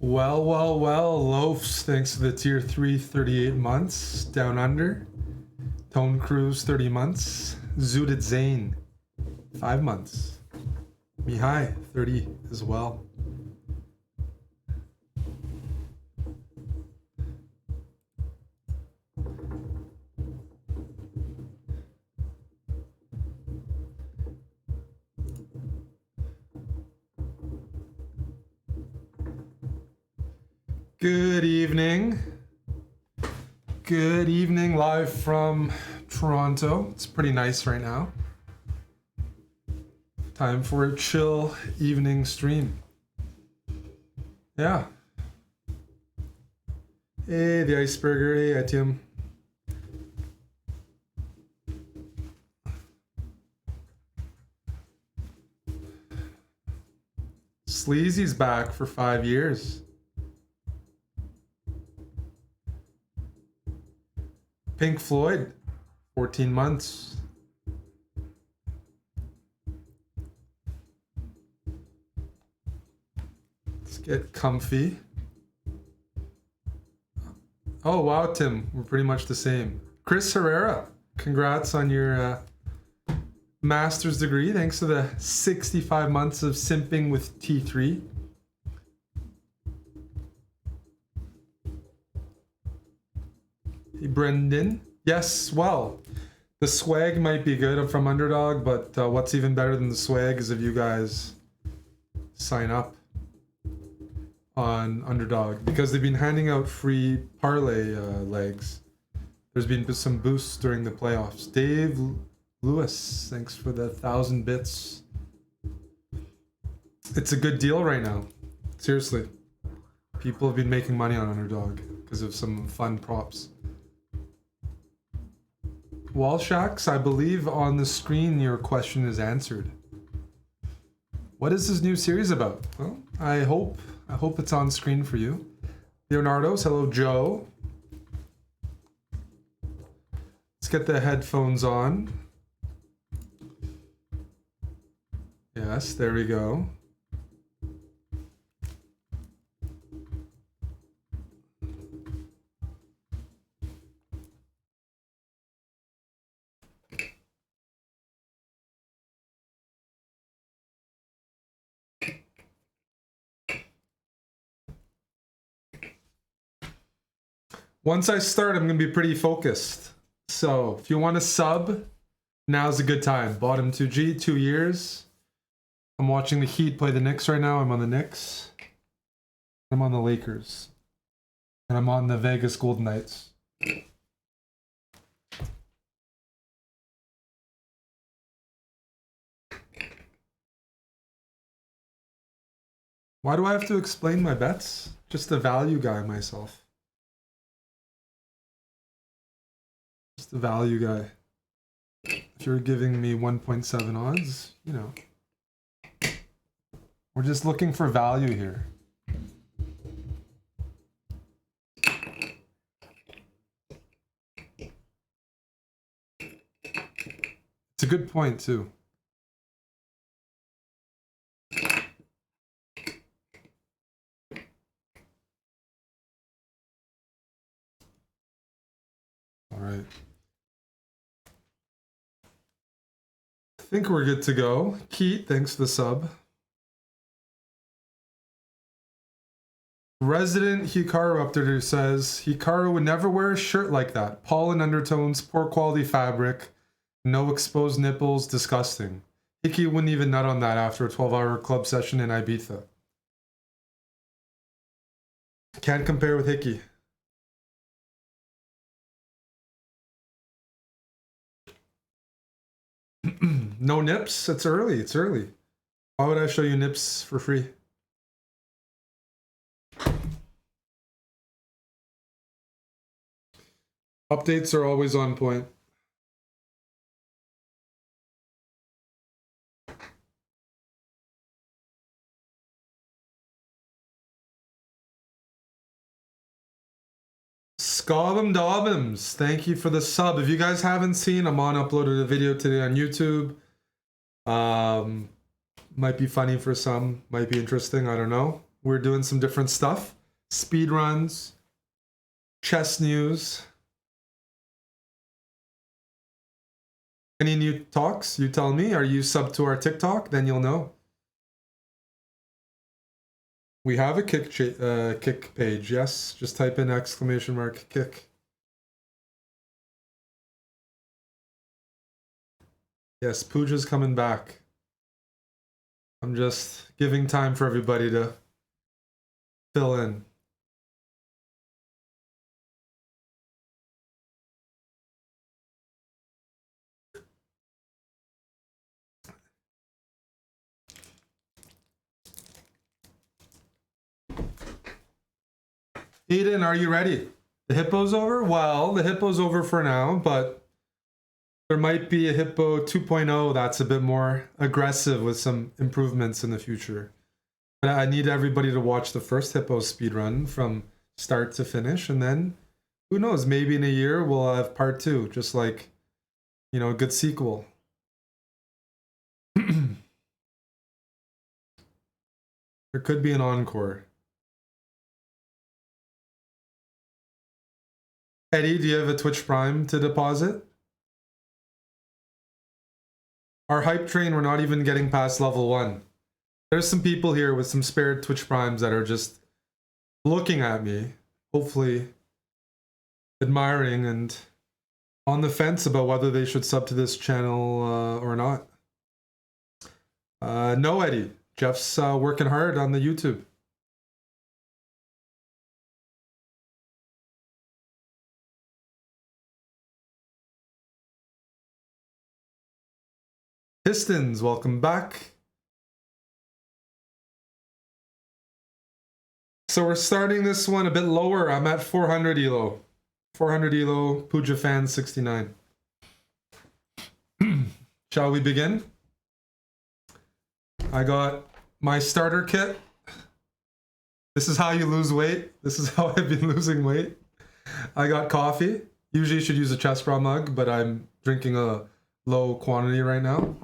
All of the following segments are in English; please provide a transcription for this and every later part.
Well, well, well, Loafs, thanks to the tier 3, 38 months. Down Under, Tone Cruise, 30 months. Zooted Zane, 5 months. Mihai, 30 as well. Good evening. Good evening, live from Toronto. It's pretty nice right now. Time for a chill evening stream. Yeah. Hey, the Iceberg. Hey, Etienne. Sleazy's back for 5 years. Pink Floyd, 14 months. Let's get comfy. Oh, wow, Tim. We're pretty much the same. Chris Herrera, congrats on your master's degree. Thanks to the 65 months of simping with T3. Hey, Brendan. Yes, well, the swag might be good. I'm from Underdog, but what's even better than the swag is if you guys sign up on Underdog, because they've been handing out free parlay legs. There's been some boosts during the playoffs. Dave Lewis, thanks for the 1,000 bits. It's a good deal right now. Seriously. People have been making money on Underdog because of some fun props. Wallshacks, I believe on the screen your question is answered. What is this new series about? Well, I hope it's on screen for you. Leonardo's, hello Joe. Let's get the headphones on. Yes, there we go. Once I start, I'm going to be pretty focused. So if you want to sub, now's a good time. Bottom 2G, 2 years. I'm watching the Heat play the Knicks right now. I'm on the Knicks. I'm on the Lakers. And I'm on the Vegas Golden Knights. Why do I have to explain my bets? Just the value guy myself. The value guy. If you're giving me 1.7 odds, you know, we're just looking for value here. It's a good point too. All right. I think we're good to go. Keith, thanks for the sub. Resident Hikaru up there says, Hikaru would never wear a shirt like that. Pollen undertones, poor quality fabric, no exposed nipples, disgusting. Hickey wouldn't even nut on that after a 12-hour club session in Ibiza. Can't compare with Hickey. No nips? It's early. It's early. Why would I show you nips for free? Updates are always on point. Scobum Dobbums, thank you for the sub. If you guys haven't seen, Amon uploaded a video today on YouTube. Might be funny for some, might be interesting, I don't know. we're doing some different stuff. Speed runs, chess news. Any new talks? You tell me. Are you sub to our TikTok? Then you'll know. We have a kick page. Yes, just type in ! kick. Yes, Pooja's coming back. I'm just giving time for everybody to fill in. Eden, are you ready? The hippo's over? Well, the hippo's over for now, but there might be a hippo 2.0 that's a bit more aggressive with some improvements in the future. But I need everybody to watch the first hippo speedrun from start to finish, and then who knows, maybe in a year we'll have part 2, just like, you know, a good sequel. There could be an encore. Eddie, do you have a Twitch Prime to deposit? Our hype train, we're not even getting past level 1. There's some people here with some spare Twitch Primes that are just looking at me, hopefully admiring and on the fence about whether they should sub to this channel or not. No, Eddie. Jeff's working hard on the YouTube. Pistons, welcome back. So we're starting this one a bit lower. I'm at 400 elo. 400 elo, Pooja fan 69. Shall we begin? I got my starter kit. This is how you lose weight. This is how I've been losing weight. I got coffee. Usually you should use a chest bra mug, but I'm drinking a low quantity right now.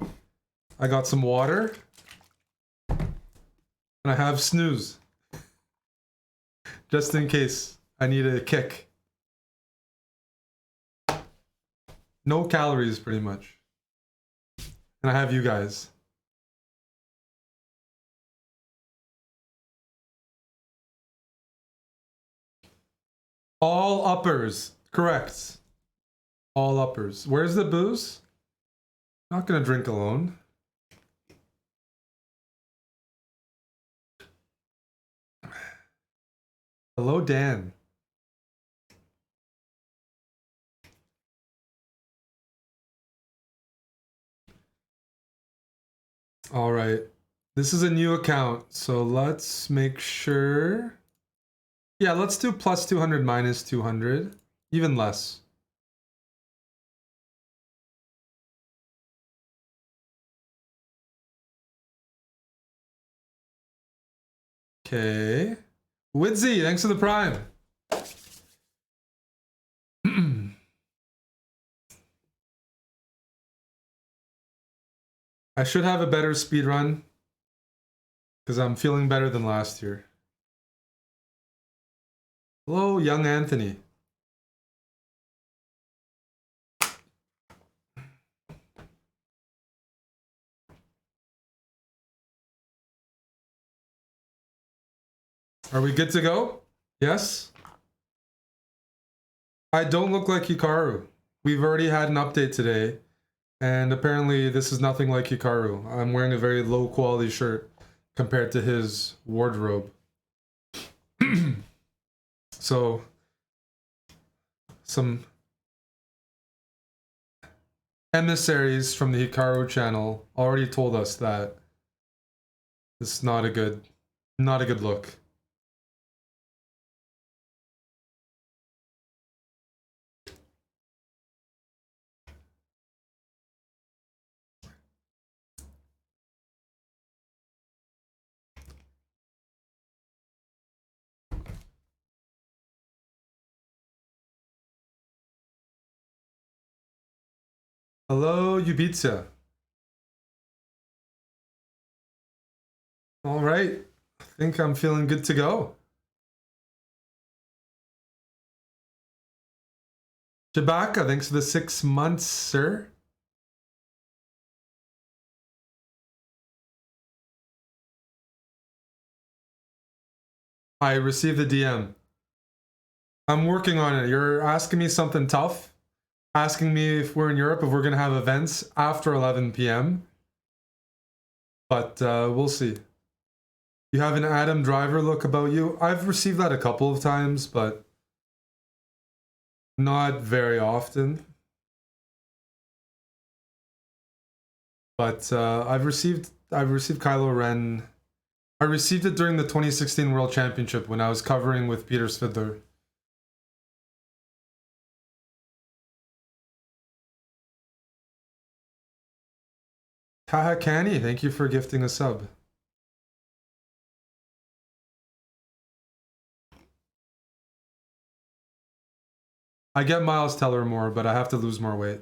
I got some water. And I have snooze. Just in case I need a kick. No calories, pretty much. And I have you guys. All uppers. Correct. All uppers. Where's the booze? Not gonna drink alone. Hello, Dan. All right. This is a new account, so let's make sure. Yeah, let's do plus 200 minus 200. Even less. Okay. Widzy, thanks for the prime. I should have a better speed run because I'm feeling better than last year. Hello, young Anthony. Are we good to go? Yes? I don't look like Hikaru. We've already had an update today, and apparently this is nothing like Hikaru. I'm wearing a very low quality shirt compared to his wardrobe. So, some emissaries from the Hikaru channel already told us that this is not a good look. Hello, Ubitsa. All right. think I'm feeling good to go. Jabaka, thanks for the 6 months, sir. I received the DM. I'm working on it. You're asking me something tough. Asking me if we're in Europe, if we're going to have events after 11 p.m. But we'll see. You have an Adam Driver look about you. I've received that a couple of times, but not very often. But I've received Kylo Ren. I received it during the 2016 World Championship when I was covering with Peter Svidler. Haha Canny, thank you for gifting a sub. I get Miles Teller more, but I have to lose more weight.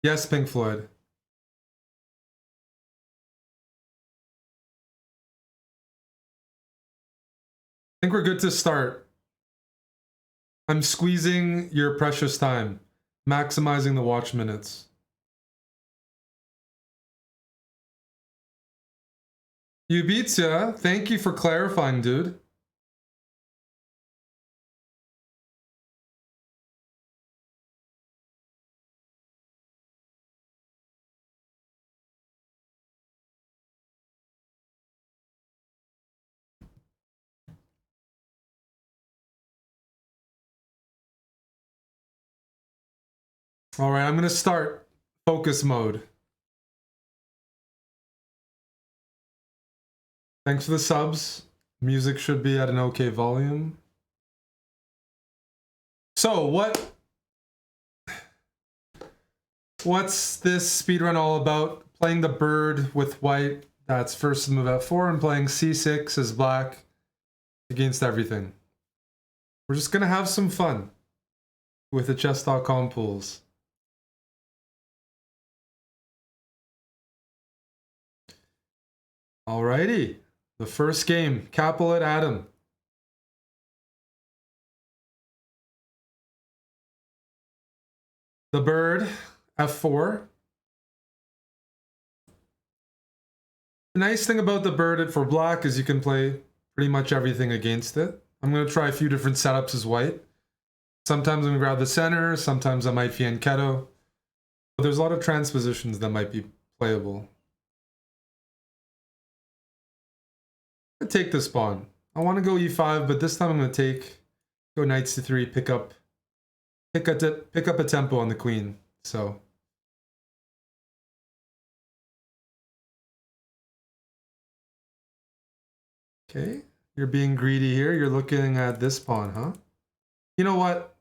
Yes, Pink Floyd. I think we're good to start. I'm squeezing your precious time, maximizing the watch minutes. You beats ya. Thank you for clarifying, dude. All right, I'm gonna start focus mode. Thanks for the subs. Music should be at an okay volume. So what's this speedrun all about? Playing the bird with white, that's first move at 4, and playing c6 as black against everything. We're just gonna have some fun with the chess.com pools. Alrighty, the first game, Capulet Adam. The bird, f4. The nice thing about the bird for black is you can play pretty much everything against it. I'm going to try a few different setups as white. Sometimes I'm going to grab the center, sometimes I might fianchetto. But there's a lot of transpositions that might be playable. I take this pawn. I want to go e5, but this time I'm going to go knight c3, pick up a tempo on the queen. So okay, you're being greedy here. You're looking at this pawn, huh? You know what?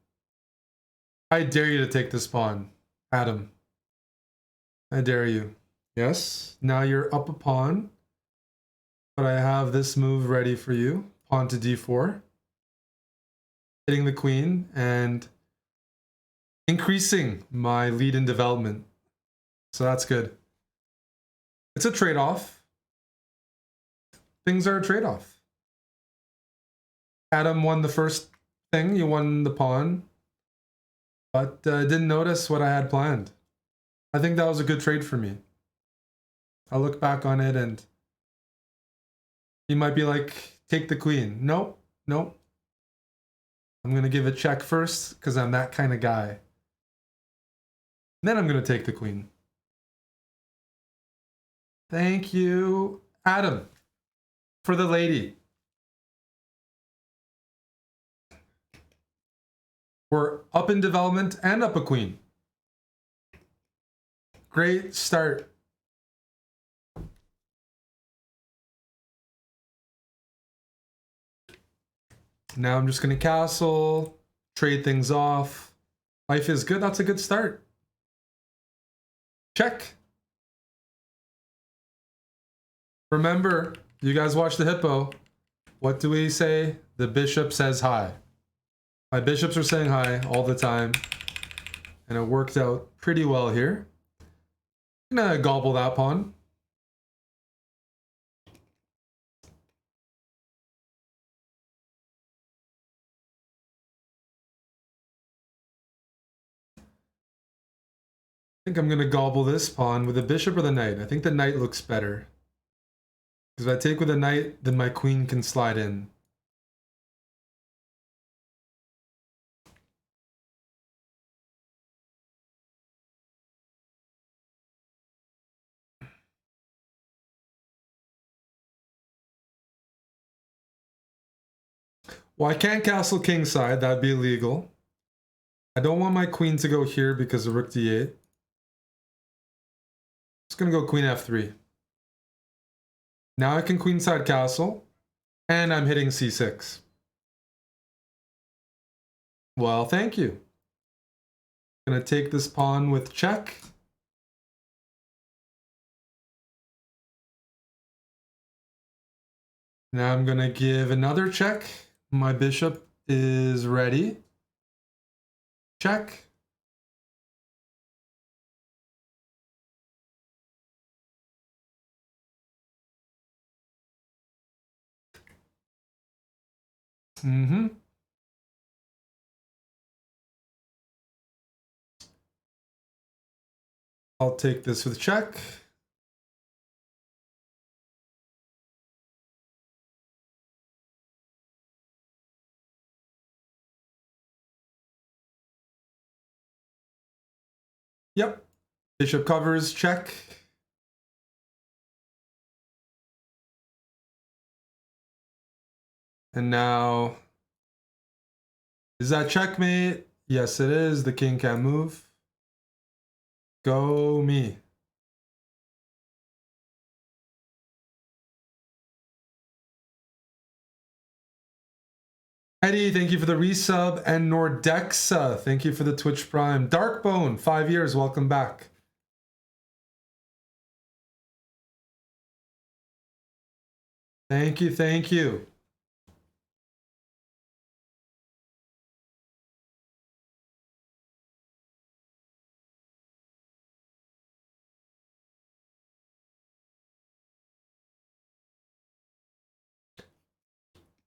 I dare you to take this pawn, Adam. I dare you. Yes, now you're up a pawn. But I have this move ready for you. Pawn to d4. Hitting the queen and increasing my lead in development. So that's good. It's a trade-off. Things are a trade-off. Adam won the first thing. You won the pawn. But didn't notice what I had planned. I think that was a good trade for me. I'll look back on it and you might be like, take the queen. Nope, nope. I'm going to give a check first because I'm that kind of guy. Then I'm going to take the queen. Thank you, Adam, for the lady. We're up in development and up a queen. Great start. Now I'm just going to castle, trade things off. Life is good. That's a good start. Check. Remember, you guys watch the hippo. What do we say? The bishop says hi. My bishops are saying hi all the time. And it worked out pretty well here. I'm gonna gobble that pawn. I think I'm gonna gobble this pawn with the bishop or the knight. I think the knight looks better. Because if I take with a knight, then my queen can slide in. Well, I can't castle kingside. That'd be illegal. I don't want my queen to go here because of rook d8. Just gonna go queen f3. Now I can queenside castle, and I'm hitting c6. Well, thank you. Gonna take this pawn with check. Now I'm gonna give another check. My bishop is ready. Check. I'll take this with check. Yep. Bishop covers, check. And now, is that checkmate? Yes, it is. The king can't move. Go me. Eddie, thank you for the resub. And Nordexa, thank you for the Twitch Prime. Darkbone, 5 years, welcome back. Thank you, thank you.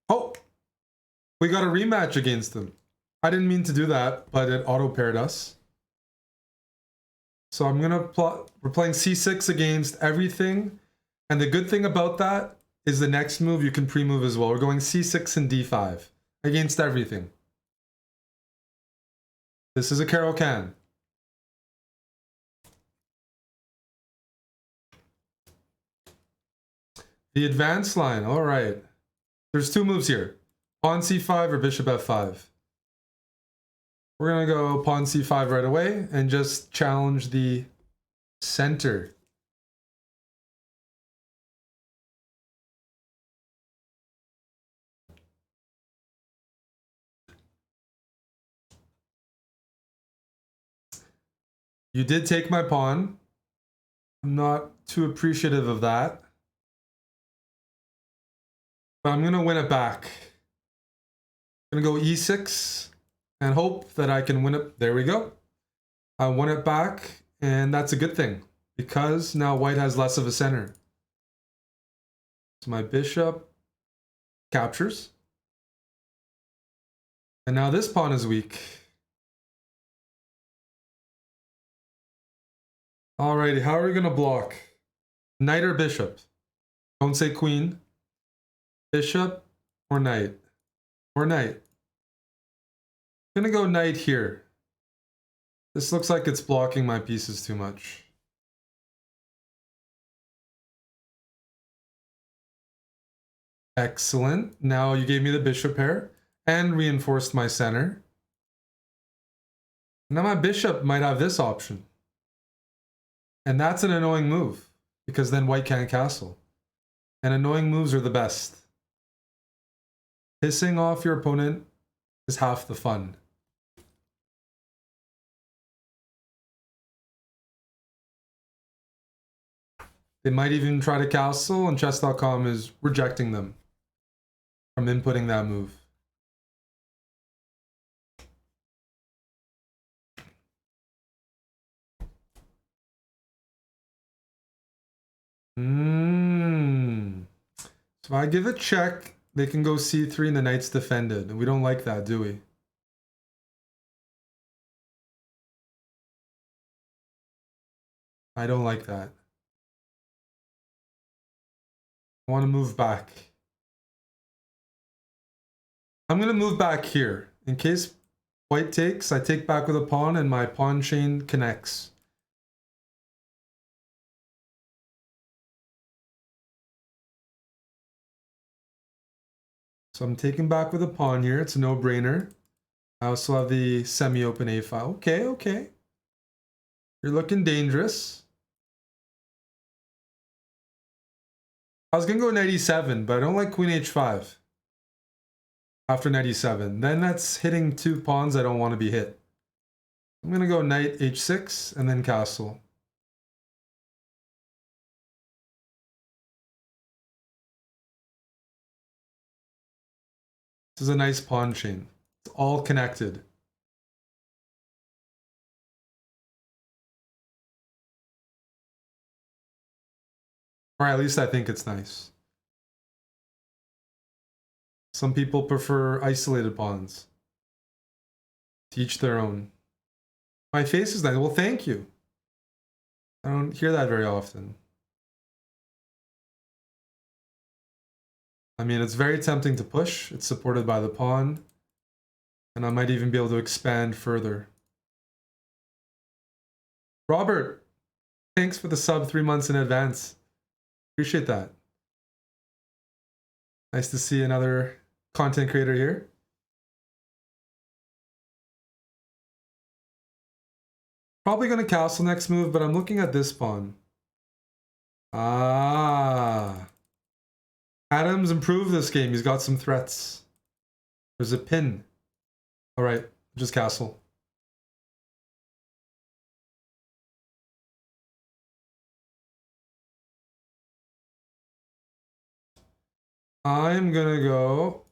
Oh, we got a rematch against them. I didn't mean to do that, but it auto-paired us. So I'm gonna plot, we're playing c6 against everything. And the good thing about that is the next move you can pre-move as well. We're going c6 and d5 against everything. This is a Caro-Kann. The advanced line, all right. There's two moves here. Pawn c5 or bishop f5. We're gonna go pawn c5 right away and just challenge the center. You did take my pawn. I'm not too appreciative of that. But I'm gonna win it back. I'm gonna go e6 and hope that I can win it. There we go. I won it back, and that's a good thing because now white has less of a center. So my bishop captures. And now this pawn is weak. Alrighty, how are we gonna block? Knight or bishop? Don't say queen. Bishop or knight? Or knight. I'm gonna go knight here. This looks like it's blocking my pieces too much. Excellent. Now you gave me the bishop pair and reinforced my center. Now my bishop might have this option. And that's an annoying move because then white can't castle. And annoying moves are the best. Pissing off your opponent is half the fun. They might even try to castle, and chess.com is rejecting them. from inputting that move. So if I give a check, they can go c3 and the knight's defended. And we don't like that, do we? I don't like that. I want to move back. I'm going to move back here. In case white takes, I take back with a pawn and my pawn chain connects. So I'm taking back with a pawn here. It's a no-brainer. I also have the semi-open A file. Okay, okay. You're looking dangerous. I was going to go knight e7, but I don't like queen h5. After knight e7. Then that's hitting two pawns I don't want to be hit. I'm going to go knight h6 and then castle. This is a nice pawn chain. It's all connected. Or at least I think it's nice. Some people prefer isolated pawns. To each their own. My face is nice. Well, thank you. I don't hear that very often. I mean, it's very tempting to push. It's supported by the pawn. And I might even be able to expand further. Robert, thanks for the sub 3 months in advance. Appreciate that. Nice to see another content creator here. Probably going to castle next move, but I'm looking at this pawn. Ah. Adam's improved this game. He's got some threats. There's a pin. All right, just castle. I'm gonna go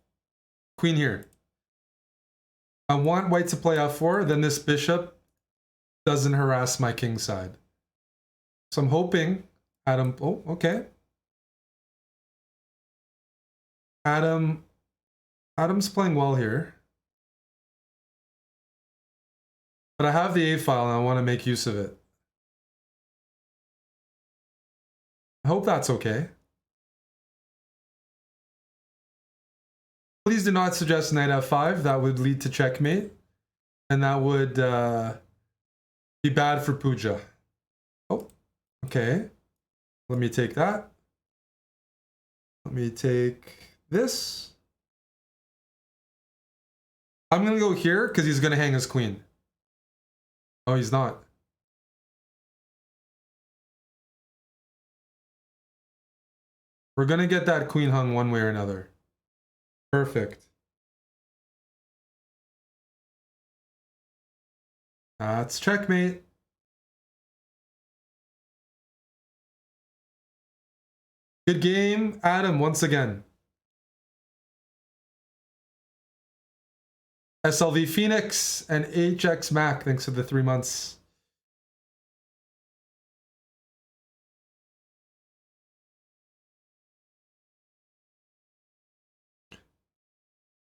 queen here. I want white to play f4, then this bishop doesn't harass my king side. So I'm hoping Adam, oh, okay. Adam's playing well here. But I have the A file and I want to make use of it. I hope that's okay. Please do not suggest knight f5. That would lead to checkmate. And that would be bad for Puja. Oh, okay. Let me take that. Let me take this. I'm going to go here because he's going to hang his queen. Oh, he's not. We're going to get that queen hung one way or another. Perfect. That's checkmate. Good game, Adam, once again. SLV Phoenix and HX Mac, thanks for the 3 months.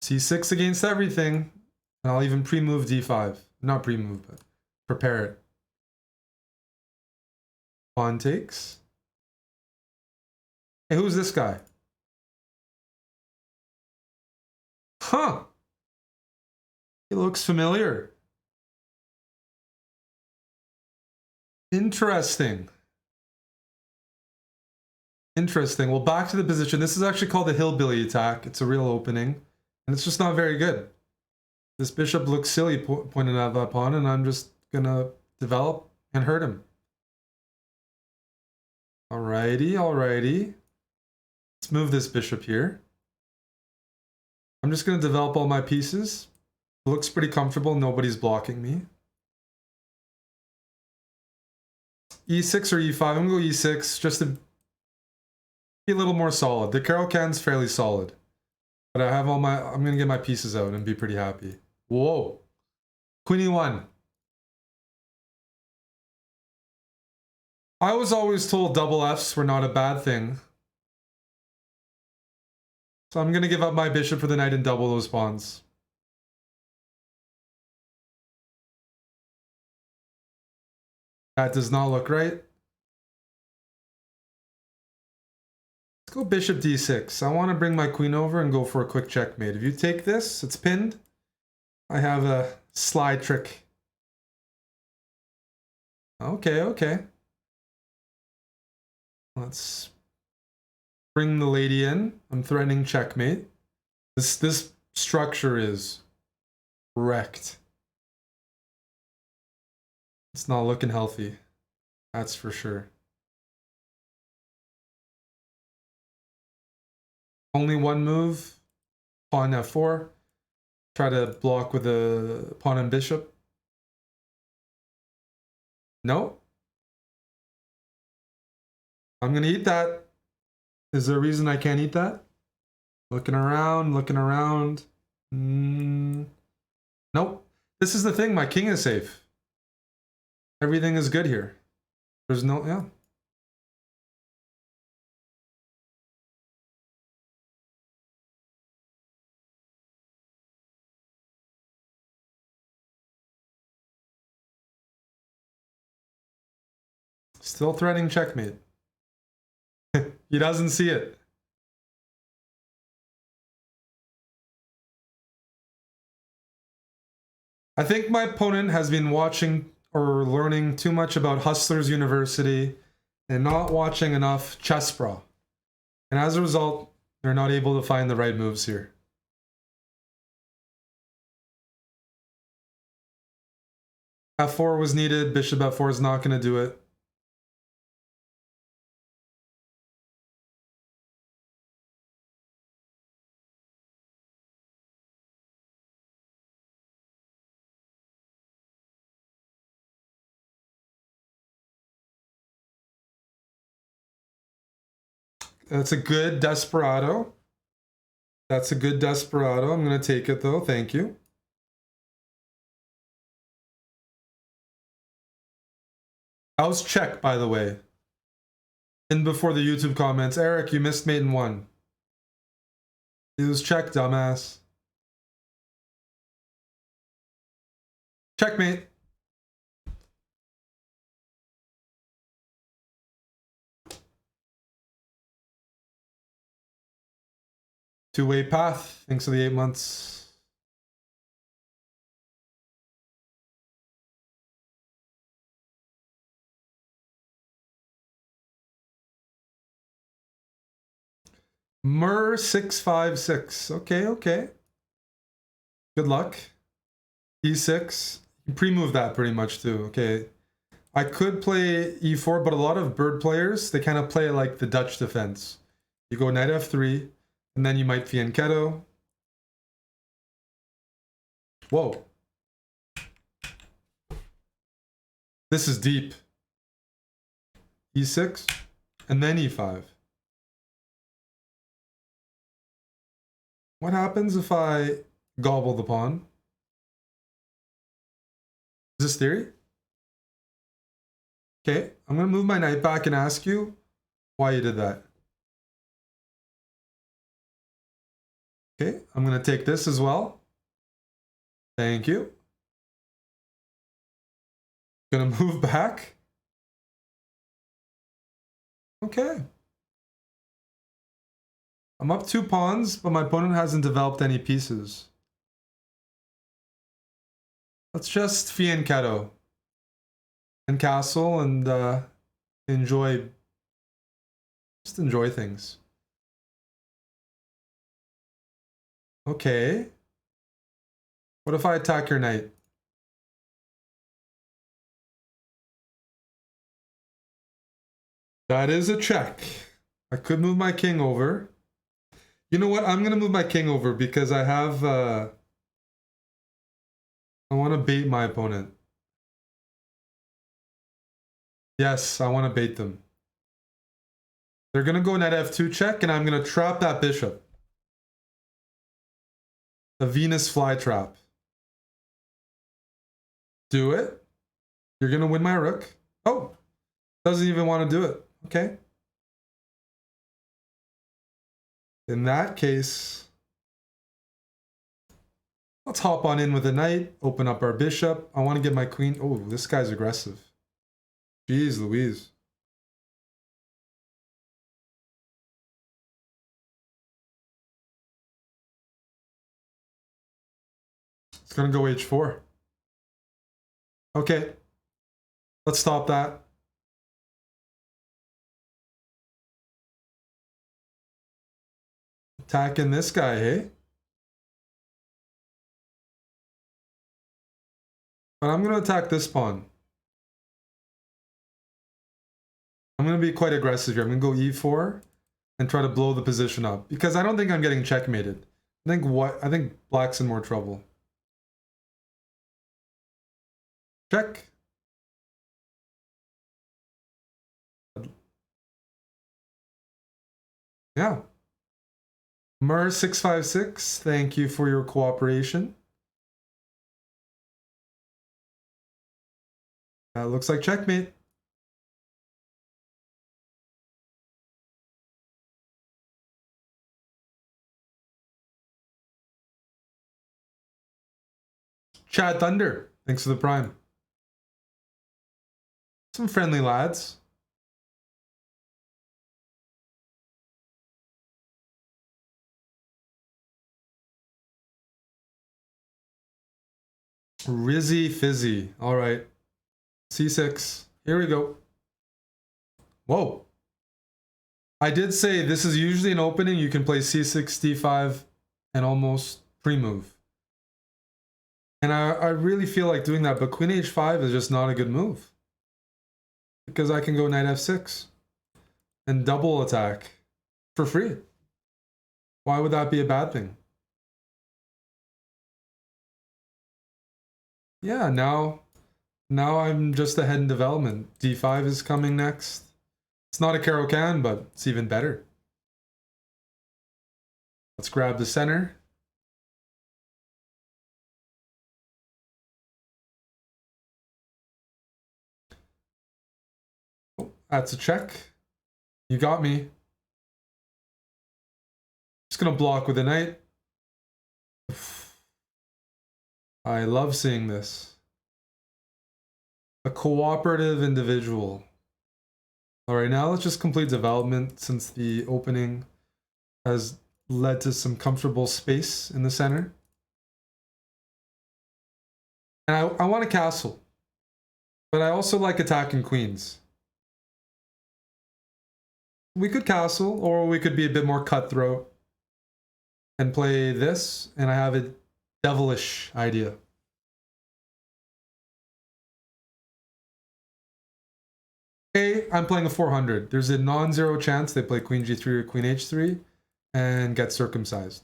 C6 against everything. And I'll even pre-move D5. Not pre-move, but prepare it. Pawn takes. Hey, who's this guy? Huh. He looks familiar. Interesting. Interesting. Well, back to the position. This is actually called the Hillbilly attack. It's a real opening. And it's just not very good. This bishop looks silly pointing at that pawn, and I'm just going to develop and hurt him. Alrighty, alrighty. Let's move this bishop here. I'm just going to develop all my pieces. It looks pretty comfortable. Nobody's blocking me. E6 or E5? I'm going to go E6 just to be a little more solid. The Caro-Kann's fairly solid. But I have all my... I'm going to get my pieces out and be pretty happy. Whoa. Queen E1. I was always told double Fs were not a bad thing. So I'm going to give up my bishop for the knight and double those pawns. That does not look right. Let's go bishop d6. I want to bring my queen over and go for a quick checkmate. If you take this, it's pinned. I have a slide trick. Okay, okay. Let's bring the lady in. I'm threatening checkmate. This structure is wrecked. It's not looking healthy. That's for sure. Only one move. Pawn f4. Try to block with a pawn and bishop. No. I'm gonna eat that. Is there a reason I can't eat that? Looking around, looking around. Nope. This is the thing, my king is safe. Everything is good here. There's no, yeah. Still threatening checkmate. He doesn't see it. I think my opponent has been watching or learning too much about Hustlers University and not watching enough Chess Pro. And as a result, they're not able to find the right moves here. F4 was needed. Bishop F4 is not going to do it. That's a good desperado. That's a good desperado. I'm going to take it though. Thank you. How's check, by the way? In before the YouTube comments. Eric, you missed mate in one. It was check, dumbass. Checkmate. Two-way path. Thanks for the 8 months. Mur 656. Okay, okay. Good luck. E6. You pre-move that pretty much too. Okay. I could play E4, but a lot of bird players, they kind of play like the Dutch defense. You go knight F3, and then you might fianchetto. Whoa. This is deep. E6, and then E5. What happens if I gobble the pawn? Is this theory? Okay, I'm going to move my knight back and ask you why you did that. Okay, I'm going to take this as well. Thank you. Going to move back. Okay. I'm up 2 pawns, but my opponent hasn't developed any pieces. Let's just fianchetto and castle and enjoy things. Okay. What if I attack your knight? That is a check. I could move my king over. You know what? I'm going to move my king over because I have... I want to bait my opponent. Yes, I want to bait them. They're going to go knight f2 check, and I'm going to trap that bishop. The Venus flytrap. Do it. You're gonna win my rook. Oh, doesn't even want to do it. Okay. In that case, let's hop on in with a knight, open up our bishop. I want to get my queen. Oh, this guy's aggressive. Jeez Louise. It's gonna go h4. Okay. Let's stop that. Attacking this guy, hey? But I'm gonna attack this pawn. I'm gonna be quite aggressive here. I'm gonna go e4 and try to blow the position up because I don't think I'm getting checkmated. I think black's in more trouble. Check. Yeah. Mer656, thank you for your cooperation. Looks like checkmate. Chad Thunder, thanks for the prime. Some friendly lads. Rizzy Fizzy. All right. C6. Here we go. Whoa. I did say this is usually an opening. You can play C6, D5, and almost pre-move. And I really feel like doing that, but Queen H5 is just not a good move. Because I can go Knight F6 and double attack for free. Why would that be a bad thing? Yeah, now I'm just ahead in development. D5 is coming next. It's not a Caro-Kann, but it's even better. Let's grab the center. Oh, that's a check. You got me. Just gonna block with a knight. I love seeing this. A cooperative individual. All right, now let's just complete development since the opening has led to some comfortable space in the center. And I want a castle, but I also like attacking queens. We could castle, or we could be a bit more cutthroat and play this, and I have a devilish idea. Okay, I'm playing a 400. There's a non-zero chance they play Queen G3 or Queen H3 and get circumcised.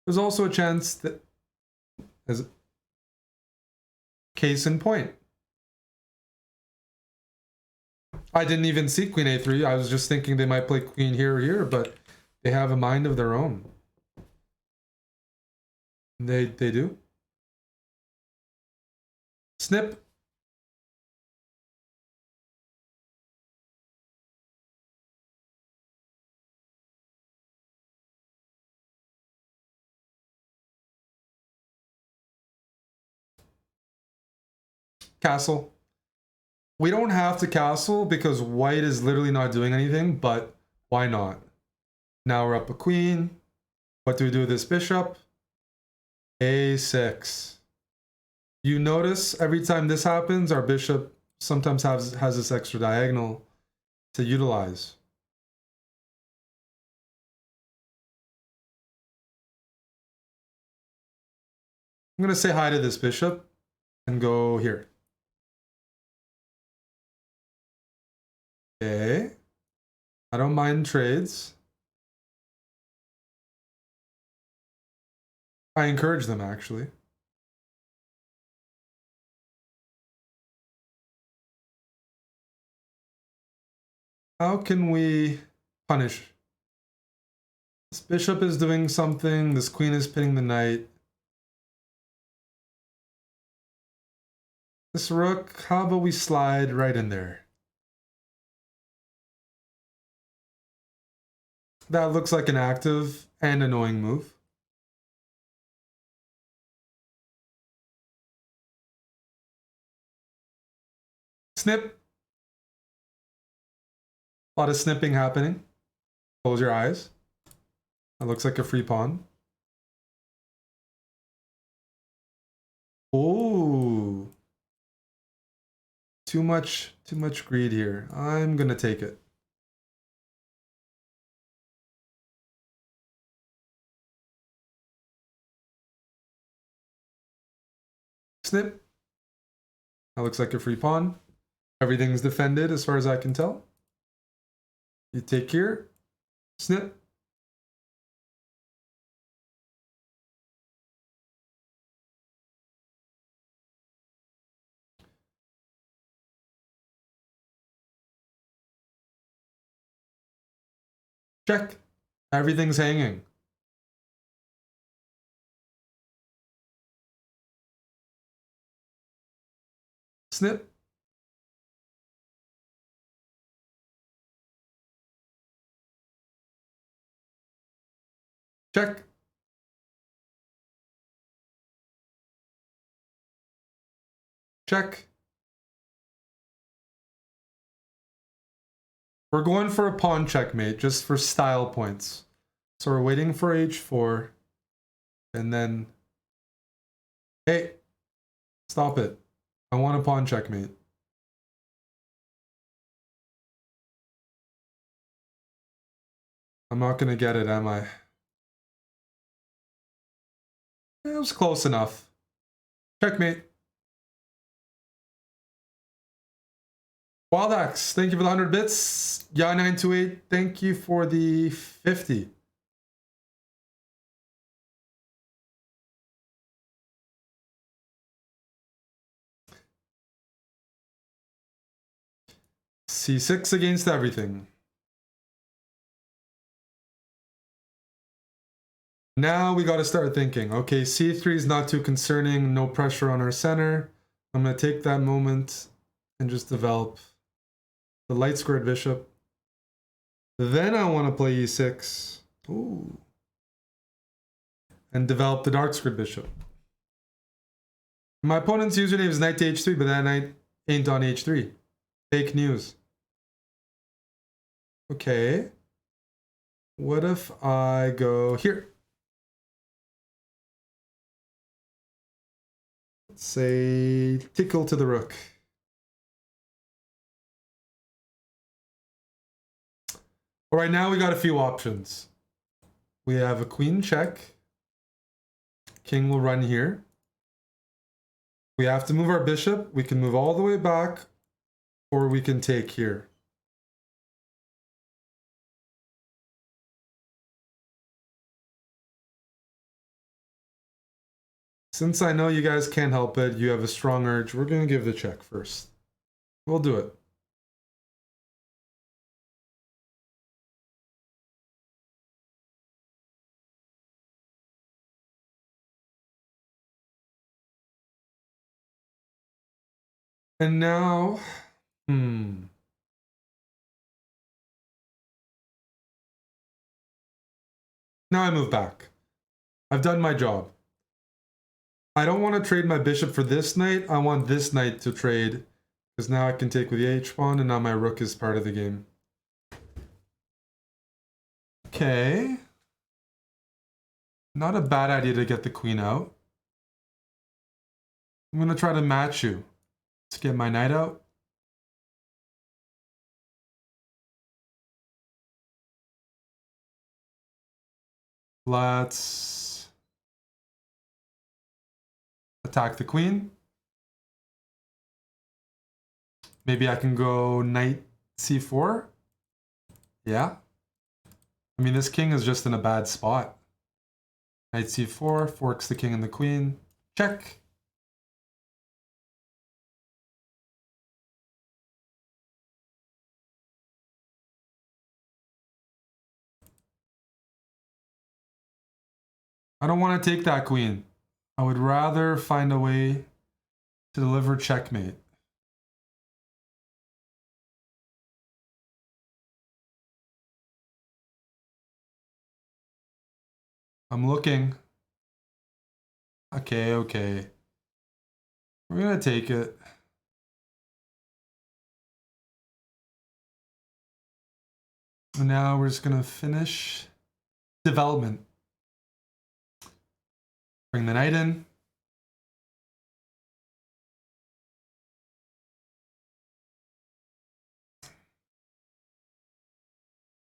There's also a chance that, as case in point, I didn't even see Queen A3. I was just thinking they might play Queen here or here, but they have a mind of their own. They do. Snip. Castle. We don't have to castle because white is literally not doing anything, but why not? Now we're up a queen. What do we do with this bishop? A6. You notice every time this happens, our bishop sometimes has this extra diagonal to utilize. I'm going to say hi to this bishop and go here. Okay. I don't mind trades. I encourage them, actually. How can we punish? This bishop is doing something. This queen is pinning the knight. This rook, how about we slide right in there? That looks like an active and annoying move. Snip. A lot of snipping happening. Close your eyes. That looks like a free pawn. Oh. Too much greed here. I'm gonna take it. Snip. That looks like a free pawn. Everything's defended as far as I can tell. You take here. Snip. Check. Everything's hanging. Snip. Check. Check. We're going for a pawn checkmate just for style points. So we're waiting for h4. And then... Hey! Stop it. I want a pawn checkmate. I'm not gonna get it, am I? It was close enough. Checkmate. Wildax, thank you for the 100 bits. Ya928, thank you for the 50. C6 against everything. Now we got to start thinking. Okay, C3 is not too concerning. No pressure on our center. I'm going to take that moment and just develop the light squared bishop. Then I want to play E6. Ooh. And develop the dark squared bishop. My opponent's username is knight to H3, but that knight ain't on H3. Fake news. Okay. What if I go here? Let's say tickle to the rook. All right, now we got a few options. We have a queen check. King will run here. We have to move our bishop. We can move all the way back, or we can take here. Since I know you guys can't help it, you have a strong urge, we're going to give the check first. We'll do it. And now, now I move back. I've done my job. I don't want to trade my bishop for this knight. I want this knight to trade, because now I can take with the h-pawn, and now my rook is part of the game. Okay. Not a bad idea to get the queen out. I'm going to try to match you. Let's get my knight out. Let's attack the queen. Maybe I can go knight c4. Yeah. I mean, this king is just in a bad spot. Knight c4, forks the king and the queen. Check. I don't want to take that queen. I would rather find a way to deliver checkmate. I'm looking. Okay, okay. We're gonna take it. And now we're just gonna finish development. Bring the knight in.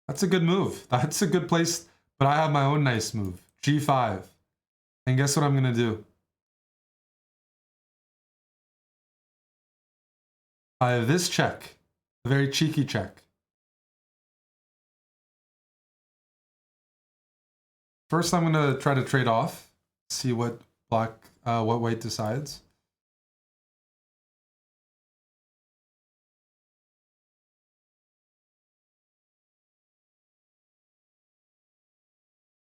That's a good move. That's a good place. But I have my own nice move. G5. And guess what I'm gonna do? I have this check. A very cheeky check. First, I'm gonna try to trade off. See what what white decides.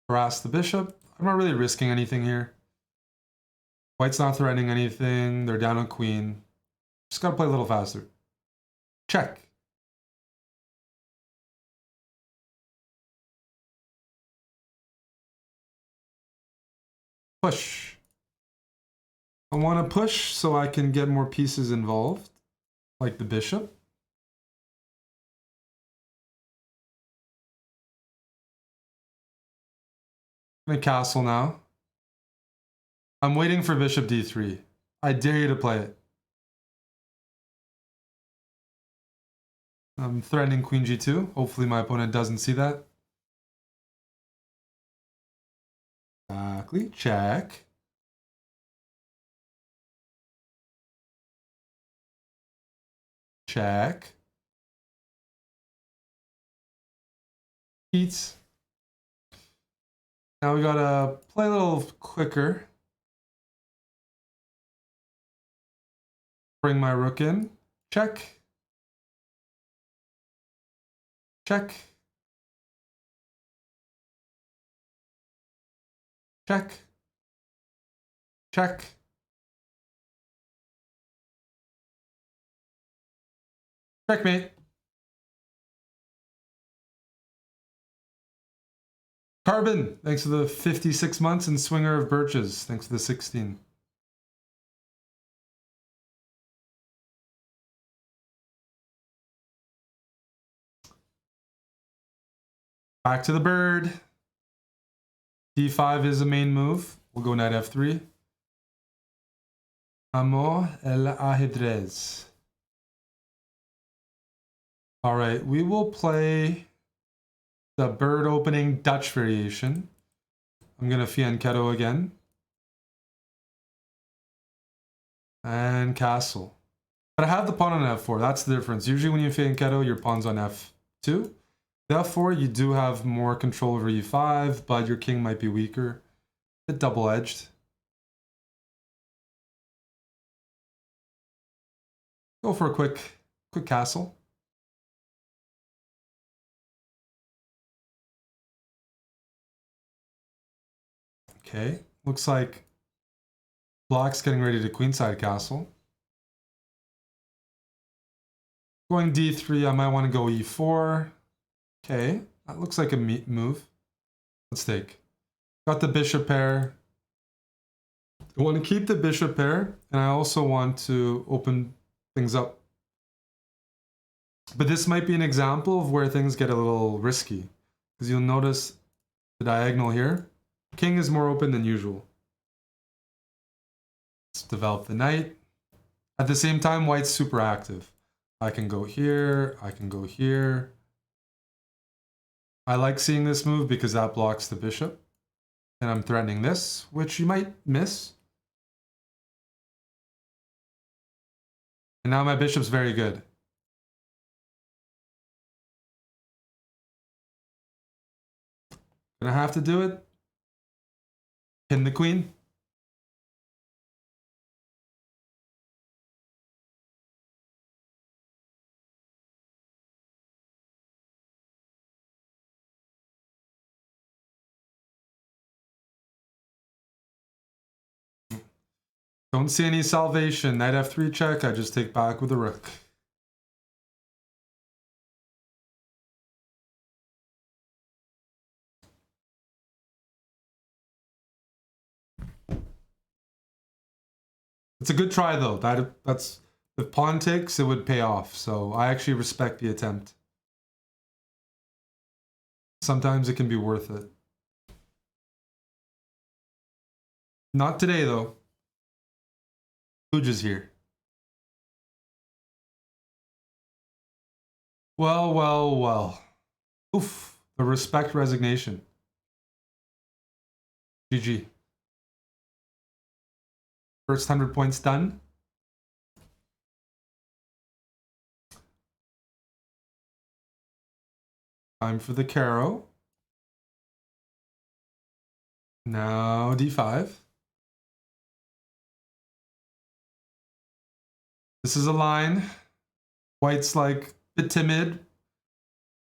Harass the bishop. I'm not really risking anything here. White's not threatening anything. They're down on queen. Just gotta play a little faster. Check. Push. I want to push so I can get more pieces involved, like the bishop. I'm gonna castle now. I'm waiting for bishop d3. I dare you to play it. I'm threatening queen g2. Hopefully my opponent doesn't see that. Exactly. Check. Check. Beats. Now we gotta play a little quicker. Bring my rook in. Check. Check. Check. Check. Checkmate. Carbon, thanks for the 56 months, and Swinger of Birches, thanks for the 16. Back to the bird. D5 is a main move. We'll go knight F3. Amo el ajedrez. All right, we will play the bird opening Dutch variation. I'm going to fianchetto again. And castle. But I have the pawn on F4. That's the difference. Usually when you fianchetto, your pawn's on F2. Therefore, you do have more control over E5, but your king might be weaker. A bit double-edged. Go for a quick castle. Okay, looks like Black's getting ready to queenside castle. Going D3, I might want to go E4. Okay, that looks like a move. Let's take. Got the bishop pair. I want to keep the bishop pair, and I also want to open things up. But this might be an example of where things get a little risky, because you'll notice the diagonal here. King is more open than usual. Let's develop the knight. At the same time, white's super active. I can go here, I can go here. I like seeing this move because that blocks the bishop. And I'm threatening this, which you might miss. And now my bishop's very good. Gonna have to do it. Pin the queen. Don't see any salvation. Knight f3 check. I just take back with the rook. It's a good try though. That's if pawn takes, it would pay off. So I actually respect the attempt. Sometimes it can be worth it. Not today though. Pooj is here. Well, well, well. Oof. The respect resignation. GG. First 100 points done. Time for the Caro. Now d5. This is a line. White's like a bit timid.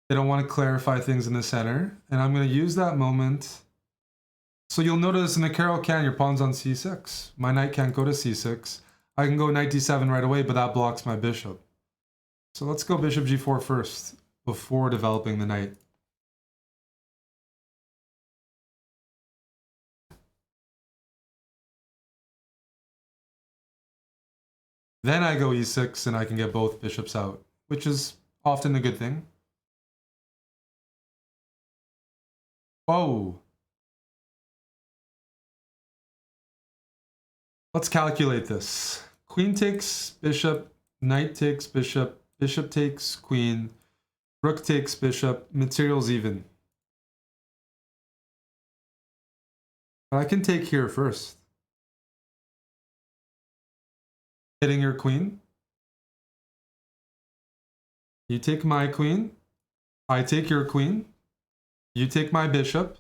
They don't want to clarify things in the center. And I'm going to use that moment. So you'll notice in the Caro-Kann, your pawn's on c6. My knight can't go to c6. I can go knight d7 right away, but that blocks my bishop. So let's go bishop g4 first, before developing the knight. Then I go e6 and I can get both bishops out, which is often a good thing. Whoa. Let's calculate this. Queen takes bishop, knight takes bishop, bishop takes queen, rook takes bishop, material's even. But I can take here first. Hitting your queen. You take my queen. I take your queen. You take my bishop.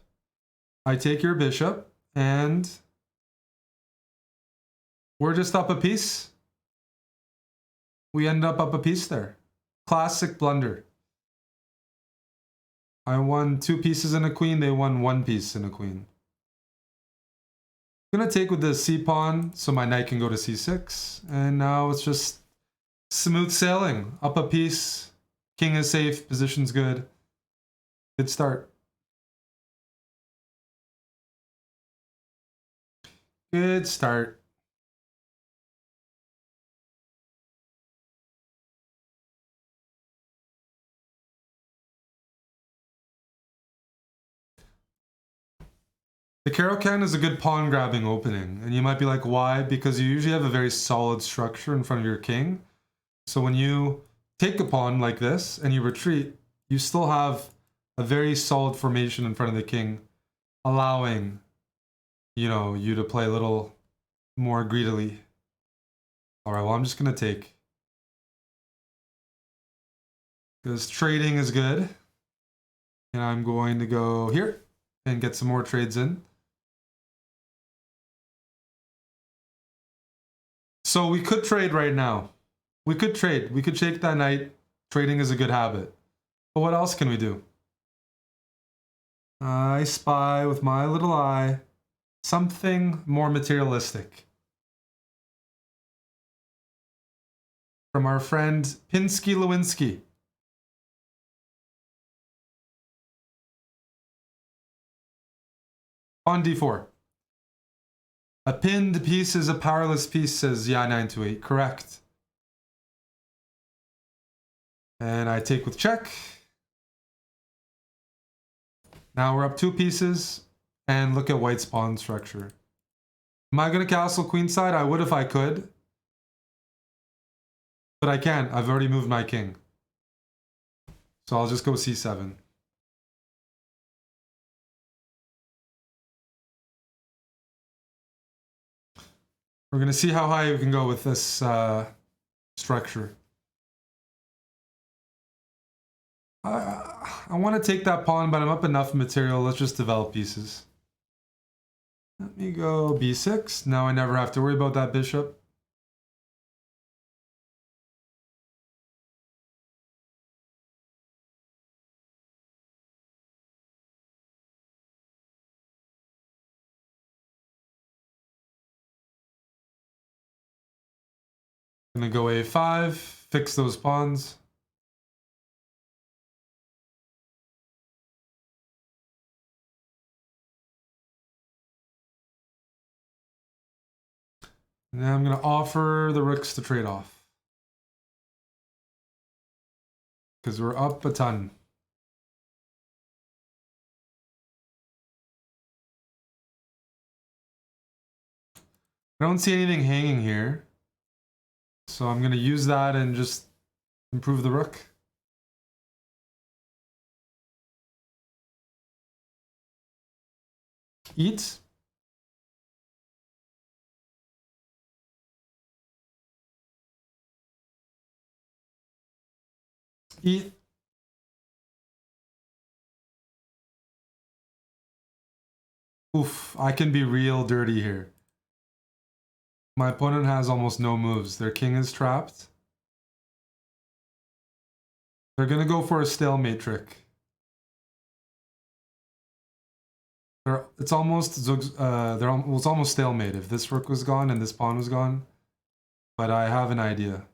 I take your bishop. And we're just up a piece. We end up a piece there. Classic blunder. I won 2 pieces in a queen. They won 1 piece in a queen. I'm going to take with the c-pawn so my knight can go to c6. And now it's just smooth sailing. Up a piece. King is safe. Position's good. Good start. Good start. The Caro-Kann is a good pawn grabbing opening, and you might be like, why? Because you usually have a very solid structure in front of your king. So when you take a pawn like this and you retreat, you still have a very solid formation in front of the king, allowing, you know, you to play a little more greedily. All right, well, I'm just gonna take. Because trading is good. And I'm going to go here and get some more trades in. So we could trade right now. We could trade. We could shake that knight. Trading is a good habit. But what else can we do? I spy with my little eye something more materialistic. From our friend Pinsky Lewinsky. On d4. A pinned piece is a powerless piece, says Ya928. Correct. And I take with check. Now we're up 2 pieces. And look at white's pawn structure. Am I going to castle queenside? I would if I could. But I can't. I've already moved my king. So I'll just go c7. We're going to see how high we can go with this structure. I want to take that pawn, but I'm up enough material. Let's just develop pieces. Let me go b6. Now I never have to worry about that bishop. Gonna go a5, fix those pawns. And then I'm gonna offer the rooks to trade off. Because we're up a ton. I don't see anything hanging here. So I'm gonna use that and just improve the rook. Eat. Eat. Oof, I can be real dirty here. My opponent has almost no moves. Their king is trapped. They're gonna go for a stalemate trick. It's almost stalemate if this rook was gone and this pawn was gone. But I have an idea.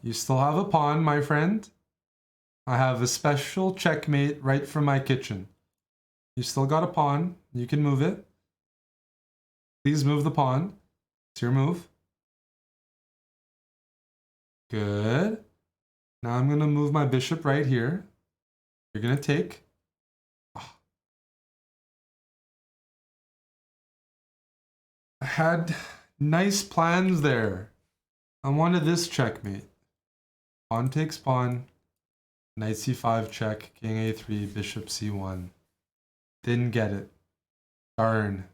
You still have a pawn, my friend. I have a special checkmate right from my kitchen. You still got a pawn. You can move it. Please move the pawn. It's your move. Good. Now I'm going to move my bishop right here. You're going to take. Oh. I had nice plans there. I wanted this checkmate. Pawn takes pawn. Knight c5 check. King a3. Bishop c1. Didn't get it. Darn.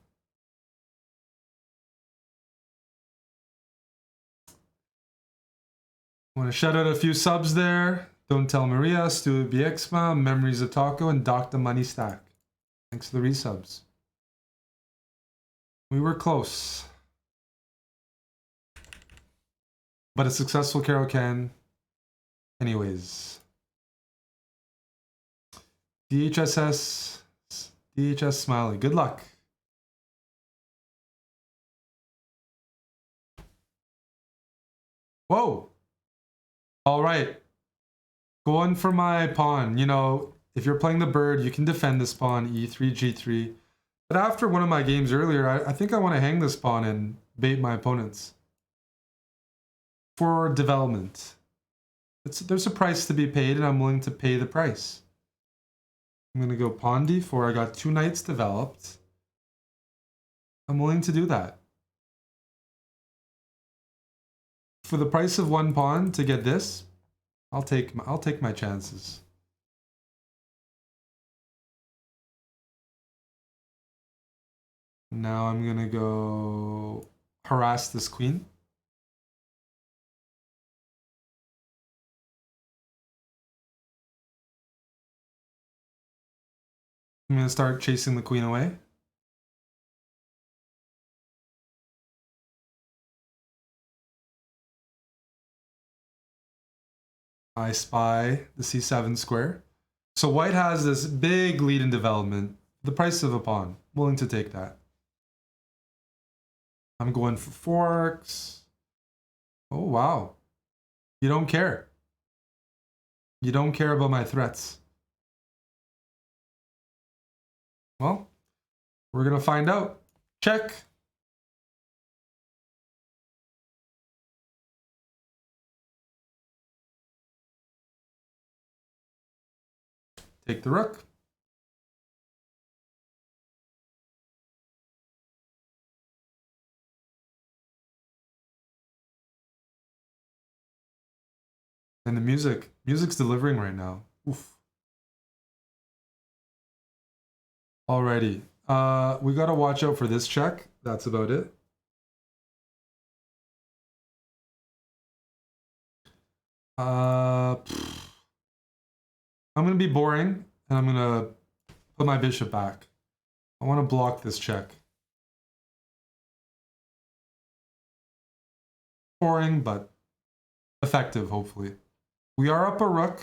I want to shout out a few subs there. Don't Tell Maria, Stu Biexma, Memories of Taco, and Dr. Money Stack. Thanks for the resubs. We were close. But a successful Caro-Kann. Anyways. DHS Smiley. Good luck. Whoa. All right. Going for my pawn. You know, if you're playing the bird, you can defend this pawn, e3, g3. But after one of my games earlier, I think I want to hang this pawn and bait my opponents. For development. There's a price to be paid, and I'm willing to pay the price. I'm going to go pawn d4. I got 2 knights developed. I'm willing to do that. For the price of 1 pawn to get this, I'll take my chances. Now I'm going to go harass this queen. I'm going to start chasing the queen away. I spy the c7 square. So white has this big lead in development. The price of a pawn. Willing to take that. I'm going for forks. Oh, wow. You don't care. You don't care about my threats. Well, we're going to find out. Check. Take the rook. And the music's delivering right now. Oof. Alrighty. We gotta watch out for this check. That's about it. I'm gonna be boring, and I'm gonna put my bishop back. I want to block this check. Boring, but effective, hopefully. We are up a rook.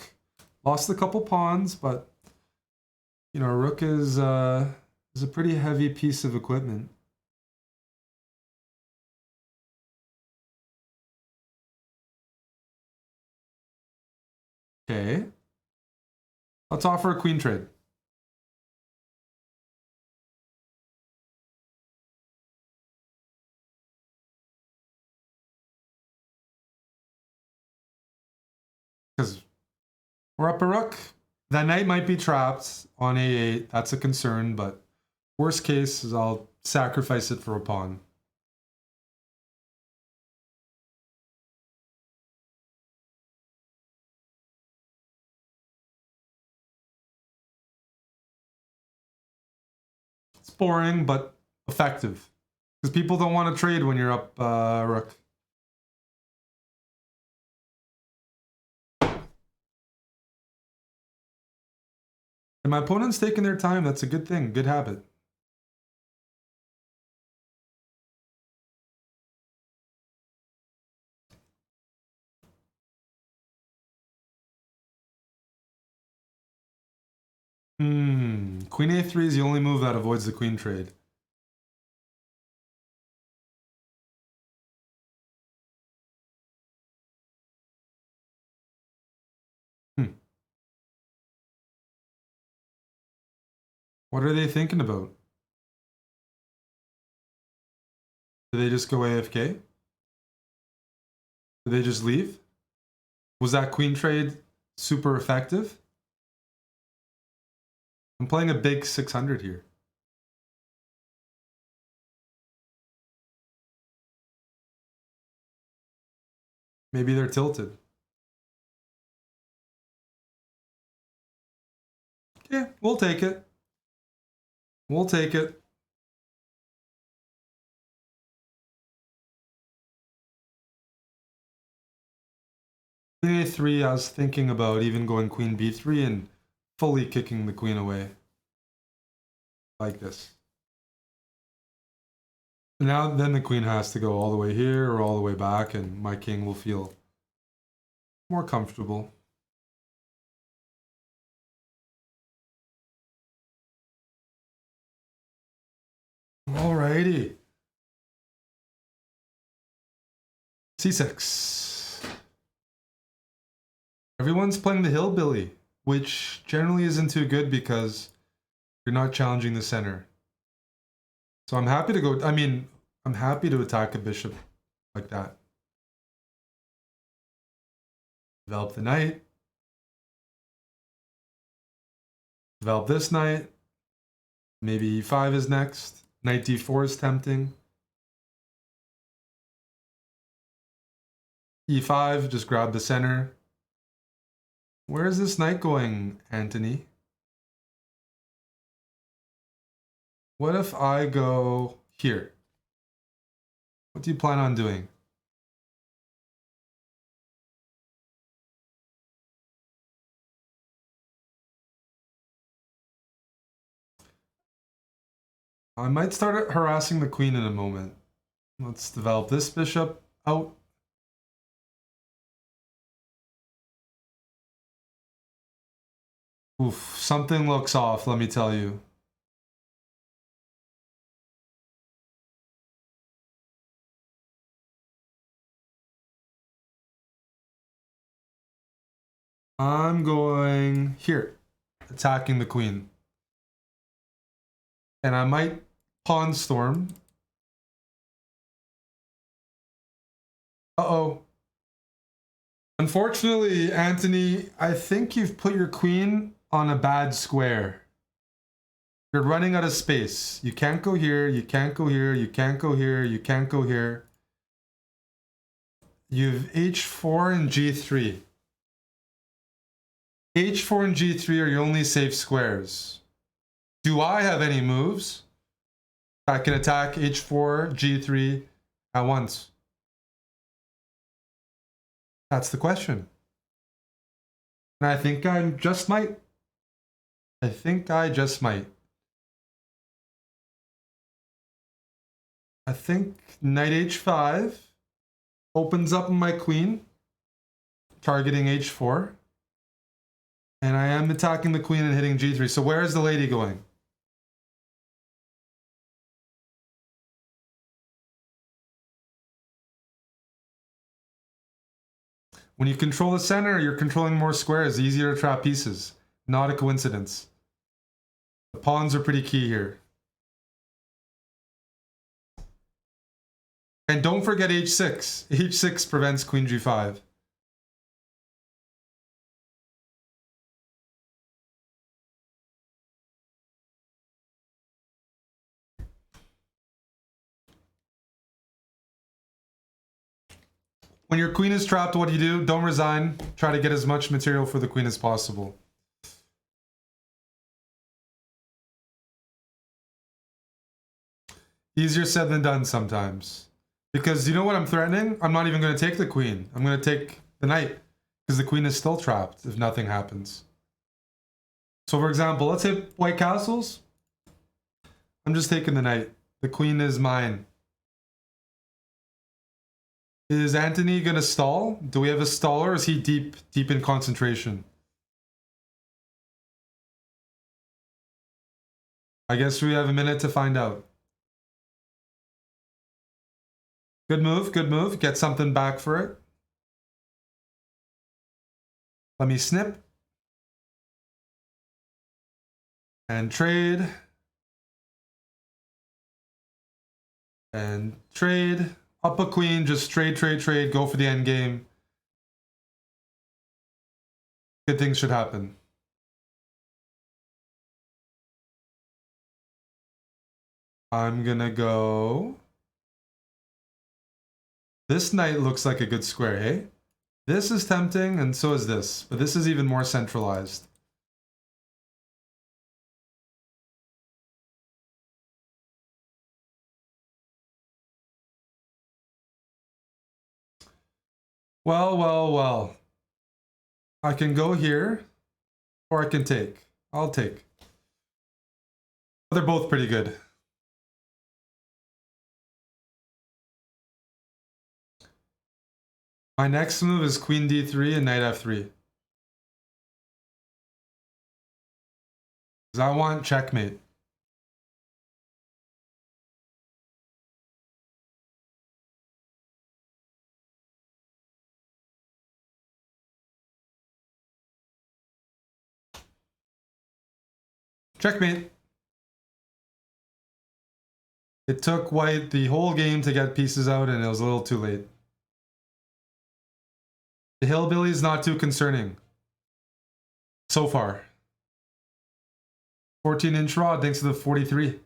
Lost a couple pawns, but you know, a rook is a pretty heavy piece of equipment. Okay. Let's offer a queen trade. Because we're up a rook. That knight might be trapped on a8. That's a concern, but worst case is I'll sacrifice it for a pawn. It's boring, but effective. Because people don't want to trade when you're up rook. And my opponent's taking their time. That's a good thing. Good habit. Queen a3 is the only move that avoids the queen trade. What are they thinking about? Do they just go AFK? Did they just leave? Was that queen trade super effective? I'm playing a big 600 here. Maybe they're tilted. Yeah, we'll take it. We'll take it. Queen a3, I was thinking about even going queen b3 and fully kicking the queen away. Like this. Now, then the queen has to go all the way here or all the way back, and my king will feel more comfortable. Alrighty. c6. Everyone's playing the Hillbilly, which generally isn't too good because you're not challenging the center. So I'm happy to go, I'm happy to attack a bishop like that. Develop the knight. Develop this knight. Maybe e5 is next. Knight d4 is tempting. e5, just grab the center. Where is this knight going, Anthony? What if I go here? What do you plan on doing? I might start harassing the queen in a moment. Let's develop this bishop out. Oof, something looks off, let me tell you. I'm going here, attacking the queen. And I might pawn storm. Uh-oh. Unfortunately, Anthony, I think you've put your queen on a bad square. You're running out of space. You can't go here, you can't go here, you can't go here, you can't go here. You've h4 and g3. h4 and g3 are your only safe squares. Do I have any moves? I can attack h4, g3 at once. That's the question. And I think I just might. I think I just might. I think knight h5. Opens up my queen, targeting h4. And I am attacking the queen and hitting g3. So where is the lady going? When you control the center, you're controlling more squares, easier to trap pieces. Not a coincidence. The pawns are pretty key here. And don't forget h6. h6 prevents queen g5. When your queen is trapped, what do? Don't resign. Try to get as much material for the queen as possible. Easier said than done sometimes. Because you know what I'm threatening? I'm not even going to take the queen. I'm going to take the knight. Because the queen is still trapped if nothing happens. So for example, let's hit white castles. I'm just taking the knight. The queen is mine. Is Anthony going to stall? Do we have a staller or is he deep in concentration? I guess we have a minute to find out. Good move, good move. Get something back for it. Let me snip. And trade. And trade. Up a queen, just trade, go for the end game. Good things should happen. I'm gonna go... This knight looks like a good square, hey? This is tempting, and so is this. But this is even more centralized. Well. I can go here, or I can take. I'll take. They're both pretty good. My next move is queen d3 and knight f3. Because I want checkmate. Checkmate. It took white the whole game to get pieces out, and it was a little too late. The Hillbilly is not too concerning. So far. 14-inch rod thanks to the 43.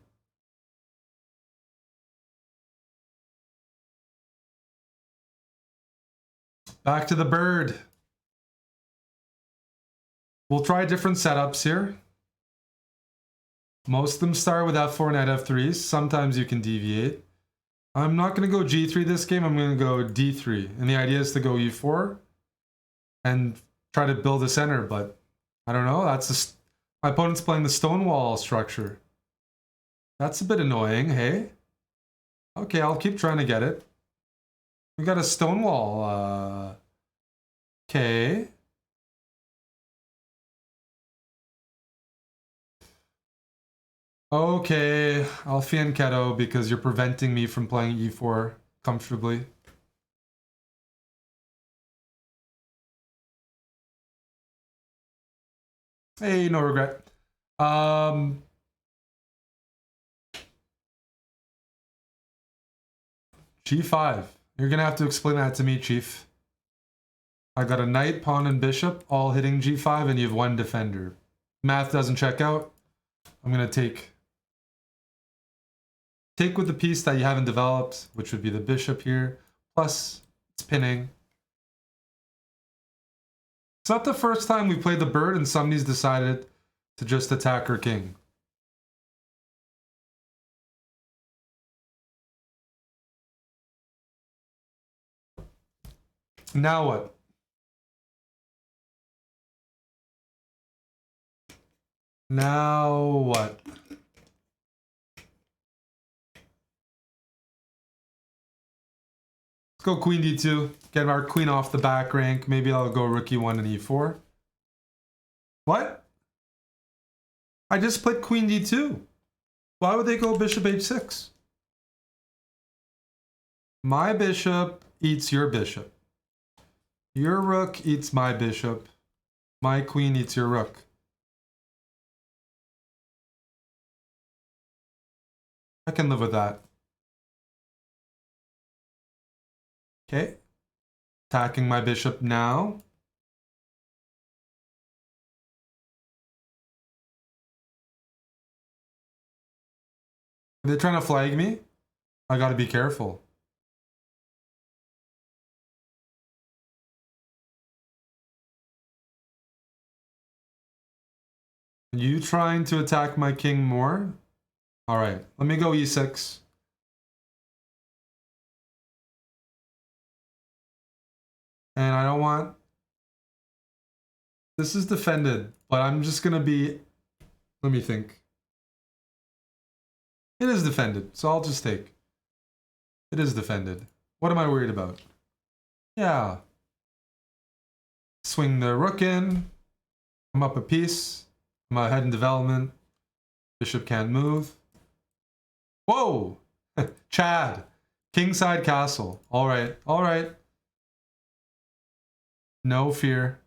Back to the bird. We'll try different setups here. Most of them start with f4 knight f3. Sometimes you can deviate. I'm not going to go g3 this game. I'm going to go d3. And the idea is to go e4 and try to build a center. But I don't know. My opponent's playing the stonewall structure. That's a bit annoying, hey? Okay, I'll keep trying to get it. We got a stonewall. Okay. Okay, I'll fianchetto because you're preventing me from playing e4 comfortably. Hey, no regret. G5. You're gonna have to explain that to me, Chief. I got a knight, pawn, and bishop all hitting G5, and you have one defender. Math doesn't check out. I'm gonna take with the piece that you haven't developed, which would be the bishop here. Plus, it's pinning. It's not the first time we played the bird and somebody's decided to just attack her king. Now what? Now what? go queen d2. Get our queen off the back rank. Maybe I'll go rookie 1 and e4. What? I just played queen d2. Why would they go bishop h6? My bishop eats your bishop. Your rook eats my bishop. My queen eats your rook. I can live with that. Okay. Attacking my bishop now. Are they trying to flag me? I gotta be careful. Are you trying to attack my king more? Alright, let me go e6. And I don't want... This is defended, but I'm just gonna be... Let me think. It is defended, so I'll just take. It is defended. What am I worried about? Yeah. Swing the rook in. I'm up a piece. I'm ahead in development. Bishop can't move. Whoa! Chad. Kingside castle. Alright, alright. No fear.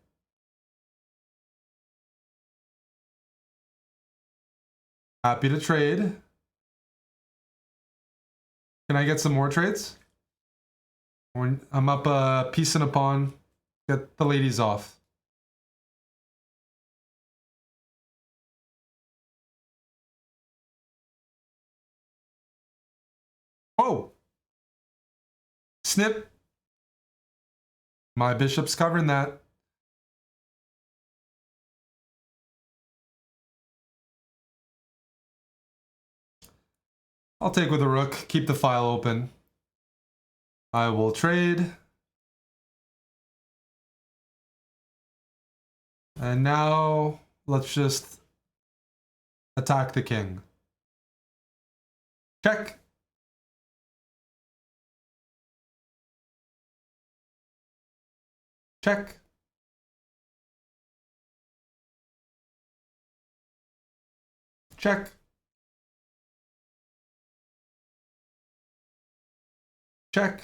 Happy to trade. Can I get some more trades? I'm up a piece and a pawn. Get the ladies off. Whoa! Snip. My bishop's covering that. I'll take with a rook. Keep the file open. I will trade. And now let's just attack the king. Check. Check. Check. Check.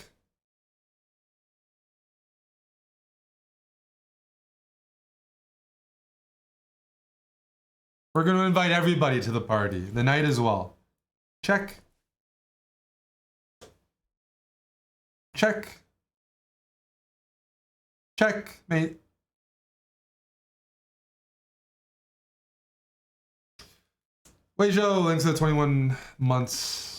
We're going to invite everybody to the party, the knight as well. Check. Check. Check, mate. Wei Zhou, thanks to the 21 months.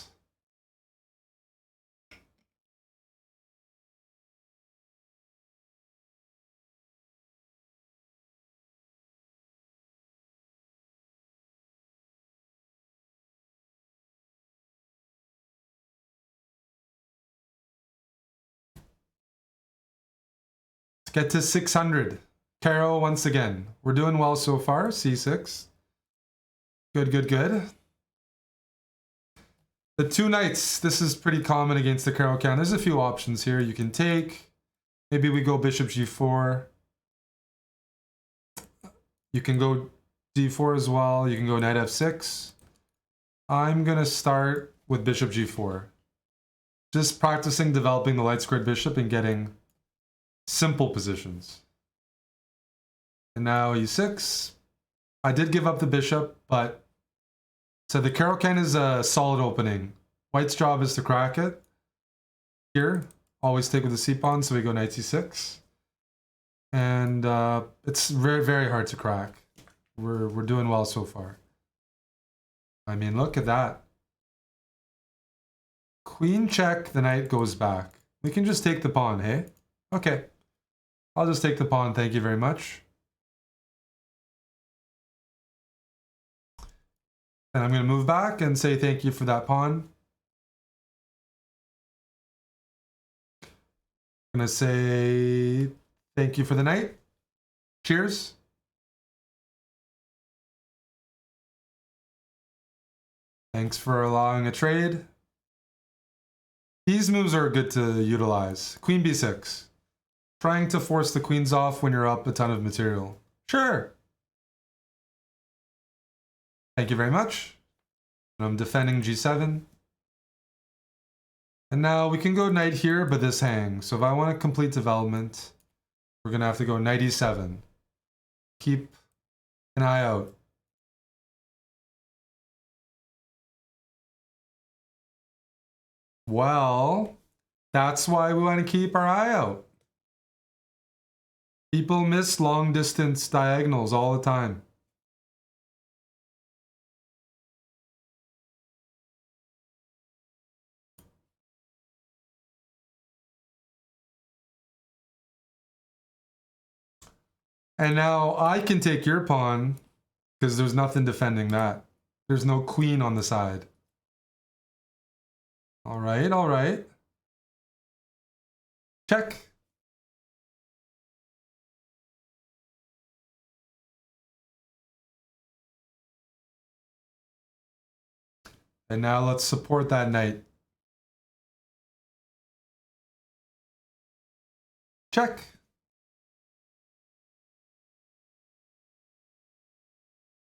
Get to 600. Caro once again. We're doing well so far. C6. Good, good, good. The two knights. This is pretty common against the Caro-Kann. There's a few options here you can take. Maybe we go bishop g4. You can go d4 as well. You can go knight f6. I'm going to start with bishop g4. Just practicing developing the light squared bishop and getting simple positions. And now e6. I did give up the bishop, but so the Caro-Kann is a solid opening. White's job is to crack it. Here, always take with the c-pawn, so we go knight c6. And it's very, very hard to crack. We're doing well so far. I mean, look at that. Queen check, the knight goes back. We can just take the pawn, hey? Okay. I'll just take the pawn, thank you very much. And I'm going to move back and say thank you for that pawn. I'm going to say thank you for the knight. Cheers. Thanks for allowing a trade. These moves are good to utilize. Queen b6. Trying to force the queens off when you're up a ton of material. Sure. Thank you very much. I'm defending g7. And now we can go knight here, but this hangs. So if I want to complete development, we're going to have to go knight e7. Keep an eye out. Well, that's why we want to keep our eye out. People miss long distance diagonals all the time. And now I can take your pawn because there's nothing defending that. There's no queen on the side. All right, all right. Check. And now let's support that knight. Check.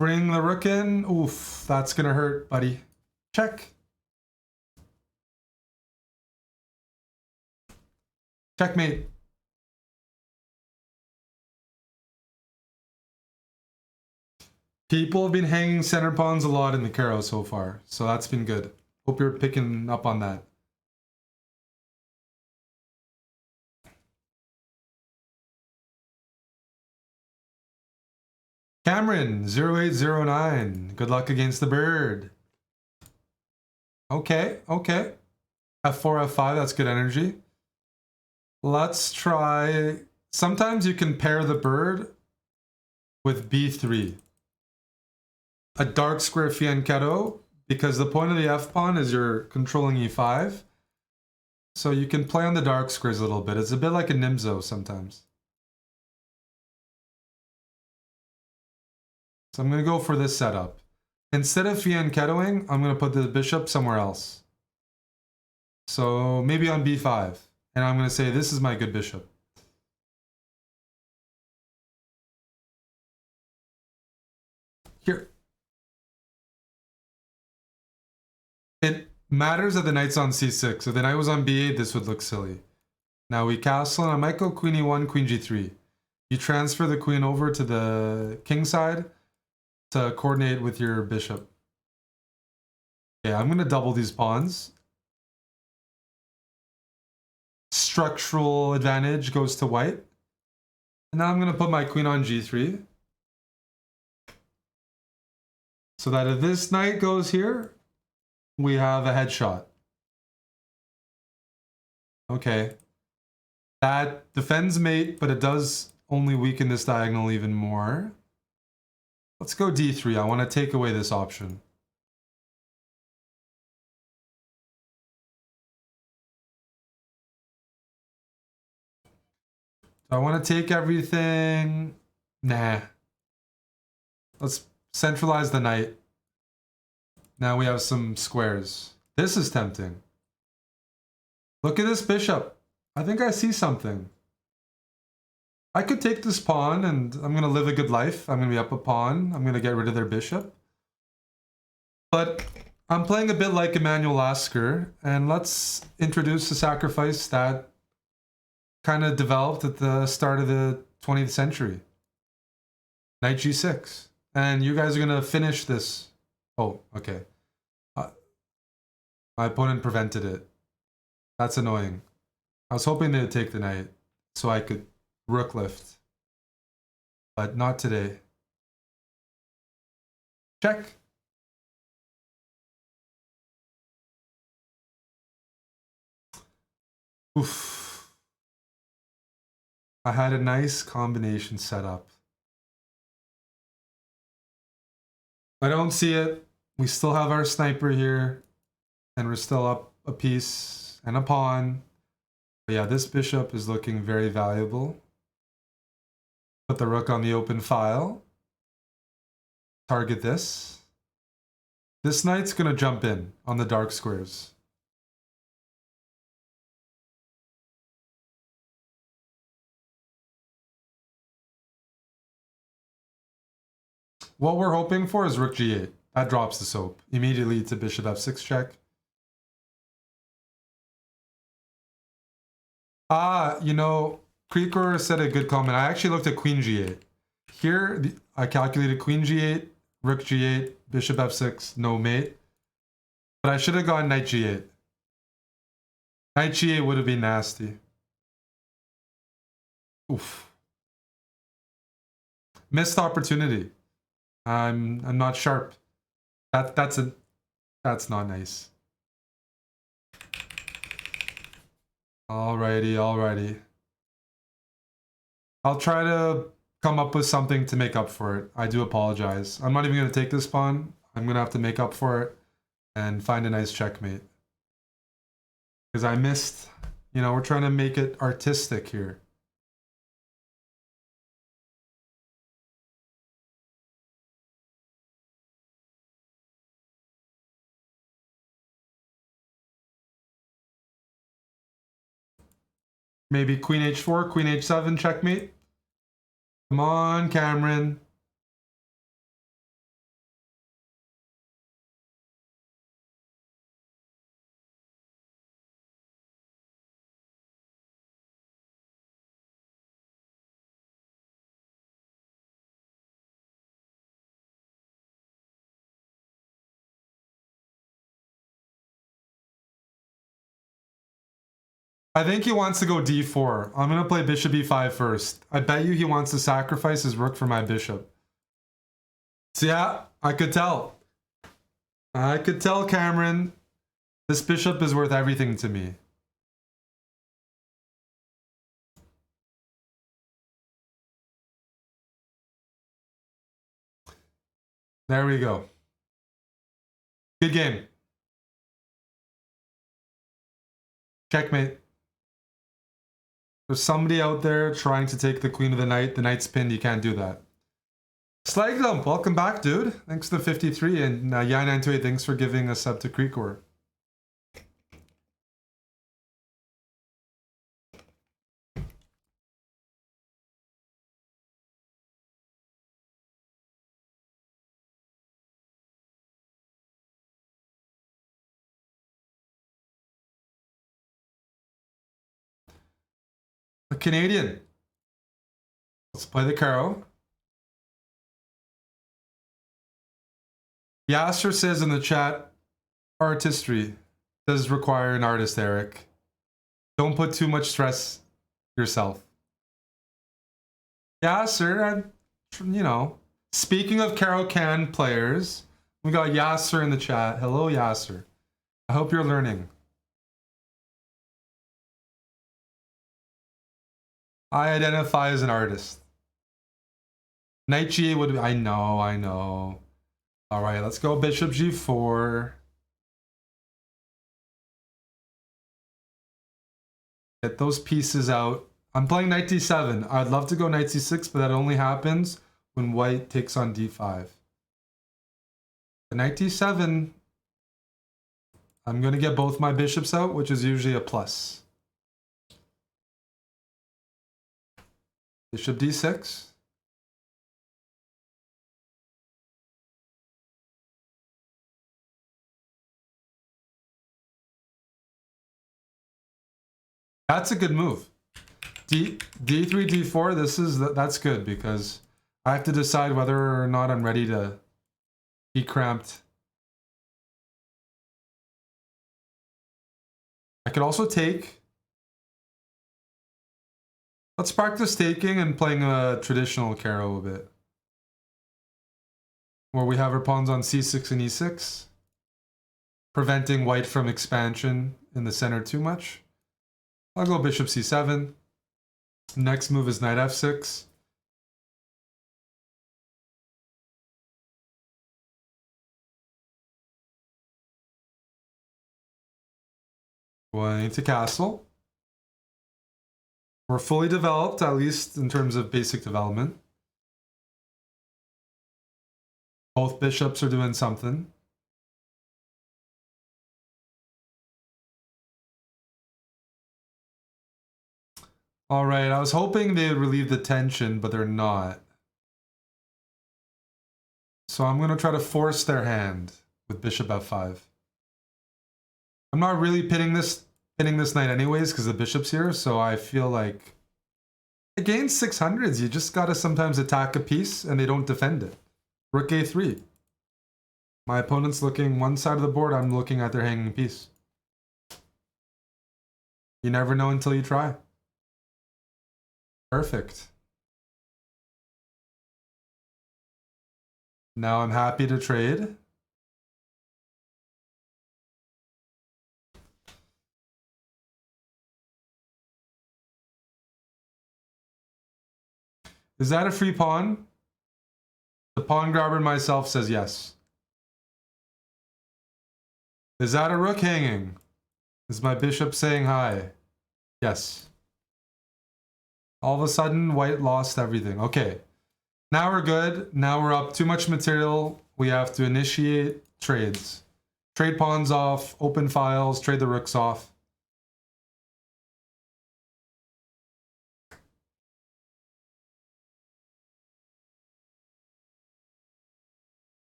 Bring the rook in. Oof, that's gonna hurt, buddy. Check. Checkmate. People have been hanging center pawns a lot in the Caro so far, so that's been good. Hope you're picking up on that. Cameron, 0809. Good luck against the bird. Okay, okay. F4, F5, that's good energy. Let's try... Sometimes you can pair the bird with B3. A dark square fianchetto, because the point of the F-pawn is you're controlling E5. So you can play on the dark squares a little bit. It's a bit like a Nimzo sometimes. So I'm going to go for this setup. Instead of fianchettoing, I'm going to put the bishop somewhere else. So maybe on B5. And I'm going to say, this is my good bishop. Here. It matters that the knight's on C6. If the knight was on B8, this would look silly. Now we castle, and I might go queen E1, queen G3. You transfer the queen over to the king side to coordinate with your bishop. Yeah, I'm going to double these pawns. Structural advantage goes to white. And now I'm going to put my queen on G3. So that if this knight goes here, we have a headshot. Okay. That defends mate, but it does only weaken this diagonal even more. Let's go D3. I want to take away this option. Do I want to take everything? Nah. Let's centralize the knight. Now we have some squares. This is tempting. Look at this bishop. I think I see something. I could take this pawn and I'm going to live a good life. I'm going to be up a pawn. I'm going to get rid of their bishop. But I'm playing a bit like Emmanuel Lasker, and let's introduce a sacrifice that kind of developed at the start of the 20th century. Knight G6. And you guys are going to finish this. Oh, okay. My opponent prevented it. That's annoying. I was hoping they'd take the knight so I could rook lift. But not today. Check. Oof. I had a nice combination set up. I don't see it. We still have our sniper here. And we're still up a piece and a pawn. But yeah, this bishop is looking very valuable. Put the rook on the open file. Target this. This knight's going to jump in on the dark squares. what we're hoping for is rook g8. That drops the soap. Immediately to bishop f6 check. You know, Creeker said a good comment. I actually looked at queen g8. Here, I calculated queen g8, rook g8, bishop f6, no mate. But I should have gone knight g8. Knight g8 would have been nasty. Oof. Missed opportunity. I'm not sharp. That's not nice. Alrighty. I'll try to come up with something to make up for it. I do apologize. I'm not even going to take this pawn. I'm going to have to make up for it and find a nice checkmate. Because I missed, you know, we're trying to make it artistic here. Maybe queen h4, queen h7, checkmate. Come on, Cameron. I think he wants to go d4. I'm going to play bishop e5 first. I bet you he wants to sacrifice his rook for my bishop. So yeah, I could tell. I could tell, Cameron. This bishop is worth everything to me. There we go. Good game. Checkmate. There's somebody out there trying to take the queen of the knight. The knight's pinned. You can't do that. Slagdump, welcome back, dude. Thanks to the 53. And Yai928, thanks for giving a sub to Creekor. A Canadian. Let's play the Caro. Yasser says in the chat, artistry does require an artist, Eric. Don't put too much stress yourself. Yasser, you know, speaking of Caro-Kann players, we got Yasser in the chat. Hello, Yasser. I hope you're learning. I identify as an artist. Knight g8 would be, I know. All right, let's go bishop g4. Get those pieces out. I'm playing knight d7. I'd love to go knight c6, but that only happens when white takes on d5. The knight d7, I'm going to get both my bishops out, which is usually a plus. Bishop d6. That's a good move. D3, D4, that's good because I have to decide whether or not I'm ready to be cramped. I could also take. Let's practice taking and playing a traditional Caro a bit. Where we have our pawns on c6 and e6. Preventing white from expansion in the center too much. I'll go bishop c7. Next move is knight f6. Going to castle. We're fully developed, at least in terms of basic development. Both bishops are doing something. All right, I was hoping they would relieve the tension, but they're not. So I'm gonna try to force their hand with bishop f5. I'm not really pinning this knight anyways because the bishop's here, so I feel like against 600s, you just gotta sometimes attack a piece and they don't defend it. Rook a3. My opponent's looking one side of the board, I'm looking at their hanging piece. You never know until you try. Perfect. Now I'm happy to trade. Is that a free pawn? The pawn grabber and myself says yes. Is that a rook hanging? Is my bishop saying hi? Yes. All of a sudden, white lost everything. Okay. Now we're good. Now we're up too much material. We have to initiate trades. Trade pawns off, open files, trade the rooks off.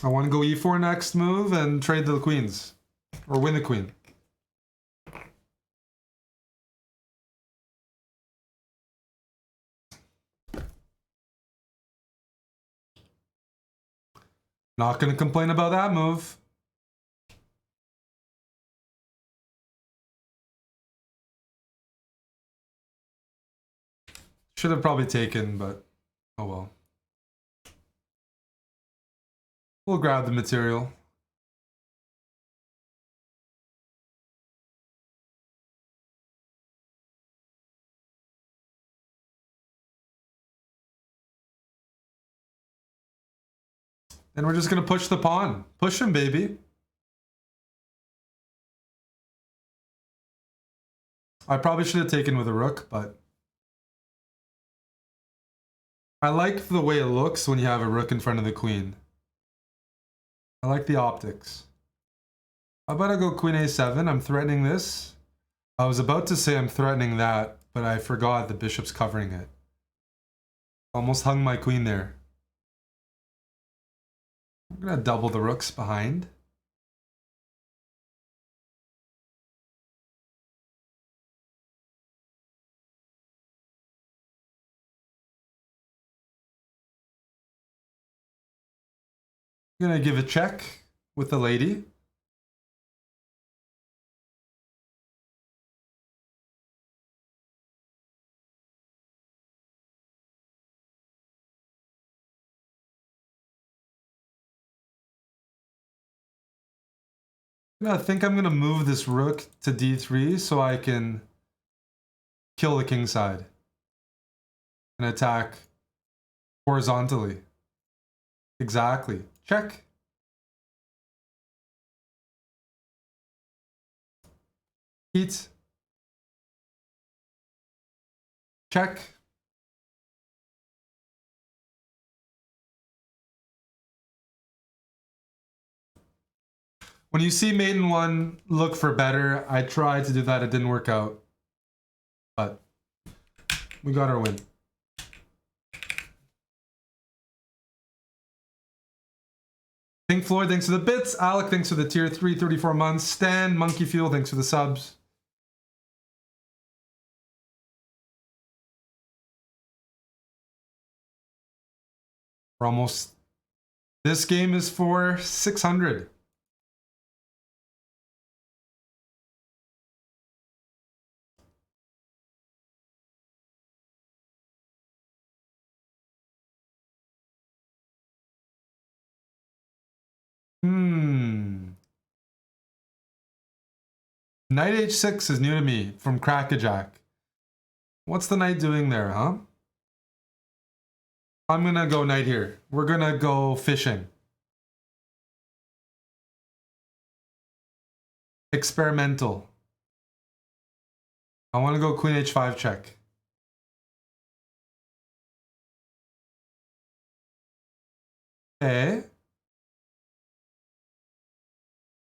I want to go e4 next move and trade the queens. Or win the queen. Not going to complain about that move. Should have probably taken, but oh well. We'll grab the material. And we're just going to push the pawn. Push him, baby. I probably should have taken with a rook, but I like the way it looks when you have a rook in front of the queen. I like the optics. How about I go queen a7? I'm threatening this. I was about to say I'm threatening that, but I forgot the bishop's covering it. Almost hung my queen there. I'm going to double the rooks behind. I'm going to give a check with the lady. I think I'm going to move this rook to d3 so I can kill the king side and attack horizontally. Exactly. Check. Heat. Check. When you see mate in one, look for better. I tried to do that, it didn't work out. But we got our win. Pink Floyd, thanks for the bits. Alec, thanks for the tier 3, 34 months. Stan, Monkey Fuel, thanks for the subs. We're almost... This game is for 600. Knight h6 is new to me from Crackajack. What's the knight doing there, huh? I'm gonna go knight here. We're gonna go fishing. Experimental. I want to go queen h5 check. Okay.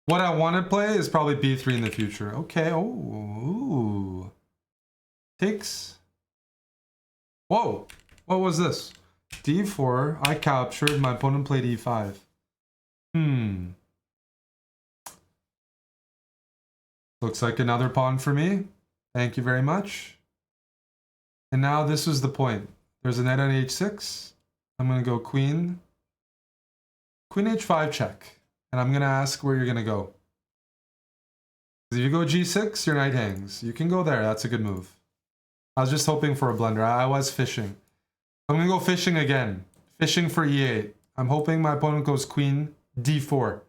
What I want to play is probably b3 in the future. Okay. Oh. Ooh. Takes. Whoa. What was this? d4. I captured. My opponent played e5. Looks like another pawn for me. Thank you very much. And now this was the point. There's a knight on h6. I'm going to go queen. Queen h5 check. And I'm going to ask where you're going to go. If you go g6, your knight hangs. You can go there. That's a good move. I was just hoping for a blunder. I was fishing. I'm going to go fishing again. Fishing for e8. I'm hoping my opponent goes queen d4.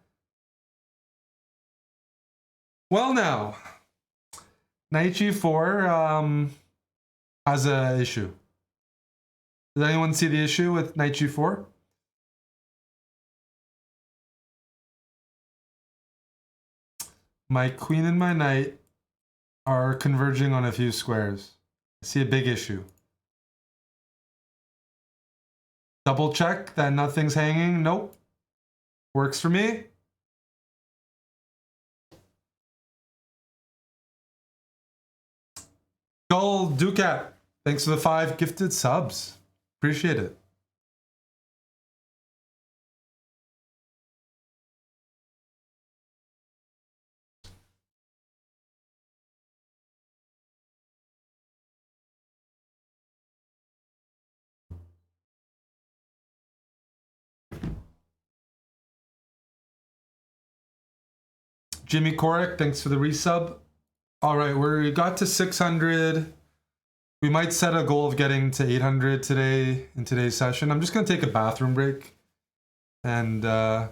Well, now, knight g4 has an issue. Does anyone see the issue with knight g4? My queen and my knight are converging on a few squares. I see a big issue. Double check that nothing's hanging. Nope. Works for me. Gold Ducat. Thanks for the 5 gifted subs. Appreciate it. Jimmy Korek, thanks for the resub. All right, we got to 600. We might set a goal of getting to 800 today in today's session. I'm just going to take a bathroom break. And yeah,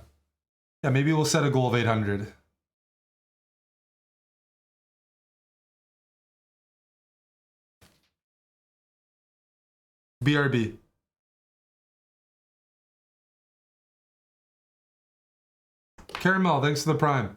maybe we'll set a goal of 800. BRB. Caramel, thanks for the prime.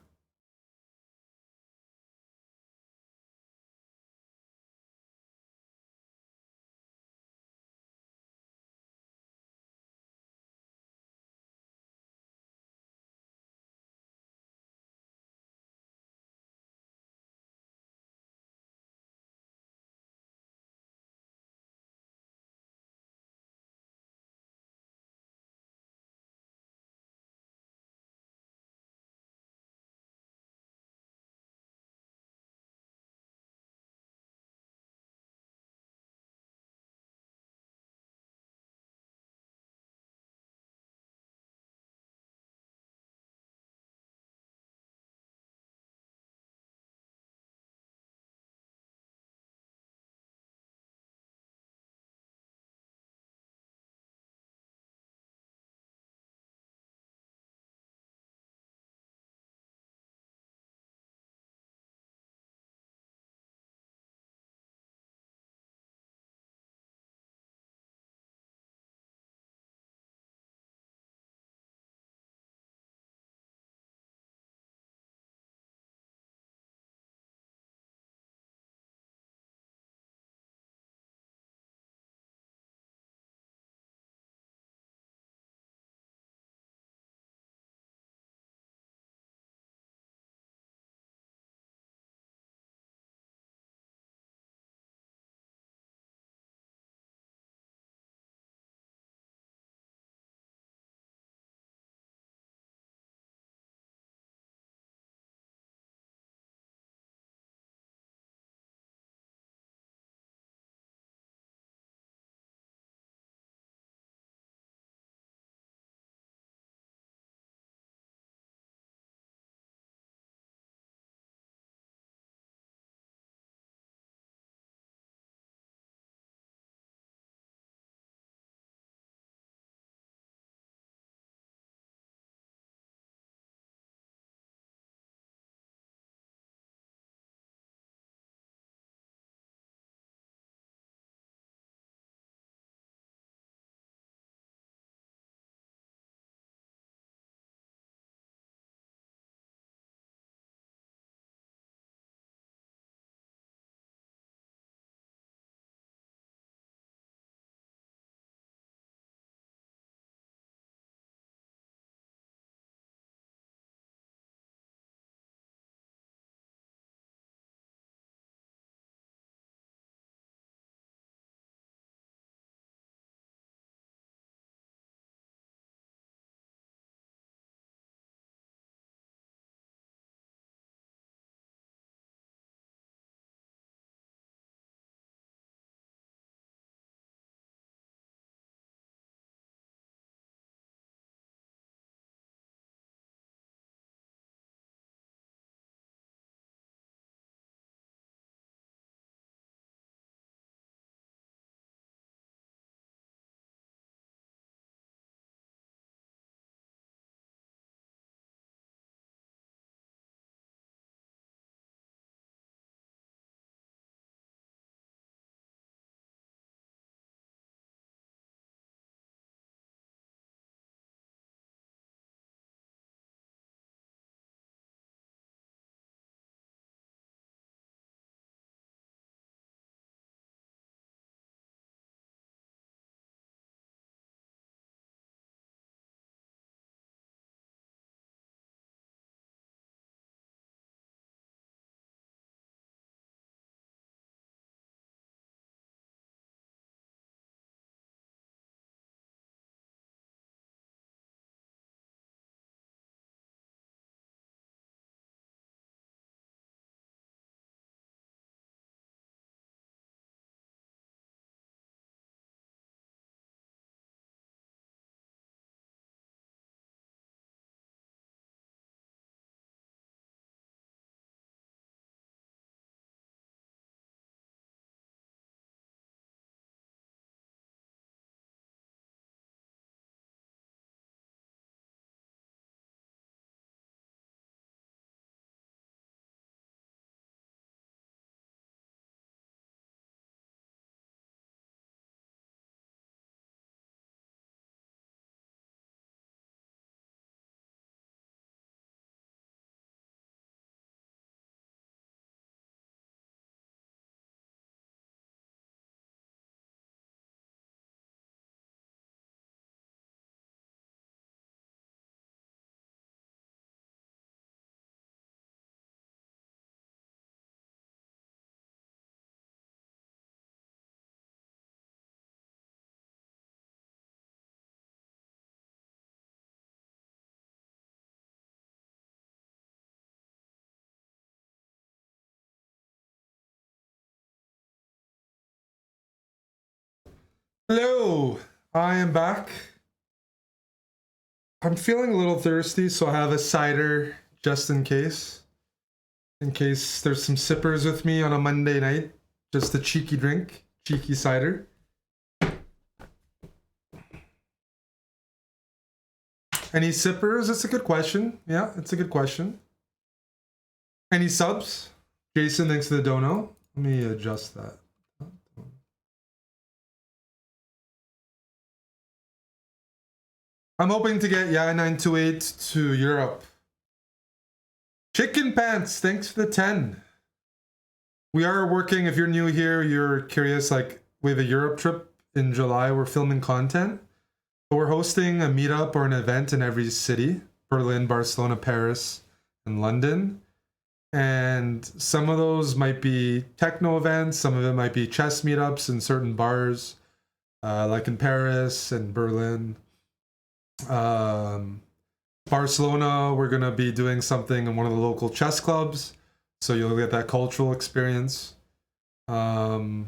Hello, I am back. I'm feeling a little thirsty, so I have a cider just in case. In case there's some sippers with me on a Monday night. Just a cheeky drink, cheeky cider. Any sippers? It's a good question. Yeah, it's a good question. Any subs? Jason, thanks for the dono. Let me adjust that. I'm hoping to get 928 to Europe. Chicken Pants, thanks for the 10. We are working, if you're new here, you're curious, like, we have a Europe trip in July. We're filming content. But we're hosting a meetup or an event in every city. Berlin, Barcelona, Paris, and London. And some of those might be techno events. Some of it might be chess meetups in certain bars, like in Paris and Berlin. Barcelona, we're gonna be doing something in one of the local chess clubs, so you'll get that cultural experience. Yeah,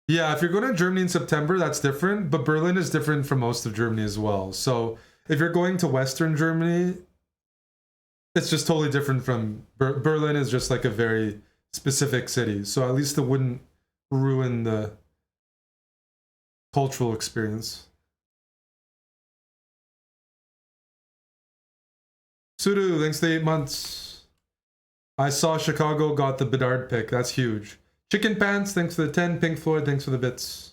if you're going to Germany in September, that's different, but Berlin is different from most of Germany as well. So if you're going to Western Germany, it's just totally different from Berlin is just like a very specific city, so at least it wouldn't ruin the cultural experience. Sudu, thanks to 8 months. I saw Chicago got the Bedard pick. That's huge. Chicken Pants, thanks for the 10. Pink Floyd, thanks for the bits.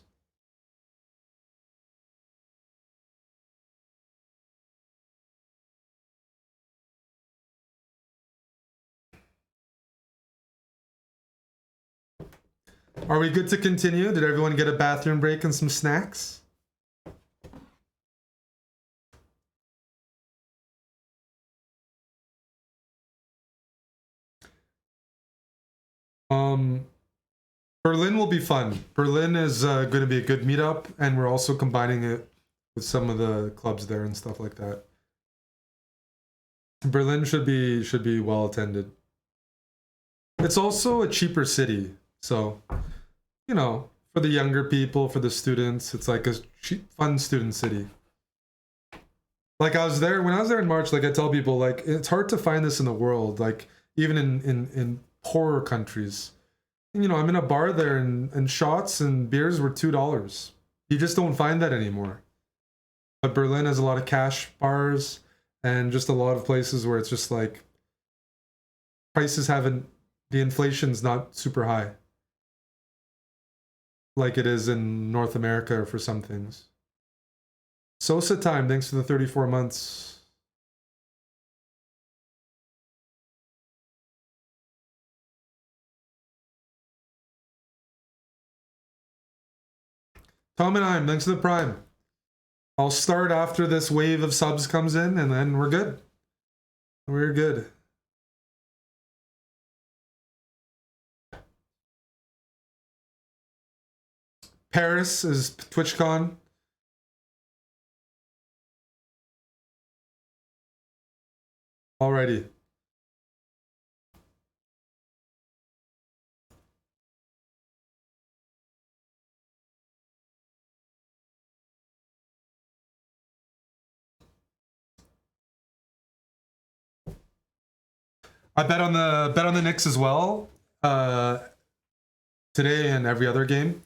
Are we good to continue? Did everyone get a bathroom break and some snacks? Berlin will be fun. Berlin is going to be a good meetup, and we're also combining it with some of the clubs there and stuff like that. Berlin should be well attended. It's also a cheaper city, so you know, for the younger people, for the students, it's like a cheap, fun student city. Like when I was there in March, like I tell people, like it's hard to find this in the world, like even in poorer countries. You know, I'm in a bar there and shots and beers were $2. You just don't find that anymore. But Berlin has a lot of cash bars and just a lot of places where it's just like prices haven't, the inflation's not super high like it is in North America for some things. Sosa time, thanks for the 34 months. Tom and I'm, thanks for the prime. I'll start after this wave of subs comes in, and then we're good. We're good. Paris is TwitchCon. Alrighty. I bet on the Knicks as well. Today and every other game.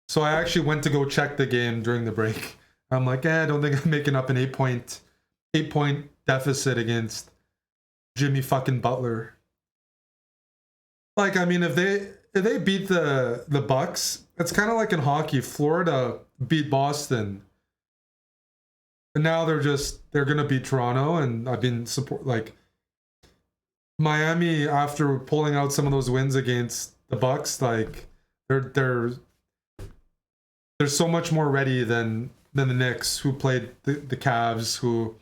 So I actually went to go check the game during the break. I'm like, I don't think I'm making up an 8-point deficit against Jimmy fucking Butler. Like, I mean, if they beat the Bucks, it's kind of like in hockey. Florida beat Boston, and now they're gonna beat Toronto, and I've been like Miami after pulling out some of those wins against the Bucks. Like they're so much more ready than the Knicks, who played the Cavs, who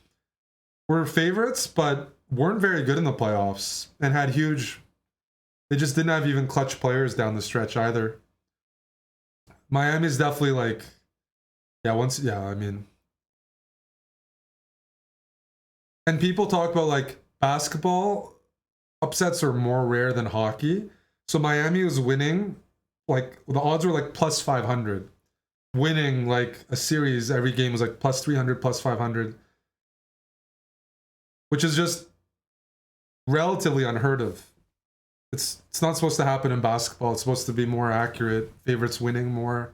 were favorites but weren't very good in the playoffs and had huge. They just didn't have even clutch players down the stretch either. Miami's definitely like, I mean, and people talk about like basketball upsets are more rare than hockey. So Miami was winning like the odds were like plus 500. Winning like a series every game was like plus 300, plus 500, which is just relatively unheard of. It's not supposed to happen in basketball. It's supposed to be more accurate. Favorites winning more.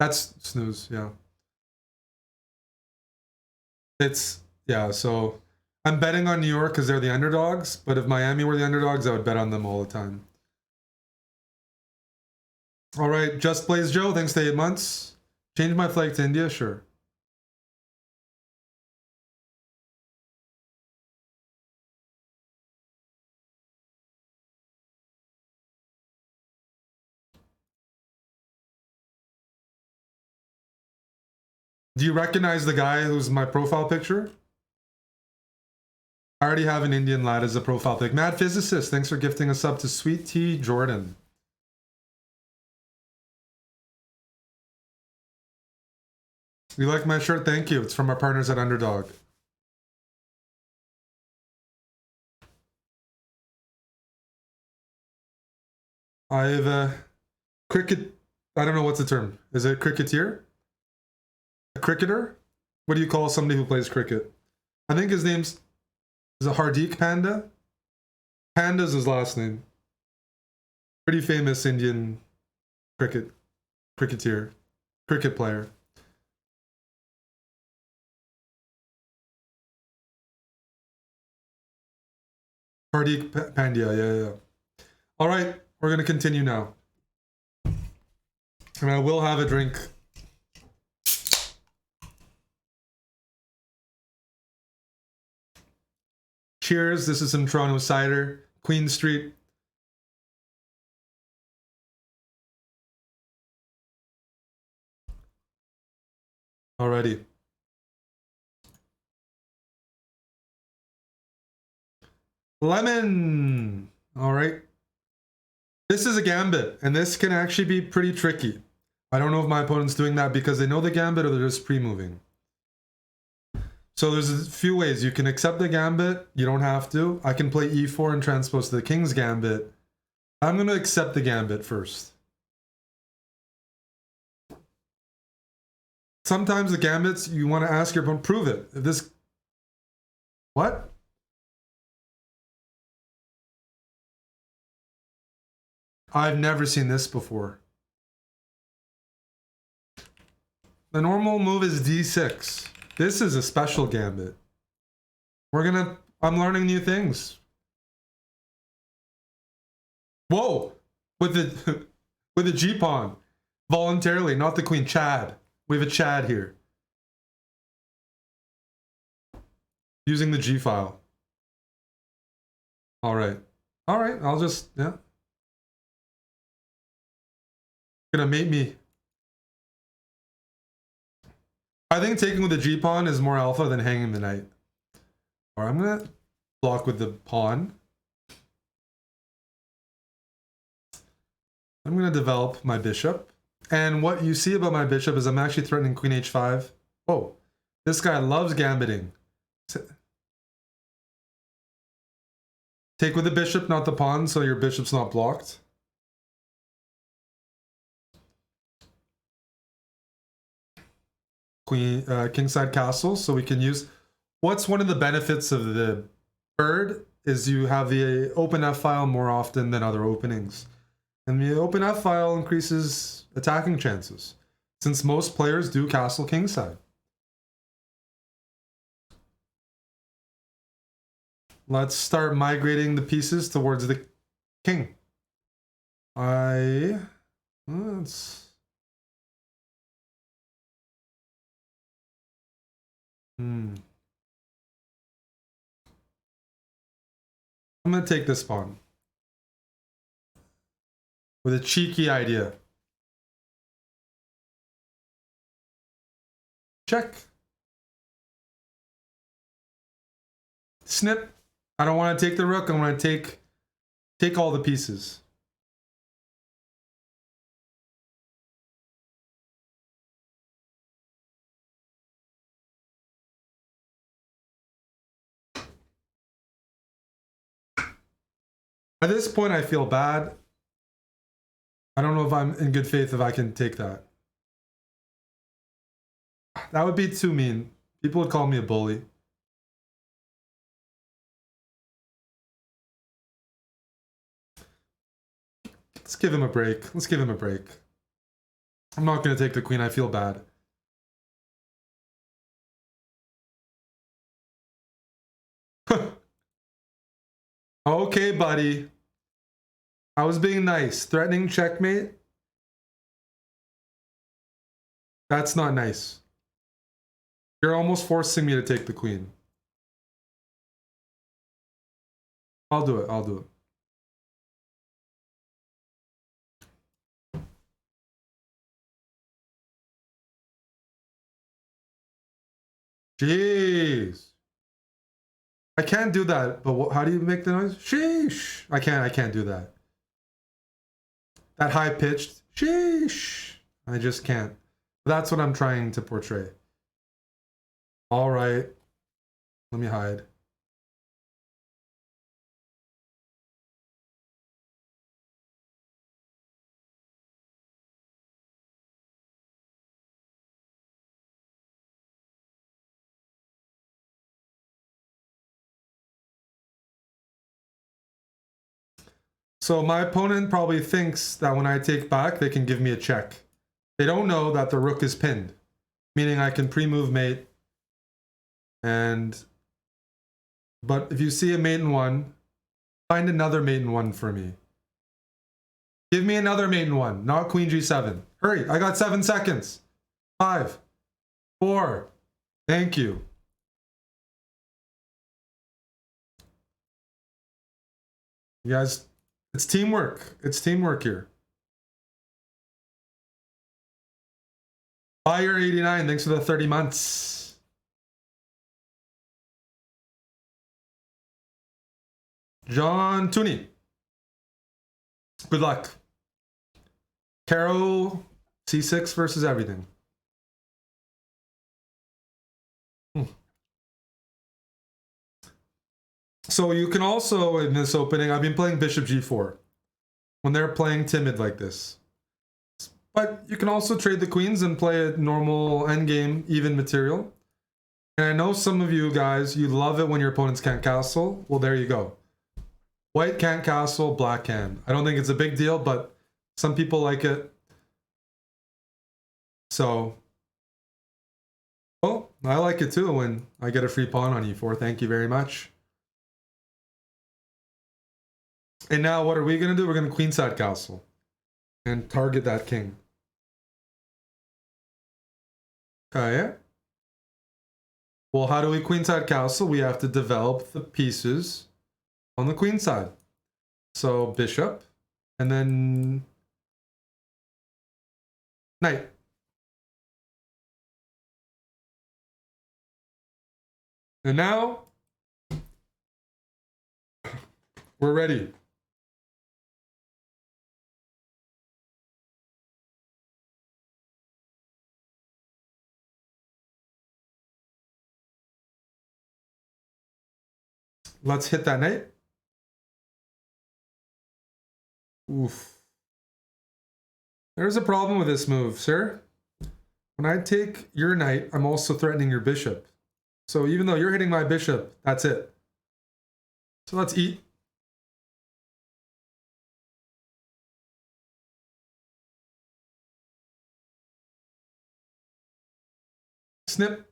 That's snooze, yeah. It's, yeah, so I'm betting on New York because they're the underdogs, but if Miami were the underdogs, I would bet on them all the time. All right, Just Plays Joe, thanks to 8 months. Change my flag to India, sure. Do you recognize the guy who's my profile picture? I already have an Indian lad as a profile pic. Mad Physicist, thanks for gifting a sub to Sweet Tea Jordan. You like my shirt? Thank you. It's from our partners at Underdog. I have a cricket. I don't know what's the term. Is it cricketer? A cricketer? What do you call somebody who plays cricket? I think his name's is it Hardik Panda? Panda's his last name. Pretty famous Indian cricketer, cricket player. Hardik Pandya, yeah. All right, we're gonna continue now. And I will have a drink. Cheers, this is some Toronto cider, Queen Street. Alrighty. Lemon. All right. This is a gambit, and this can actually be pretty tricky. I don't know if my opponent's doing that because they know the gambit or they're just pre-moving. So there's a few ways. You can accept the gambit. You don't have to. I can play e4 and transpose to the king's gambit. I'm going to accept the gambit first. Sometimes the gambits, you want to ask your opponent, prove it. If this... What? I've never seen this before. The normal move is d6. This is a special gambit. I'm learning new things. Whoa! With the with the G-pawn. Voluntarily, not the queen. Chad. We have a Chad here. Using the G file. Alright. Alright, I'll just, yeah. Gonna mate me. I think taking with the G-pawn is more alpha than hanging the knight. Alright, I'm gonna block with the pawn. I'm gonna develop my bishop. And what you see about my bishop is I'm actually threatening queen h5. Oh, this guy loves gambiting. Take with the bishop, not the pawn, so your bishop's not blocked. Queen, kingside castle, so we can use... What's one of the benefits of the bird is you have the open F file more often than other openings. And the open F file increases attacking chances, since most players do castle kingside. Let's start migrating the pieces towards the king. Let's... I'm gonna take this pawn. With a cheeky idea. Check. Snip. I don't want to take the rook. I want to take all the pieces. At this point, I feel bad. I don't know if I'm in good faith if I can take that. That would be too mean. People would call me a bully. Let's give him a break. Let's give him a break. I'm not going to take the queen. I feel bad. Okay, buddy. I was being nice. Threatening checkmate? That's not nice. You're almost forcing me to take the queen. I'll do it. I'll do it. Jeez. I can't do that, but how do you make the noise? Sheesh. I can't do that. That high-pitched, sheesh. I just can't. That's what I'm trying to portray. All right. Let me hide. So my opponent probably thinks that when I take back, they can give me a check. They don't know that the rook is pinned, meaning I can pre-move mate. But if you see a mate in one, find another mate in one for me. Give me another mate in one, not queen g7. Hurry, I got 7 seconds. 5, 4, thank you. You guys, it's teamwork. It's teamwork here. Fire89, thanks for the 30 months. John Tooney. Good luck. Caro, C6 versus everything. So you can also, in this opening, I've been playing bishop g4 when they're playing timid like this. But you can also trade the queens and play a normal endgame, even material. And I know some of you guys, you love it when your opponents can't castle. Well, there you go. White can't castle, black can. I don't think it's a big deal, but some people like it. So, well, I like it too when I get a free pawn on e4. Thank you very much. And now what are we going to do? We're going to queenside castle and target that king. Okay. Well, how do we queenside castle? We have to develop the pieces on the queen side. So bishop, and then knight. And now we're ready. Let's hit that knight. Oof. There's a problem with this move, sir. When I take your knight, I'm also threatening your bishop. So even though you're hitting my bishop, that's it. So let's eat. Snip.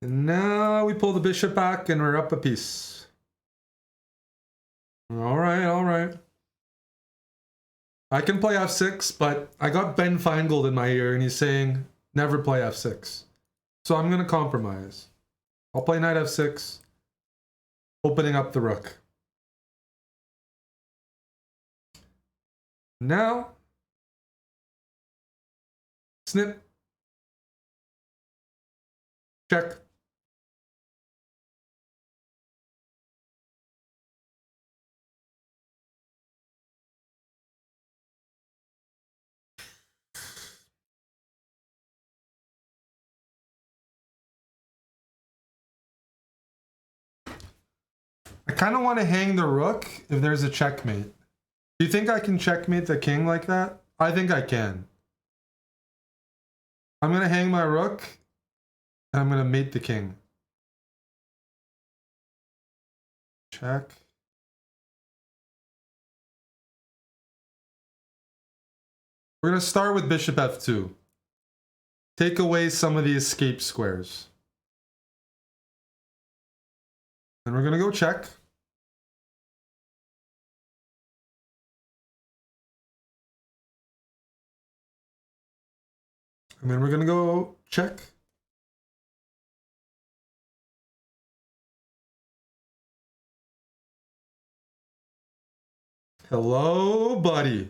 And now we pull the bishop back and we're up a piece. All right, all right. I can play f6, but I got Ben Feingold in my ear and he's saying never play f6. So I'm going to compromise. I'll play knight f6, opening up the rook. Now, snip, check. kind of want to hang the rook if there's a checkmate. Do you think I can checkmate the king like that? I think I can. I'm going to hang my rook, and I'm going to mate the king. Check. We're going to start with bishop f2. Take away some of the escape squares. And we're going to go check. And then we're going to go check. Hello, buddy.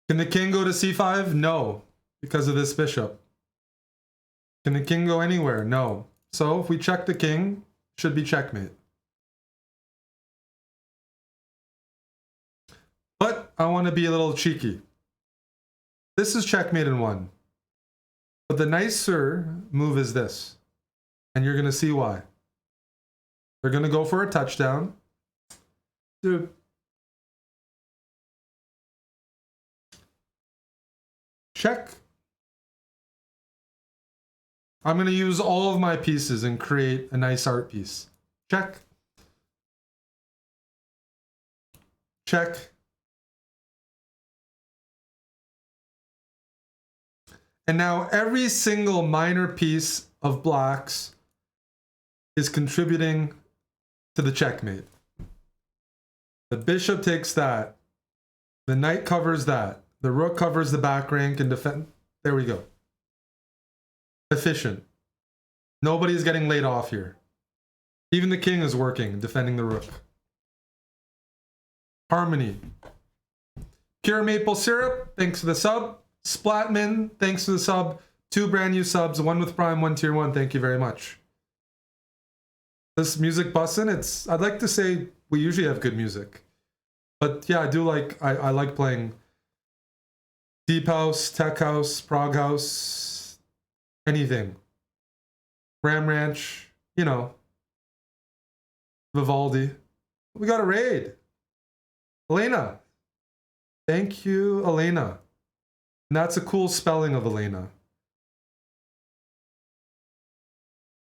Can the king go to c5? No, because of this bishop. Can the king go anywhere? No. So if we check the king, should be checkmate. But I want to be a little cheeky. This is checkmate in one. But the nicer move is this. And you're going to see why. They're going to go for a touchdown. Dude. Check. I'm going to use all of my pieces and create a nice art piece. Check. Check. And now every single minor piece of blacks is contributing to the checkmate. The bishop takes that. The knight covers that. The rook covers the back rank and defend. There we go. Efficient. Nobody's getting laid off here. Even the king is working, defending the rook. Harmony. Pure maple syrup, thanks for the sub. Splatman, thanks for the sub. 2 brand new subs, 1 with Prime, 1 tier 1. Thank you very much. This music bussin', I'd like to say we usually have good music. But yeah, I like playing deep house, tech house, prog house, anything. Ram Ranch, you know. Vivaldi. We got a raid. Elena. Thank you, Elena. And that's a cool spelling of Elena.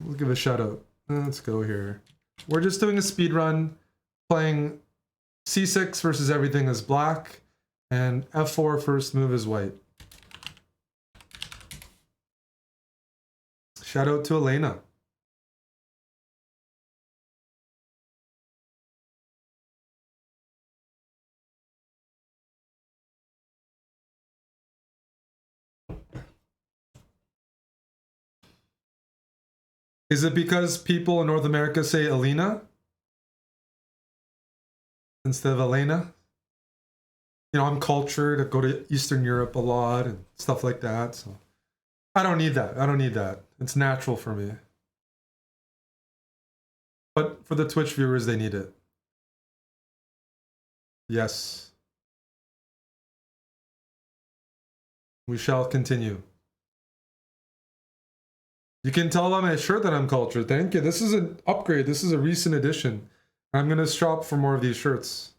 We'll give a shout out. Let's go here. We're just doing a speed run, playing c6 versus everything is black, and f4 first move is white. Shout out to Elena. Is it because people in North America say Elena instead of Elena? You know, I'm cultured. I go to Eastern Europe a lot and stuff like that. So I don't need that. I don't need that. It's natural for me. But for the Twitch viewers, they need it. Yes. We shall continue. You can tell on my shirt that I'm cultured. Thank you. This is an upgrade. This is a recent addition. I'm going to shop for more of these shirts.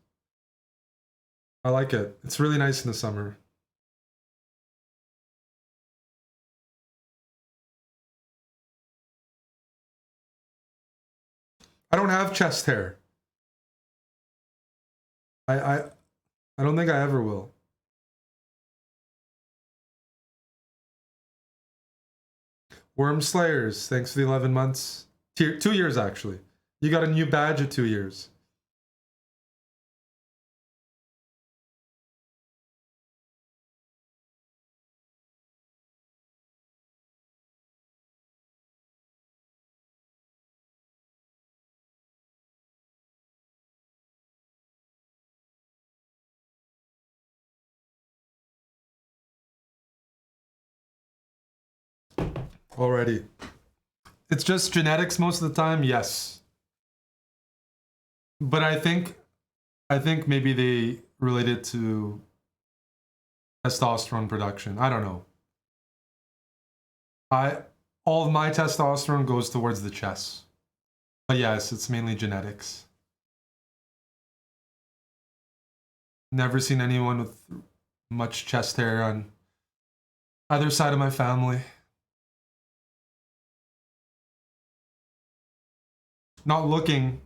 I like it. It's really nice in the summer. I don't have chest hair. I don't think I ever will. Worm Slayers, thanks for the 11 months. 2 years, actually. You got a new badge at 2 years. Already. It's just genetics most of the time, yes. But I think maybe they relate it to testosterone production. I don't know. All of my testosterone goes towards the chess. But yes, it's mainly genetics. Never seen anyone with much chest hair on either side of my family. Not looking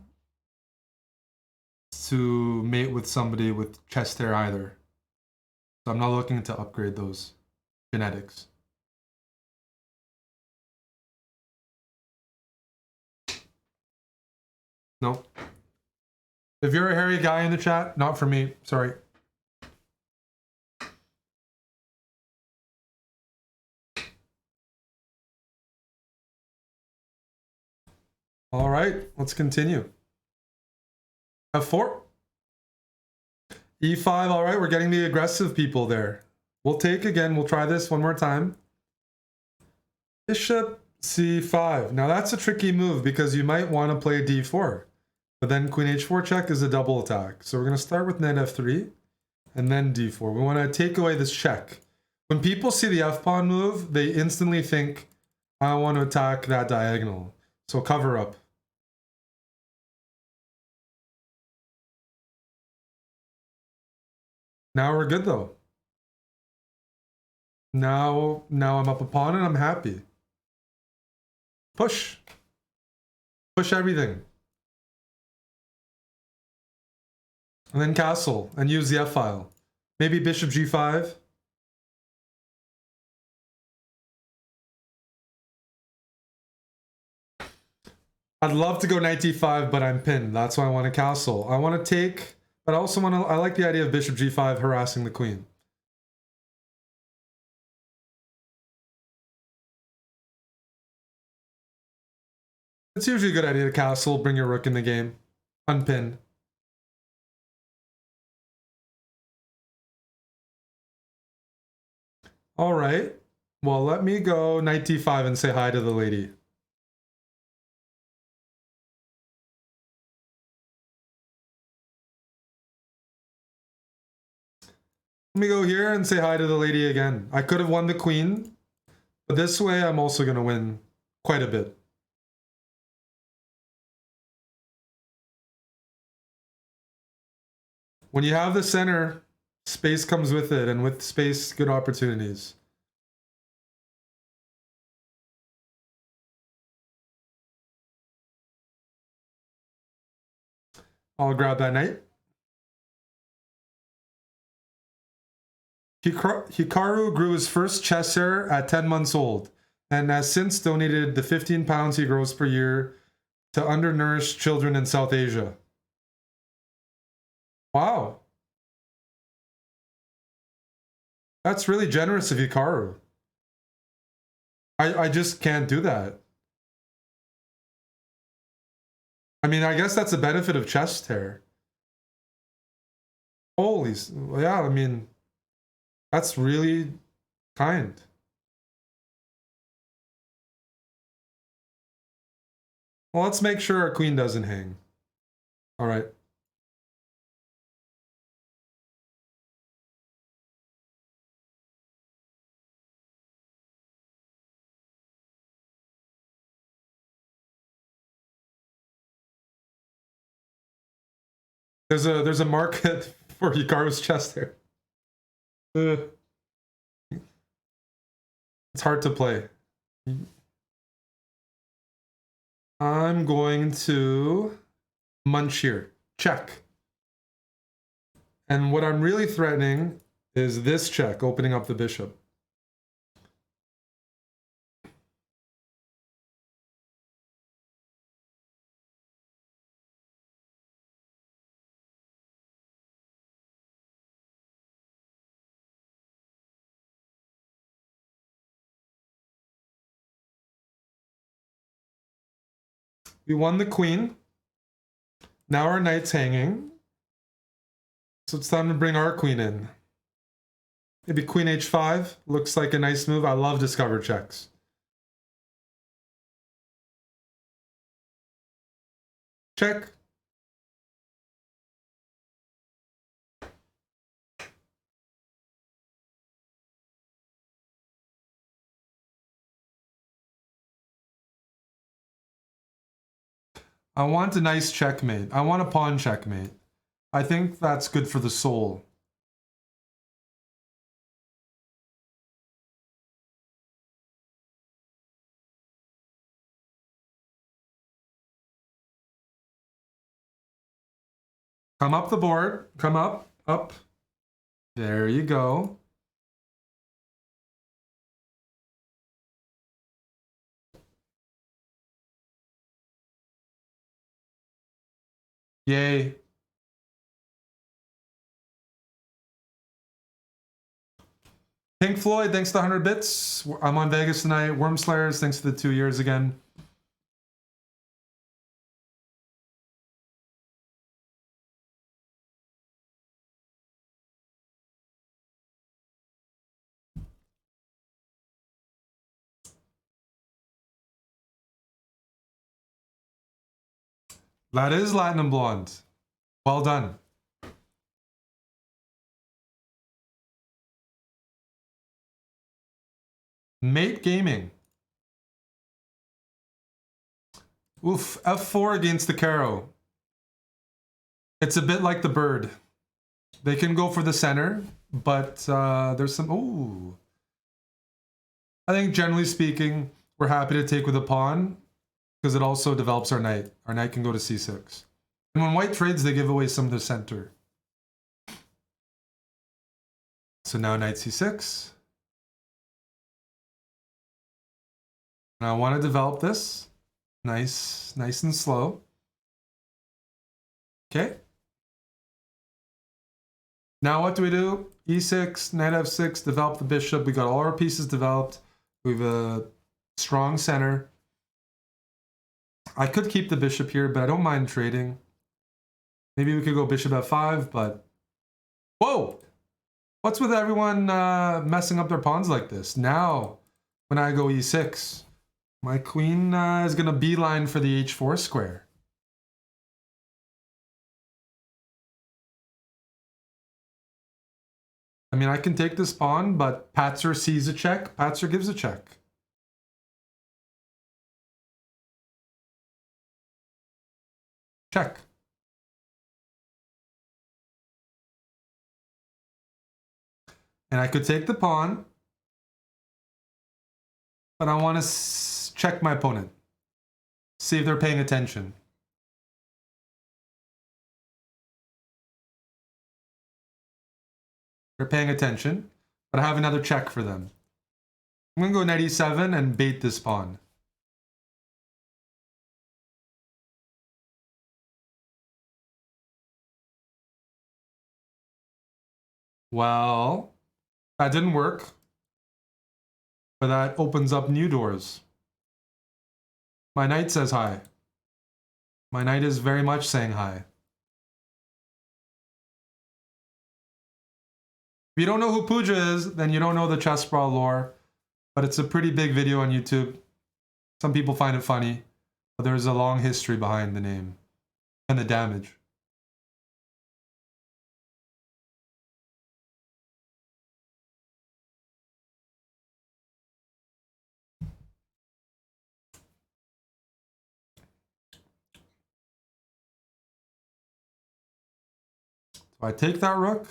to mate with somebody with chest hair either. So I'm not looking to upgrade those genetics. Nope. If you're a hairy guy in the chat, not for me. Sorry. All right, let's continue. F4. E5, all right, we're getting the aggressive people there. We'll take again, we'll try this one more time. Bishop C5. Now that's a tricky move because you might want to play D4. But then Queen H4 check is a double attack. So we're going to start with Knight F3 and then D4. We want to take away this check. When people see the F-pawn move, they instantly think, I want to attack that diagonal. So cover up. Now we're good though. Now I'm up a pawn and I'm happy. Push. Push everything. And then castle and use the F-file. Maybe bishop G5. I'd love to go knight D5, but I'm pinned. That's why I want to castle. I want to take, but I also want to, I like the idea of bishop G5 harassing the queen. It's usually a good idea to castle, bring your rook in the game. Unpin. All right. Well, let me go knight D5 and say hi to the lady. Let me go here and say hi to the lady again. I could have won the queen, but this way I'm also going to win quite a bit. When you have the center, space comes with it, and with space, good opportunities. I'll grab that knight. Hikaru grew his first chest hair at 10 months old, and has since donated the 15 pounds he grows per year to undernourished children in South Asia. Wow. That's really generous of Hikaru. I just can't do that. I mean, I guess that's the benefit of chest hair. Holy, yeah, I mean, that's really kind. Well, let's make sure our queen doesn't hang. All right. There's a market for Hikaru's chest hair. It's hard to play. I'm going to munch here. Check. And what I'm really threatening is this check, opening up the bishop. We won the queen. Now our knight's hanging. So it's time to bring our queen in. Maybe queen h5 looks like a nice move. I love discover checks. Check. I want a nice checkmate. I want a pawn checkmate. I think that's good for the soul. Come up the board. Come up, up. There you go. Yay. Pink Floyd, thanks to 100 bits. I'm on Vegas tonight. Worm Slayers, thanks to the 2 years again. That is Latinum Blonde. Well done. Mate Gaming. Oof, F4 against the Caro. It's a bit like the bird. They can go for the center, but there's some... Ooh. I think generally speaking, we're happy to take with a pawn because it also develops our knight. Our knight can go to c6. And when white trades, they give away some of the center. So now knight c6. And I want to develop this. Nice and slow. Okay. Now what do? E6, knight f6, develop the bishop. We got all our pieces developed. We have a strong center. I could keep the bishop here, but I don't mind trading. Maybe we could go bishop f5, but... Whoa! What's with everyone messing up their pawns like this? Now, when I go e6, my queen is going to beeline for the h4 square. I mean, I can take this pawn, but Patzer sees a check. Patzer gives a check. Check. And I could take the pawn, but I want to check my opponent. See if they're paying attention. They're paying attention, but I have another check for them. I'm going to go knight e7 and bait this pawn. Well, that didn't work, but that opens up new doors. My knight says hi. My knight is very much saying hi. If you don't know who Pooja is, then you don't know the chess brawl lore, but it's a pretty big video on YouTube. Some people find it funny, but there's a long history behind the name and the damage. So I take that rook.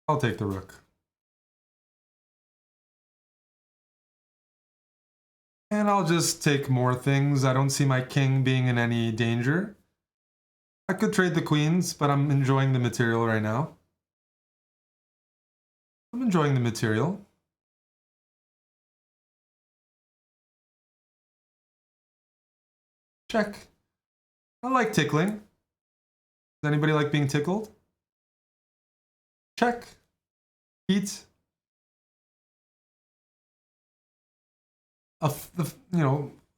I'll take the rook. And I'll just take more things. I don't see my king being in any danger. I could trade the queens, but I'm enjoying the material right now. I'm enjoying the material. Check. I like tickling. Does anybody like being tickled? Check. Heat.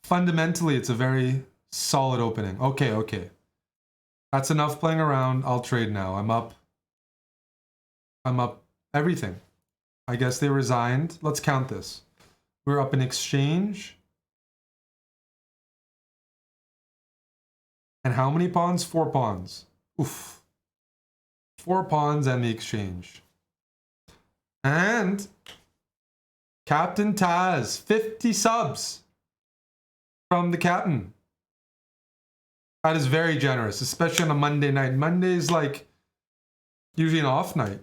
Fundamentally, it's a very solid opening. Okay. That's enough playing around. I'll trade now. I'm up everything. I guess they resigned. Let's count this. We're up in exchange. And how many pawns? 4 pawns. Oof. 4 pawns and the exchange. And Captain Taz, 50 subs from the captain. That is very generous, especially on a Monday night. Monday is like usually an off night.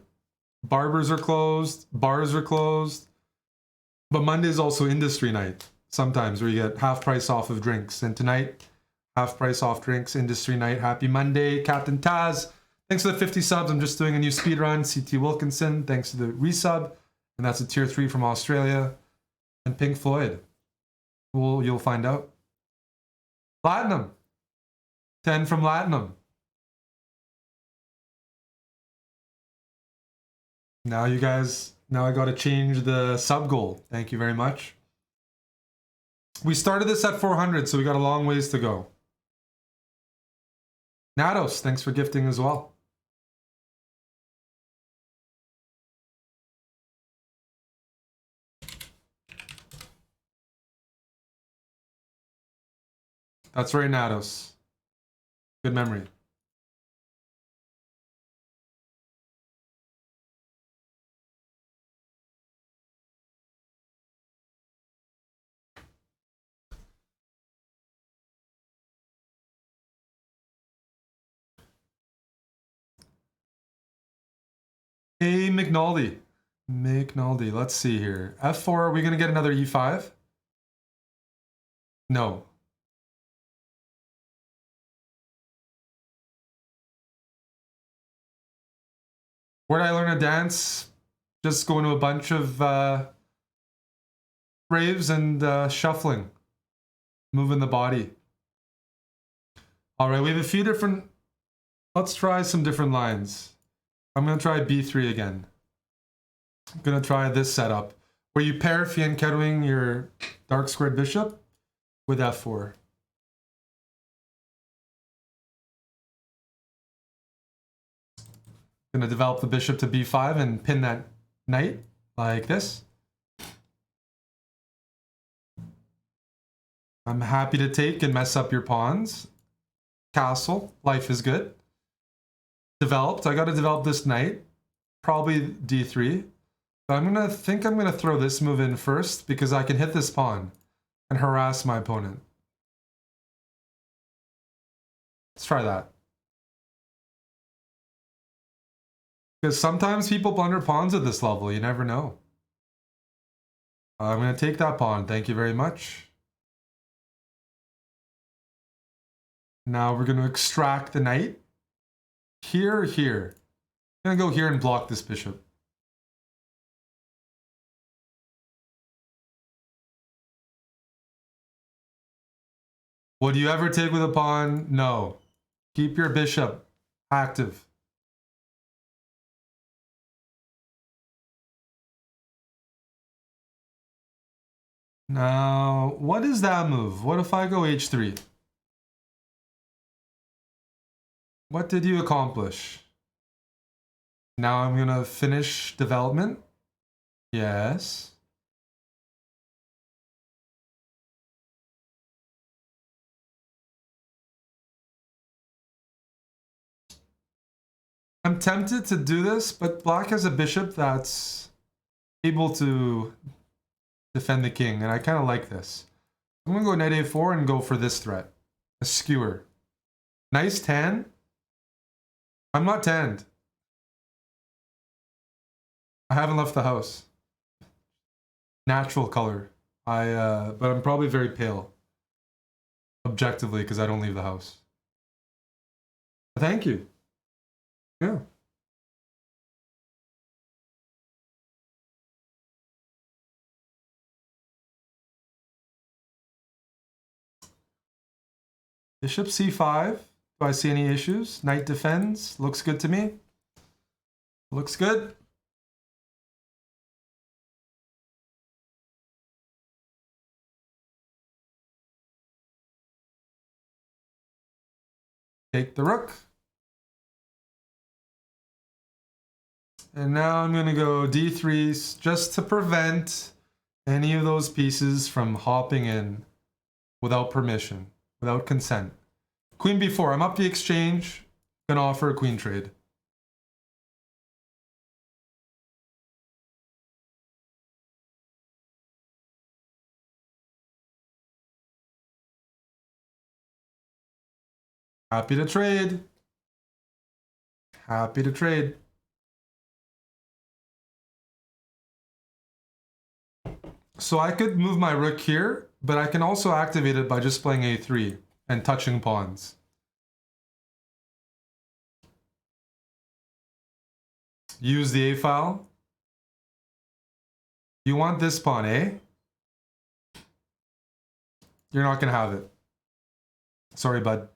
Barbers are closed, bars are closed. But Monday is also industry night sometimes, where you get half price off of drinks. And tonight, half price off drinks, industry night. Happy Monday, Captain Taz. Thanks for the 50 subs. I'm just doing a new speed run. CT Wilkinson, thanks to the resub. And that's a tier 3 from Australia. And Pink Floyd. Well, you'll find out. Platinum. 10 from Latinum. Now you guys, now I gotta change the sub goal. Thank you very much. We started this at 400, so we got a long ways to go. Nados, thanks for gifting as well. That's right, Nados. Good memory. Hey, McNaldy. McNaldy, let's see here. F4, are we going to get another E5? No. Where did I learn to dance? Just going to a bunch of raves and shuffling. Moving the body. All right, we have a few different... Let's try some different lines. I'm going to try B3 again. I'm going to try this setup, where you pair fianchettoing your dark squared bishop with F4. Going to develop the bishop to B5 and pin that knight like this. I'm happy to take and mess up your pawns. Castle, life is good. Developed, I got to develop this knight. Probably D3. But I'm gonna throw this move in first because I can hit this pawn and harass my opponent. Let's try that. Because sometimes people blunder pawns at this level, you never know. I'm gonna take that pawn, thank you very much. Now we're gonna extract the knight. Here or here? I'm gonna go here and block this bishop. Would you ever take with a pawn? No. Keep your bishop active. Now, what is that move? What if I go H3? What did you accomplish? Now I'm gonna finish development. Yes. I'm tempted to do this, but black has a bishop that's able to defend the king, and I kind of like this. I'm gonna go knight A4 and go for this threat. A skewer. Nice tan. I'm not tanned. I haven't left the house. Natural color. But I'm probably very pale. Objectively, because I don't leave the house. Thank you. Yeah. Bishop C5. Do I see any issues? Knight defends. Looks good to me. Looks good. Take the rook. And now I'm going to go D3 just to prevent any of those pieces from hopping in without permission, without consent. Queen B4, I'm up the exchange. Gonna offer a queen trade. Happy to trade. Happy to trade. So I could move my rook here, but I can also activate it by just playing a3 and touching pawns. Use the a-file. You want this pawn, eh? You're not gonna have it. Sorry, bud.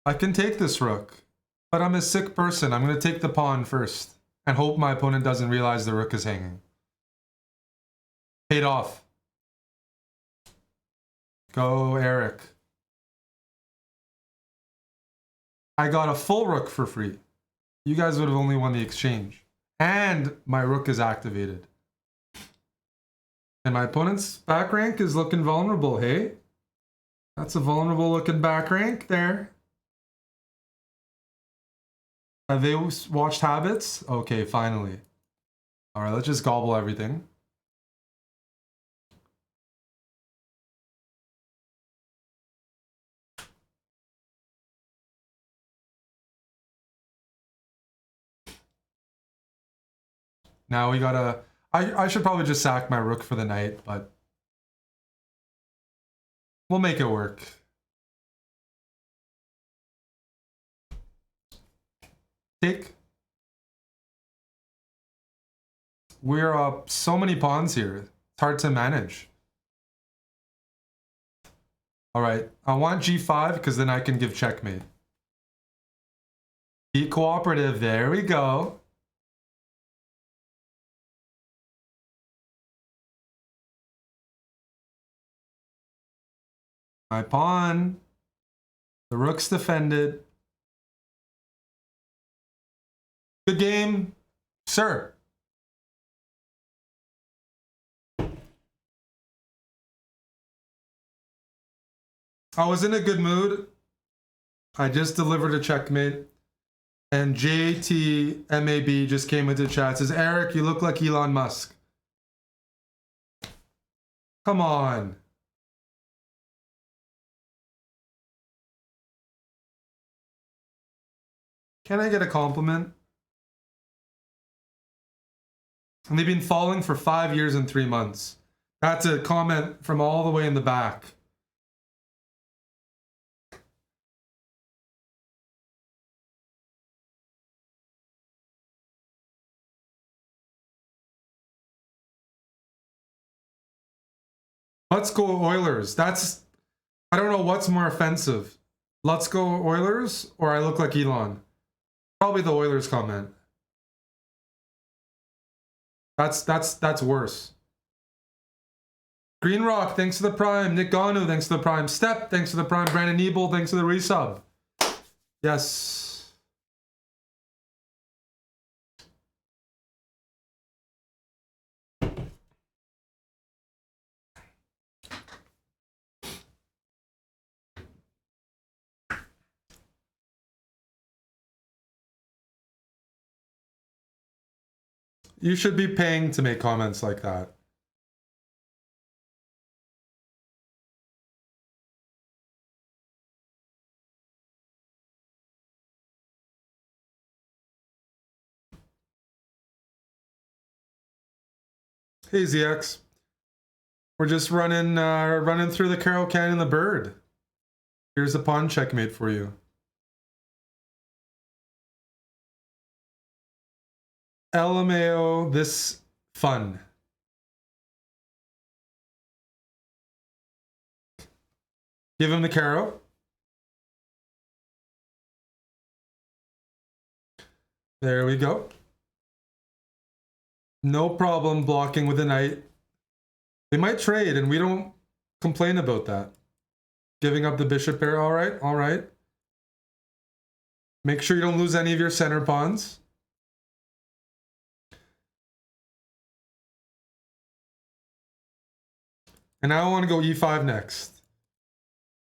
I can take this rook, but I'm a sick person. I'm gonna take the pawn first and hope my opponent doesn't realize the rook is hanging. Paid off. Go, Eric. I got a full rook for free. You guys would have only won the exchange. And my rook is activated. And my opponent's back rank is looking vulnerable, hey? That's a vulnerable looking back rank there. Have they watched Habits? Okay, finally. All right, let's just gobble everything. Now we gotta... I should probably just sack my rook for the night, but... we'll make it work. Take. We're up so many pawns here. It's hard to manage. All right, I want g5 because then I can give checkmate. Be cooperative. There we go. My pawn. The rook's defended. Good game, sir. I was in a good mood. I just delivered a checkmate. And JTMAB just came into chat. Says, Eric, you look like Elon Musk. Come on. Can I get a compliment? And they've been falling for 5 years and 3 months. That's a comment from all the way in the back. Let's go Oilers. That's, I don't know what's more offensive. Let's go Oilers or I look like Elon. Probably the Oilers comment. That's worse. Green Rock, thanks for the prime. Nick Ganu, thanks for the prime. Step, thanks for the prime. Brandon Ebel, thanks for the resub. Yes. You should be paying to make comments like that. Hey ZX. We're just running through the Caro-Kann and the bird. Here's a pawn checkmate for you. LMAO, this fun. Give him the Caro. There we go. No problem blocking with the knight. They might trade and we don't complain about that. Giving up the bishop pair, all right, all right. Make sure you don't lose any of your center pawns. And now I want to go e5 next.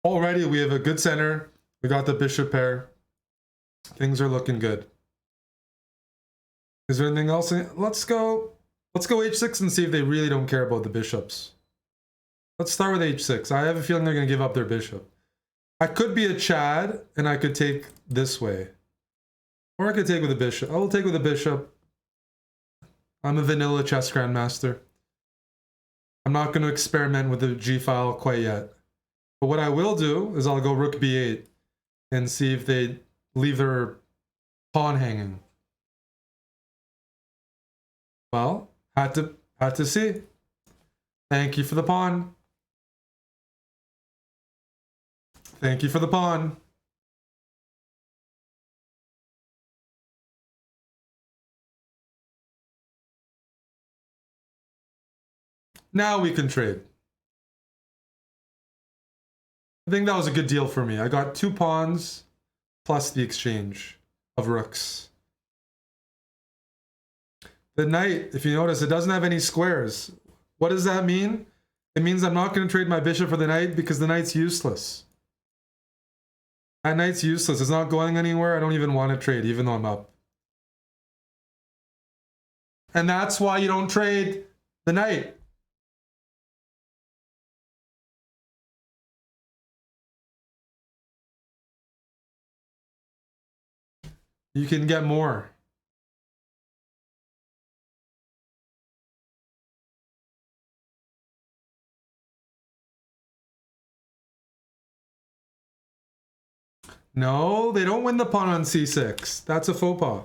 Already we have a good center. We got the bishop pair. Things are looking good. Is there anything else? Let's go h6 and see if they really don't care about the bishops. Let's start with h6. I have a feeling they're going to give up their bishop. I could be a Chad, and I could take this way. Or I could take with a bishop. I will take with a bishop. I'm a vanilla chess grandmaster. I'm not going to experiment with the g-file quite yet. But what I will do is I'll go rook b8 and see if they leave their pawn hanging. Well, had to see. Thank you for the pawn. Thank you for the pawn. Now we can trade. I think that was a good deal for me. I got 2 pawns plus the exchange of rooks. The knight, if you notice, it doesn't have any squares. What does that mean? It means I'm not going to trade my bishop for the knight because the knight's useless. That knight's useless. It's not going anywhere. I don't even want to trade, even though I'm up. And that's why you don't trade the knight. You can get more. No, they don't win the pawn on c6. That's a faux pas.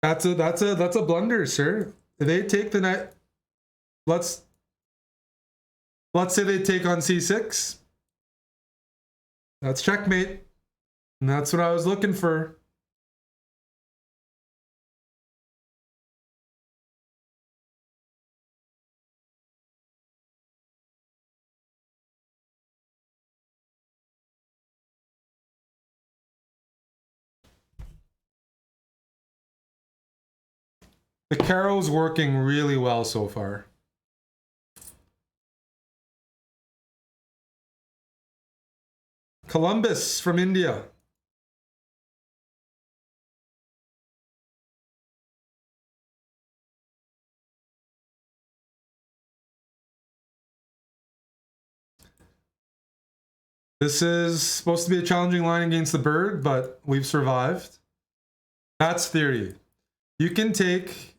That's a blunder, sir. They take the knight. Let's say they take on c6. That's checkmate. And that's what I was looking for. The Caro's working really well so far. Columbus from India. This is supposed to be a challenging line against the bird, but we've survived. That's theory. You can take,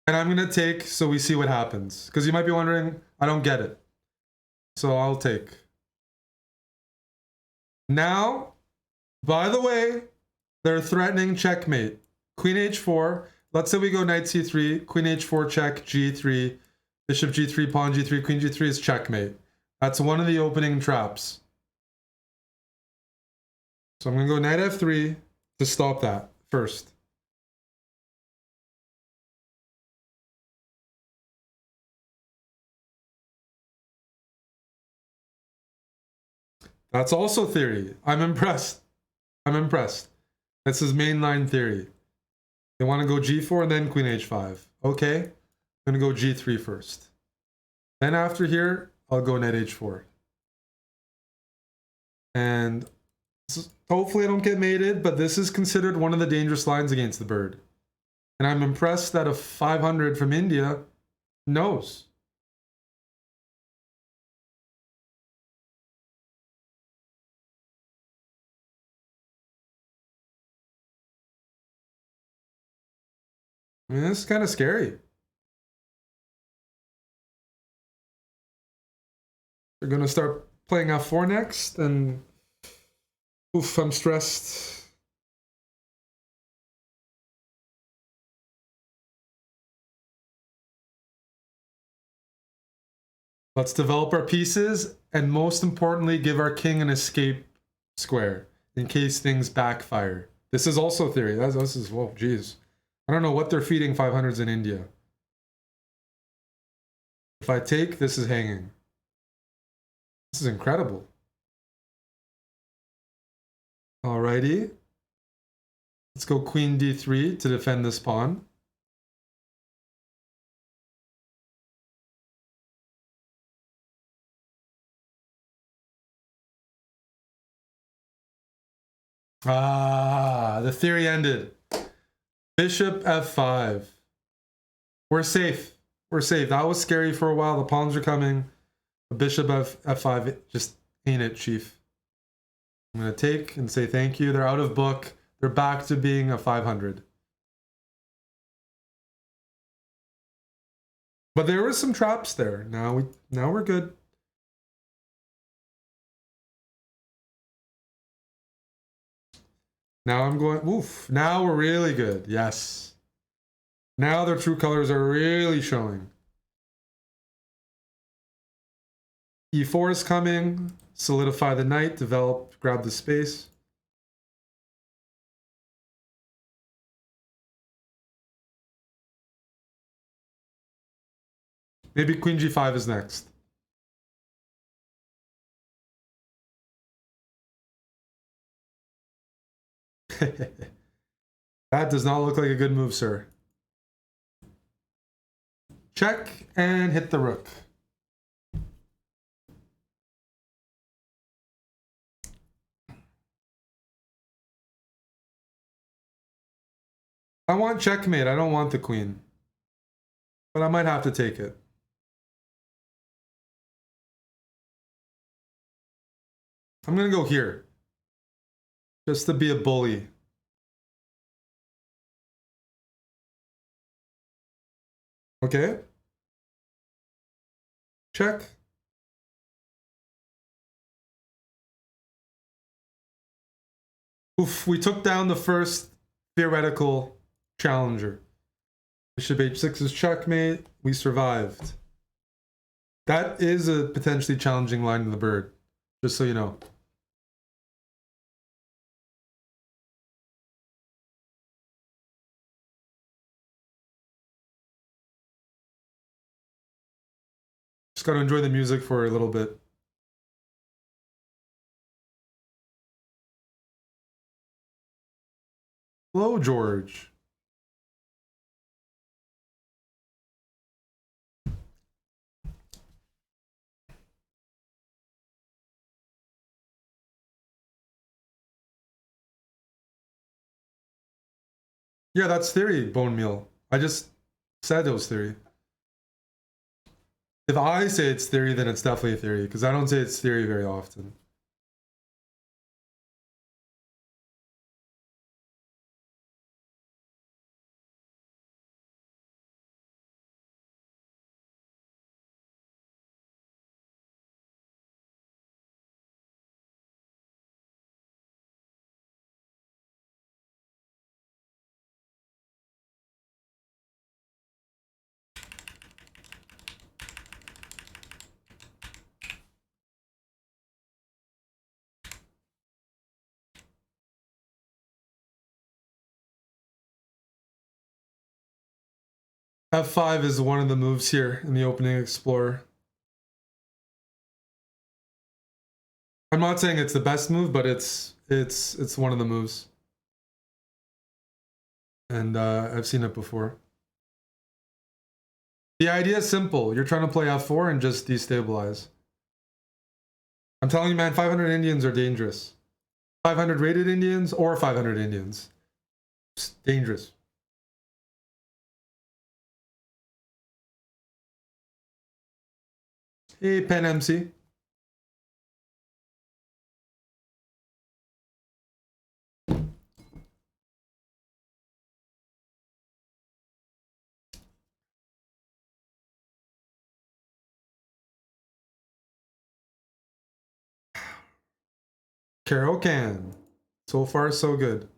and I'm going to take so we see what happens. Because you might be wondering, I don't get it. So I'll take. Now, by the way, they're threatening checkmate. Queen h4. Let's say we go knight c3, queen h4 check, g3, bishop g3, pawn g3, queen g3 is checkmate. That's one of the opening traps. So I'm going to go knight f3 to stop that first. That's also theory. I'm impressed. I'm impressed. This is mainline theory. They want to go g4 and then queen h5. Okay, I'm going to go g3 first. Then after here, I'll go knight h4. And hopefully I don't get mated, but this is considered one of the dangerous lines against the bird. And I'm impressed that a 500 from India knows. I mean, this is kind of scary. They're going to start playing f4 next, and oof, I'm stressed. Let's develop our pieces, and most importantly, give our king an escape square in case things backfire. This is also theory. This is, whoa, geez. I don't know what they're feeding 500s in India. If I take, this is hanging. This is incredible. Alrighty. Let's go queen d3 to defend this pawn. Ah, the theory ended. Bishop f5. We're safe. We're safe. That was scary for a while. The pawns are coming. The bishop f5 just ain't it, chief. I'm going to take and say thank you. They're out of book. They're back to being a 500. But there were some traps there. Now we're good. Now I'm going, oof. Now we're really good. Yes. Now their true colors are really showing. E4 is coming. Solidify the knight. Develop, grab the space. Maybe queen g5 is next. That does not look like a good move, sir. Check and hit the rook. I want checkmate. I don't want the queen. But I might have to take it. I'm going to go here. Just to be a bully. Okay. Check. Oof, we took down the first theoretical challenger. Bishop h6 is checkmate. We survived. That is a potentially challenging line in the bird, just so you know. Just got to enjoy the music for a little bit. Hello, George. Yeah, that's theory, bone meal. I just said it was theory. If I say it's theory, then it's definitely a theory, because I don't say it's theory very often. F5 is one of the moves here in the opening explorer. I'm not saying it's the best move, but it's one of the moves. And I've seen it before. The idea is simple. You're trying to play F4 and just destabilize. I'm telling you, man, 500 Indians are dangerous. 500 rated Indians or 500 Indians. It's dangerous. Hey, Pen MC. Caro-Kann. So far, so good.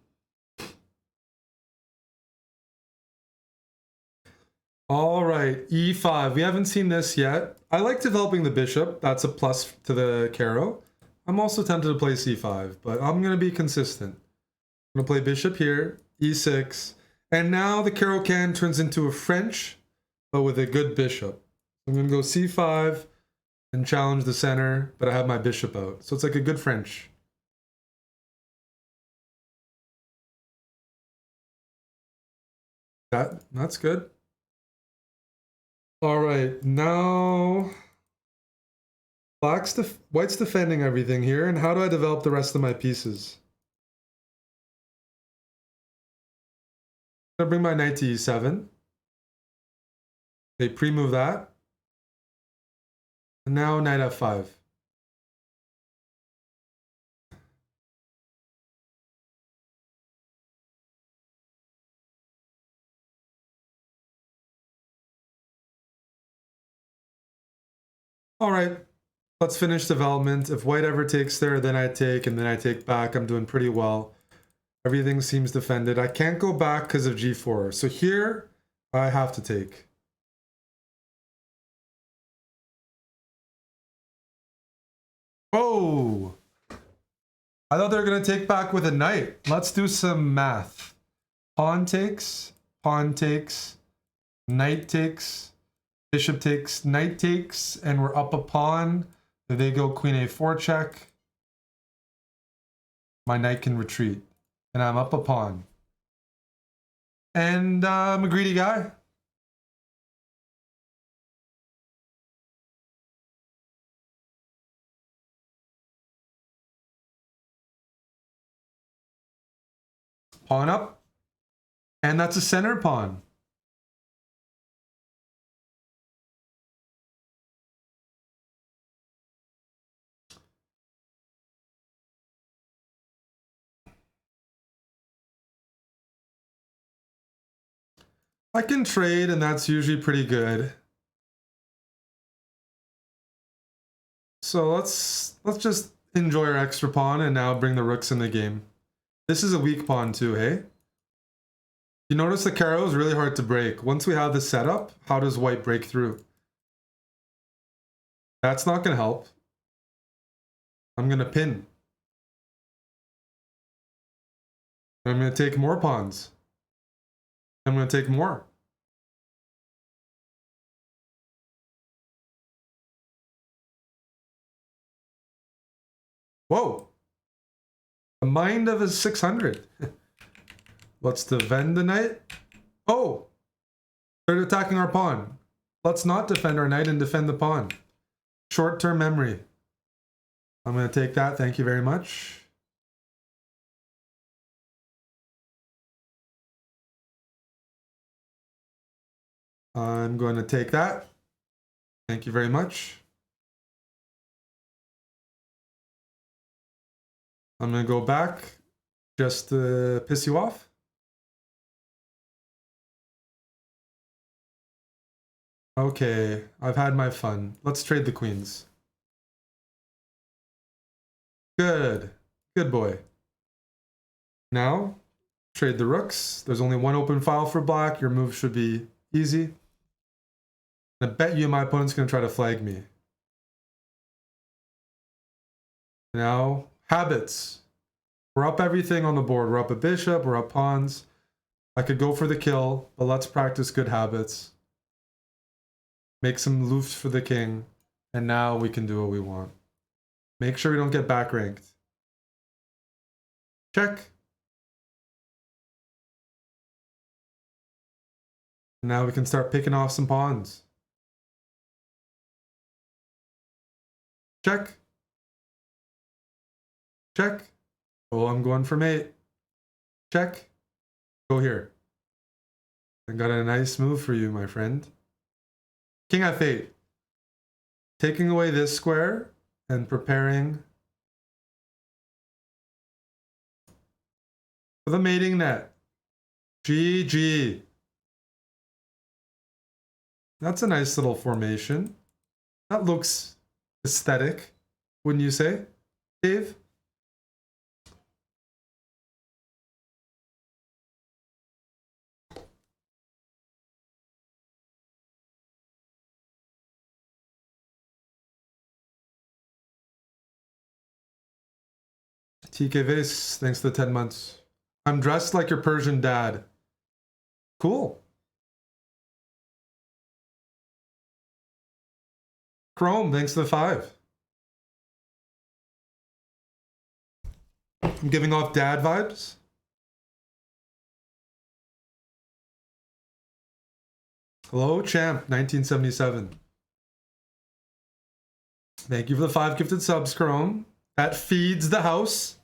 All right, E5. We haven't seen this yet. I like developing the bishop. That's a plus to the Caro. I'm also tempted to play C5, but I'm going to be consistent. I'm going to play bishop here, E6. And now the Caro-Kann turns into a French, but with a good bishop. I'm going to go C5 and challenge the center, but I have my bishop out. So it's like a good French. That's good. All right, now white's defending everything here, and how do I develop the rest of my pieces? I'm gonna bring my knight to E7. They pre-move that. And now knight f5. All right, let's finish development. If white ever takes there, then I take, and then I take back. I'm doing pretty well. Everything seems defended. I can't go back because of g4. So here, I have to take. Oh! I thought they were going to take back with a knight. Let's do some math. Pawn takes, knight takes, bishop takes, knight takes, and we're up a pawn. If they go queen a4 check, my knight can retreat. And I'm up a pawn. And I'm a greedy guy. Pawn up. And that's a center pawn. I can trade, and that's usually pretty good. So let's just enjoy our extra pawn and now bring the rooks in the game. This is a weak pawn too, hey? You notice the Caro is really hard to break. Once we have the setup, how does white break through? That's not going to help. I'm going to pin. I'm going to take more pawns. I'm going to take more. Whoa. The mind of a 600. Let's defend the knight. Oh, they're attacking our pawn. Let's not defend our knight and defend the pawn. Short-term memory. I'm going to take that. Thank you very much. I'm going to take that. Thank you very much. I'm going to go back just to piss you off. Okay, I've had my fun. Let's trade the queens. Good. Good boy. Now, trade the rooks. There's only one open file for black. Your move should be easy. I bet you my opponent's going to try to flag me. Now, habits. We're up everything on the board. We're up a bishop, we're up pawns. I could go for the kill, but let's practice good habits. Make some loofs for the king, and now we can do what we want. Make sure we don't get back ranked. Check. Now we can start picking off some pawns. Check. Check. Oh, I'm going for mate. Check. Go here. I got a nice move for you, my friend. King f8. Taking away this square and preparing for the mating net. GG. That's a nice little formation. That looks aesthetic, wouldn't you say, Dave? TK Vase, thanks for the 10 months. I'm dressed like your Persian dad. Cool. Chrome, thanks for the 5. I'm giving off dad vibes. Hello, champ, 1977. Thank you for the 5 gifted subs, Chrome. That feeds the house.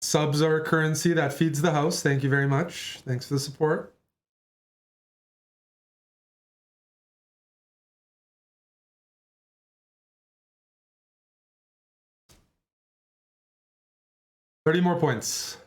Subs are currency that feeds the house. Thank you very much. Thanks for the support. 30 more points.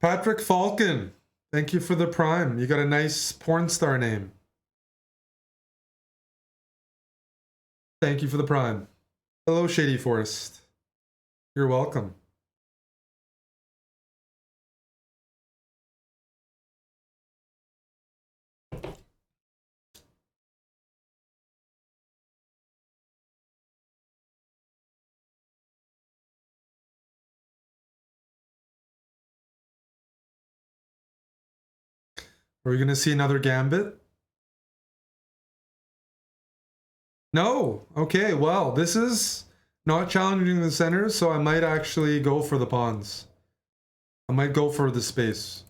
Patrick Falcon, thank you for the prime. You got a nice porn star name. Thank you for the prime. Hello, Shady Forest. You're welcome. Are we going to see another gambit? No. Okay, well, this is not challenging the center, so I might actually go for the pawns. I might go for the space.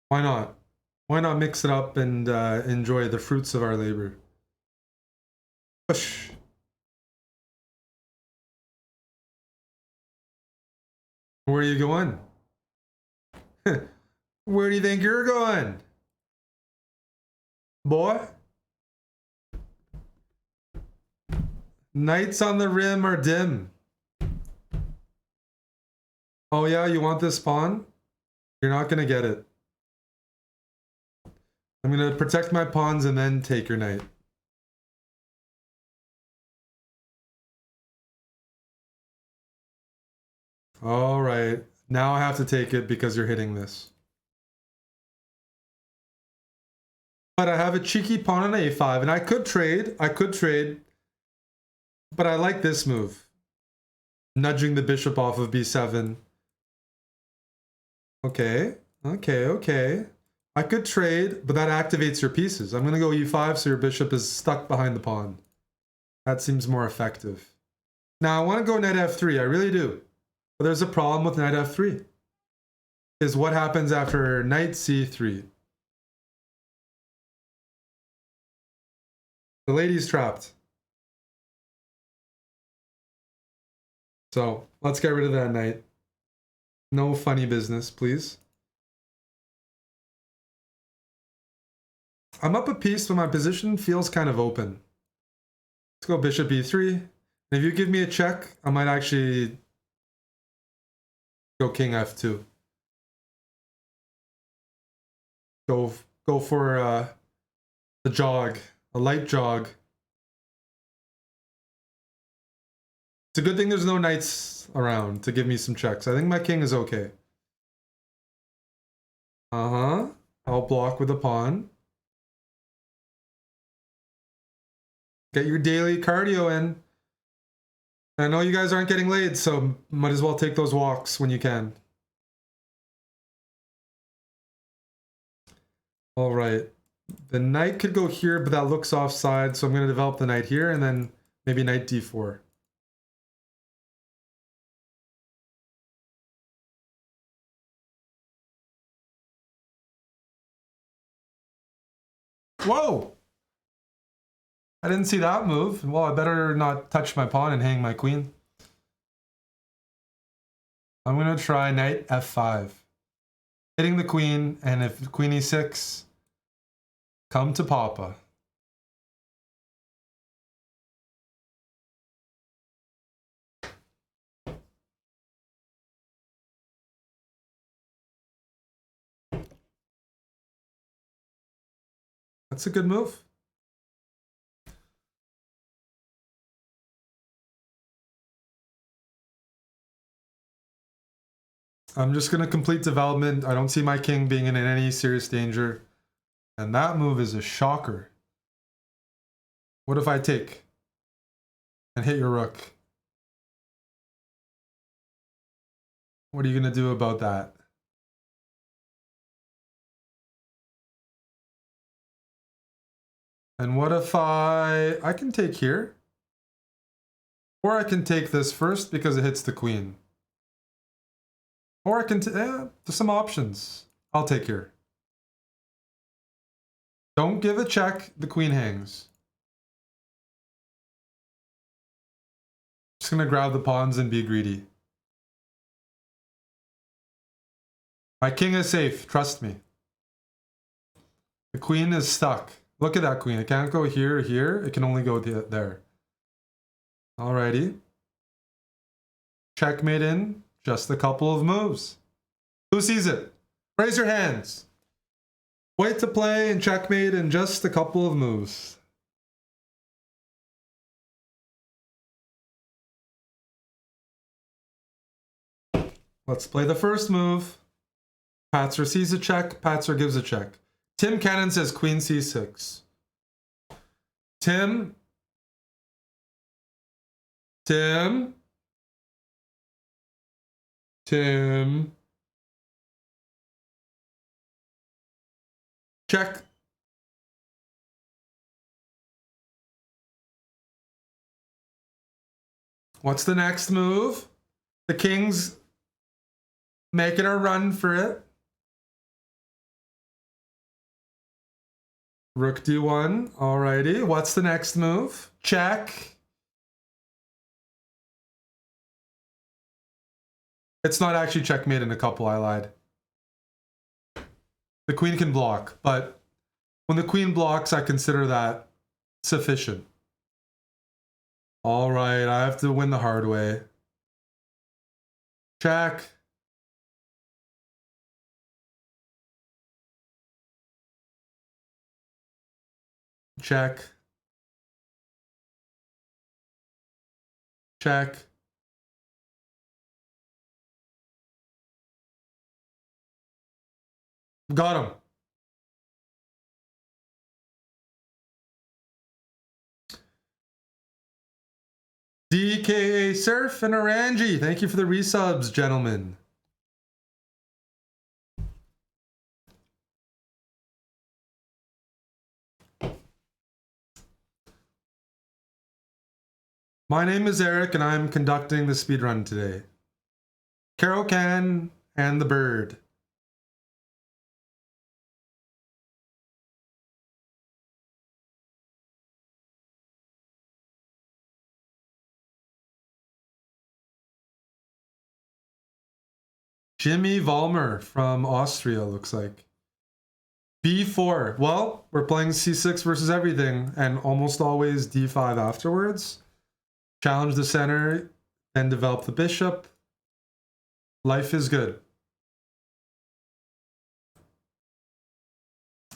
Why not? Why not mix it up and enjoy the fruits of our labor? Push. Where are you going? Where do you think you're going? Boy? Knights on the rim are dim. Oh yeah, you want this pawn? You're not gonna get it. I'm gonna protect my pawns and then take your knight. All right, now I have to take it because you're hitting this. But I have a cheeky pawn on a5, and I could trade, but I like this move. Nudging the bishop off of b7. Okay, okay. I could trade, but that activates your pieces. I'm gonna go e5 so your bishop is stuck behind the pawn. That seems more effective. Now I want to go knight f3, I really do. But there's a problem with knight f3. Is what happens after knight c3. The lady's trapped. So let's get rid of that knight. No funny business, please. I'm up a piece, but my position feels kind of open. Let's go bishop e3. And if you give me a check, I might actually go king f2. Go for a jog, a light jog. It's a good thing there's no knights around to give me some checks. I think my king is okay. I'll block with a pawn. Get your daily cardio in. I know you guys aren't getting laid, so might as well take those walks when you can. All right. The knight could go here, but that looks offside, so I'm going to develop the knight here, and then maybe knight d4. Whoa! I didn't see that move. Well, I better not touch my pawn and hang my queen. I'm going to try knight f5. Hitting the queen, and if queen e6, come to papa. That's a good move. I'm just going to complete development. I don't see my king being in any serious danger. And that move is a shocker. What if I take and hit your rook? What are you going to do about that? And what if I can take here? Or I can take this first because it hits the queen. Or I can, there's some options. I'll take here. Don't give a check, the queen hangs. Just gonna grab the pawns and be greedy. My king is safe, trust me. The queen is stuck. Look at that queen. It can't go here or here. It can only go there. Alrighty. Checkmate in just a couple of moves. Who sees it? Raise your hands. Wait to play and checkmate in just a couple of moves. Let's play the first move. Patzer sees a check. Patzer gives a check. Tim Cannon says queen c6. Tim. Check. What's the next move? The king's making a run for it. Rook d1. Alrighty. What's the next move? Check. It's not actually checkmate in a couple, I lied. The queen can block, but when the queen blocks, I consider that sufficient. Alright, I have to win the hard way. Check. Check. Check. Got him. DKA Surf and Orangi, thank you for the resubs, gentlemen. My name is Eric and I'm conducting the speedrun today. Caro-Kann and the bird. Jimmy Vollmer from Austria, looks like. B4. Well, we're playing C6 versus everything, and almost always D5 afterwards. Challenge the center, then develop the bishop. Life is good.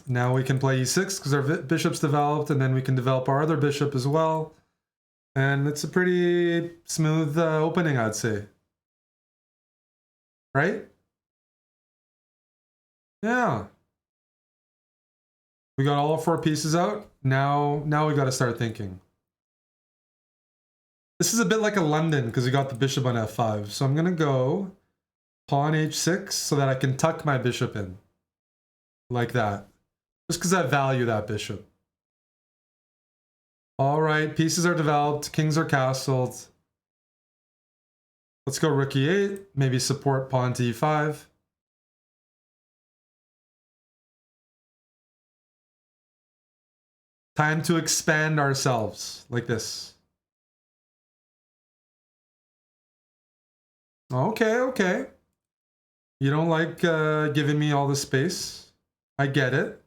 Now we can play E6 because our bishop's developed, and then we can develop our other bishop as well. And it's a pretty smooth opening, I'd say. Right? Yeah. We got all 4 pieces out. Now we got to start thinking. This is a bit like a London because we got the bishop on f5. So I'm going to go pawn h6 so that I can tuck my bishop in. Like that. Just because I value that bishop. All right, pieces are developed. Kings are castled. Let's go rook e8. Maybe support pawn to e5. Time to expand ourselves like this. Okay. You don't like giving me all the space. I get it.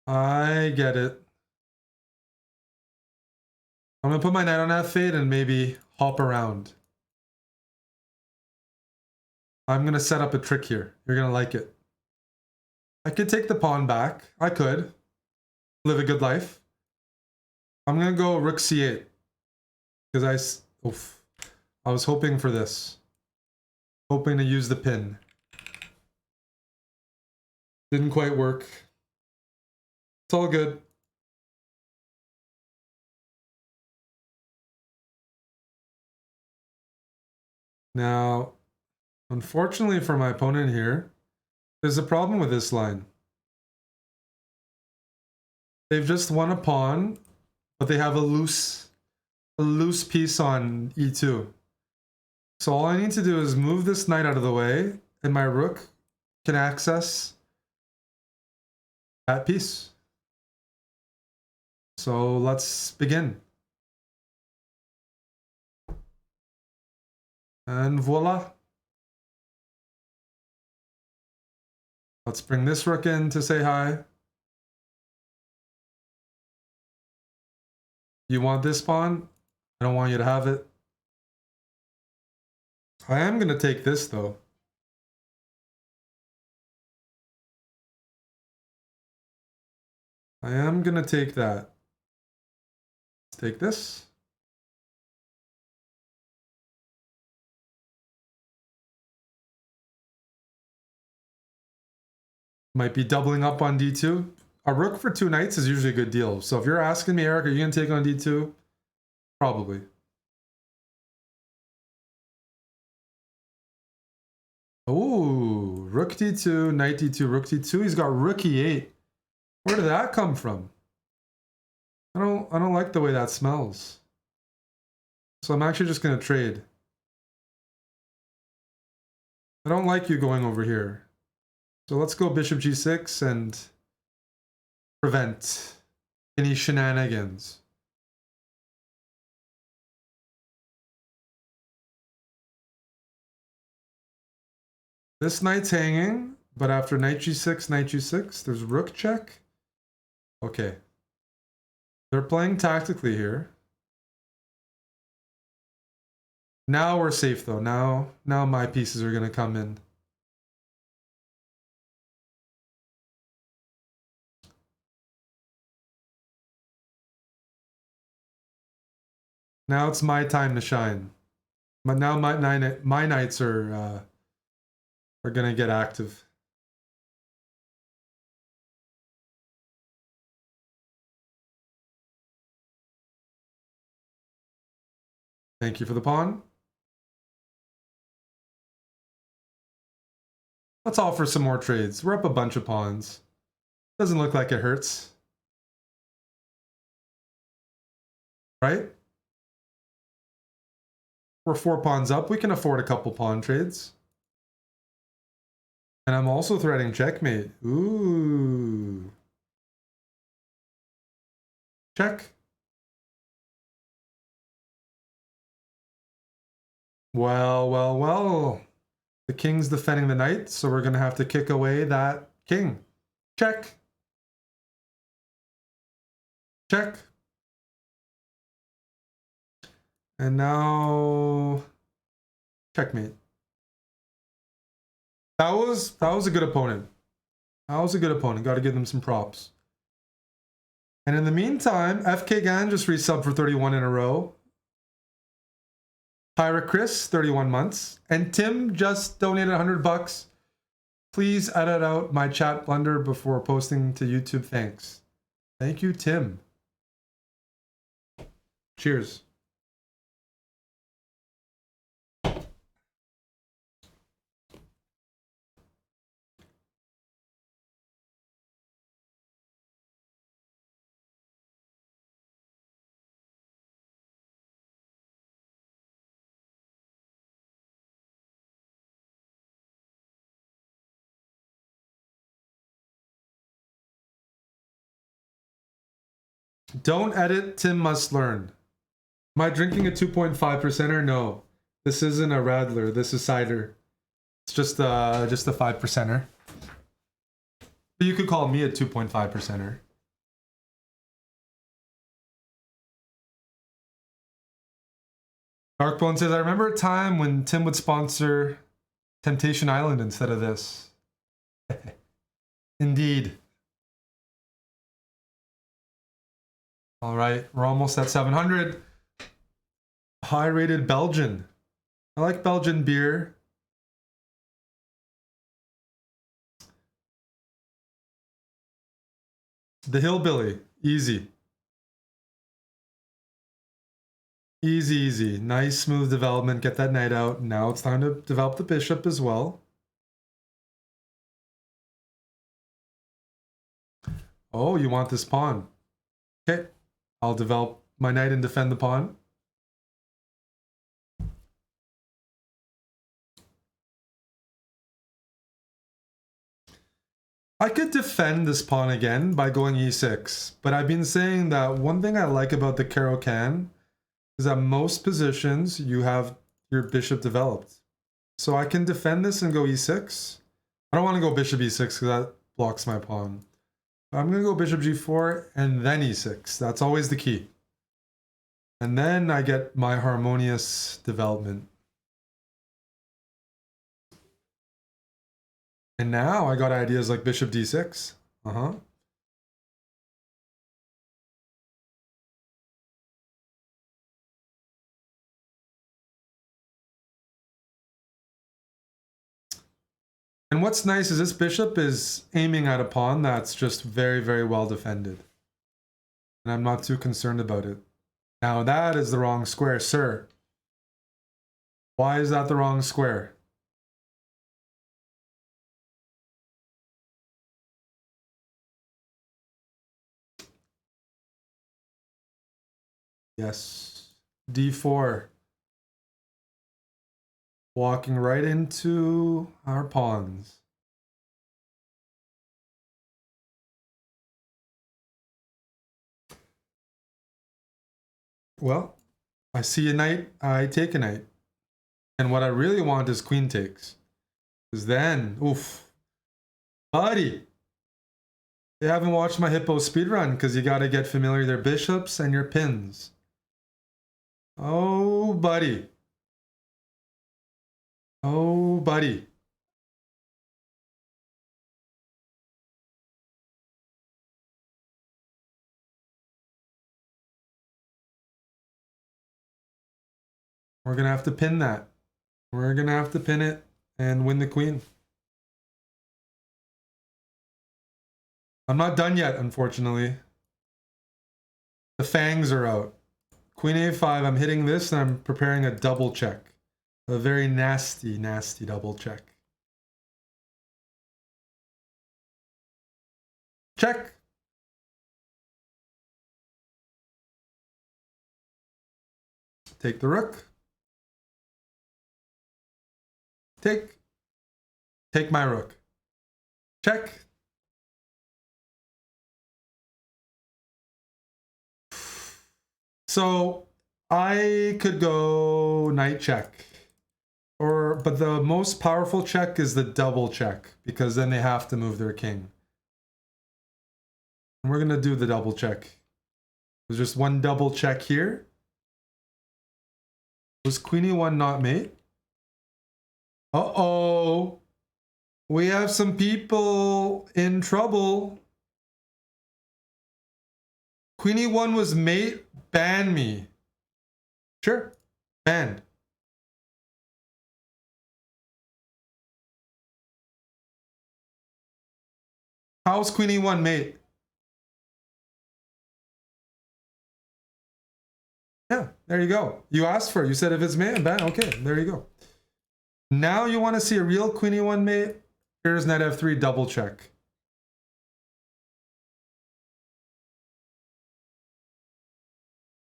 I get it. I'm gonna put my knight on f8 and maybe hop around. I'm gonna set up a trick here. You're gonna like it. I could take the pawn back. I could. Live a good life. I'm gonna go rook c8. Because I was hoping for this. Hoping to use the pin. Didn't quite work. It's all good. Now, unfortunately for my opponent here, there's a problem with this line. They've just won a pawn, but they have a loose a loose piece on e2. So all I need to do is move this knight out of the way, and my rook can access that piece. So let's begin. And voila. Let's bring this rook in to say hi. You want this pawn? I don't want you to have it. I am going to take this, though. I am going to take that. Let's take this. Might be doubling up on d2. A rook for 2 knights is usually a good deal. So if you're asking me, Eric, are you going to take on d2? Probably. Oh, rook d2, knight d2, rook d2. He's got rook e8. Where did that come from? I don't like the way that smells. So I'm actually just going to trade. I don't like you going over here. So let's go bishop g6 and prevent any shenanigans. This knight's hanging, but after knight g6, there's rook check. Okay. They're playing tactically here. Now we're safe though. Now my pieces are going to come in. Now it's my time to shine. But now my knights are going to get active. Thank you for the pawn. Let's offer some more trades. We're up a bunch of pawns. Doesn't look like it hurts. Right? We're 4 pawns up. We can afford a couple pawn trades. And I'm also threatening checkmate. Ooh. Check. Well. The king's defending the knight, so we're going to have to kick away that king. Check. Check. And now checkmate. That was a good opponent. That was a good opponent. Got to give them some props. And in the meantime, FK Gan just resubbed for 31 in a row. Pyra Chris, 31 months. And Tim just donated 100 bucks. Please edit out my chat blunder before posting to YouTube. Thanks. Thank you, Tim. Cheers. Don't edit, Tim must learn. Am I drinking a 2.5%er? No. This isn't a Radler. This is cider. It's just a 5%er. But you could call me a 2.5%er. Darkbone says, I remember a time when Tim would sponsor Temptation Island instead of this. Indeed. All right, we're almost at 700. High-rated Belgian. I like Belgian beer. The Hillbilly. Easy. Easy. Nice, smooth development. Get that knight out. Now it's time to develop the bishop as well. Oh, you want this pawn. Okay. I'll develop my knight and defend the pawn. I could defend this pawn again by going e6, but I've been saying that one thing I like about the Caro-Kann is that most positions you have your bishop developed. So I can defend this and go e6. I don't want to go bishop e6 because that blocks my pawn. I'm going to go bishop g4 and then e6. That's always the key. And then I get my harmonious development. And now I got ideas like bishop d6. And what's nice is this bishop is aiming at a pawn that's just very, very well defended. And I'm not too concerned about it. Now that is the wrong square, sir. Why is that the wrong square? Yes. d4. Walking right into our pawns. Well, I see a knight, I take a knight. And what I really want is queen takes. Because then, oof. Buddy! You haven't watched my hippo speedrun because you got to get familiar with their bishops and your pins. Oh, buddy. Oh, buddy. We're going to have to pin that. We're going to have to pin it and win the queen. I'm not done yet, unfortunately. The fangs are out. Queen a5, I'm hitting this and I'm preparing a double check. A very nasty, nasty double check. Check. Take the rook. Take my rook. Check. So I could go knight check. But the most powerful check is the double check because then they have to move their king. And we're gonna do the double check. There's just one double check here. Was queen e1 not mate? Uh-oh. We have some people in trouble. Queen e1 was mate. Ban me. Sure. Banned. How's queen e1 mate? Yeah, there you go. You asked for it. You said if it's mate, ban. Okay, there you go. Now you want to see a real queen e1 mate? Here's knight f3 double check.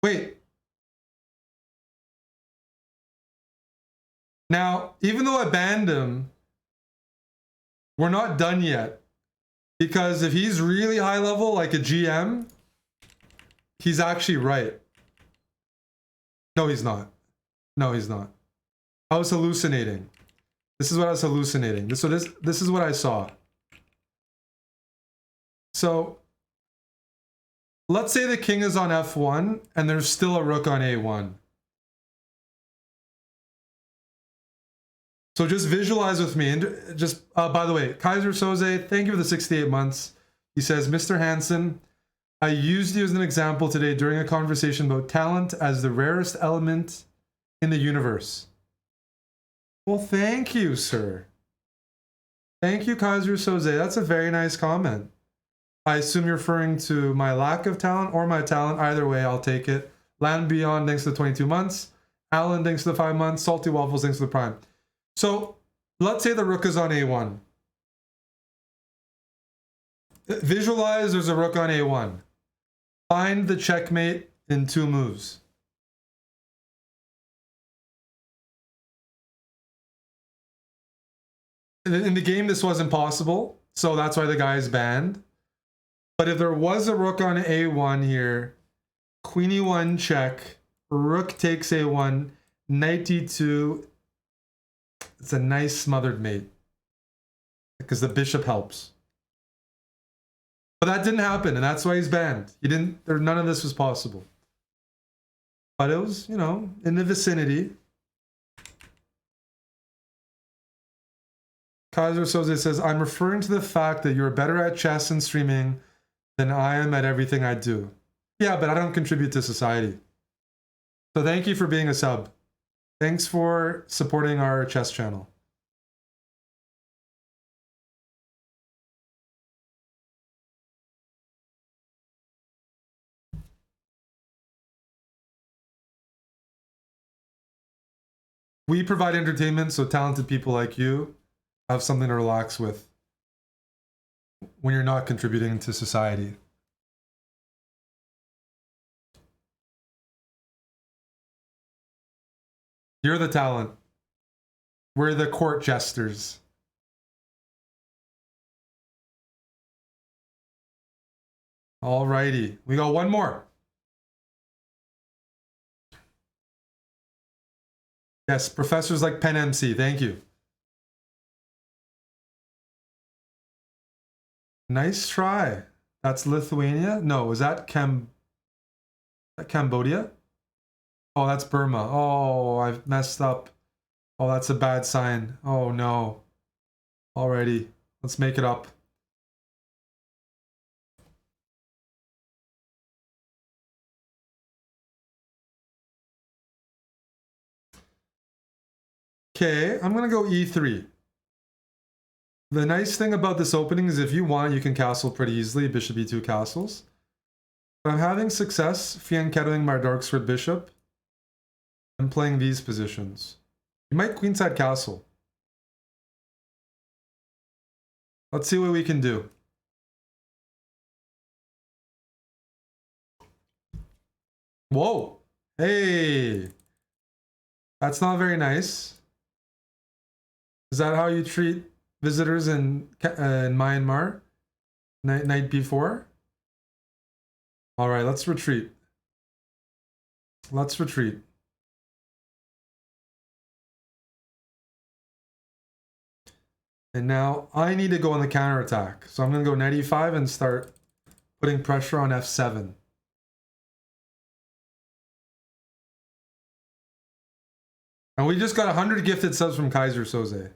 Wait. Now, even though I banned him, we're not done yet. Because if he's really high level, like a GM, he's actually right. No, he's not. No, he's not. I was hallucinating. This is what I was hallucinating. This is what I saw. So, let's say the king is on f1 and there's still a rook on a1. So just visualize with me. And just, by the way, Kaiser Soze, thank you for the 68 months. He says, Mr. Hansen, I used you as an example today during a conversation about talent as the rarest element in the universe. Well, thank you, sir. Thank you, Kaiser Soze. That's a very nice comment. I assume you're referring to my lack of talent or my talent. Either way, I'll take it. Land Beyond, thanks to the 22 months. Alan, thanks to the 5 months. Salty Waffles, thanks to the Prime. So, let's say the rook is on a1. Visualize there's a rook on a1. Find the checkmate in 2 moves. In the game, this wasn't possible. So that's why the guy is banned. But if there was a rook on a1 here, queen e1 check, rook takes a1, knight d2, it's a nice smothered mate. Because the bishop helps. But that didn't happen, and that's why he's banned. He didn't, none of this was possible. But it was, you know, in the vicinity. Kaiser Soze says, I'm referring to the fact that you're better at chess and streaming than I am at everything I do. Yeah, but I don't contribute to society. So thank you for being a sub. Thanks for supporting our chess channel. We provide entertainment so talented people like you have something to relax with when you're not contributing to society. You're the talent. We're the court jesters. Alrighty, we got one more. Yes, professors like Penn MC, thank you. Nice try. That's Lithuania? No, was that Cambodia? Oh, that's Burma. Oh, I've messed up. Oh, that's a bad sign. Oh no. Alrighty, let's make it up. Okay, I'm gonna go e3. The nice thing about this opening is if you want, you can castle pretty easily, bishop e2 castles. But I'm having success fianchettoing my dark-sword bishop and playing these positions. You might queenside castle. Let's see what we can do. Whoa! Hey! That's not very nice. Is that how you treat visitors in Myanmar? Night before? All right, let's retreat. Let's retreat. And now I need to go on the counterattack. So I'm going to go knight e5 and start putting pressure on f7. And we just got 100 gifted subs from Kaiser Soze.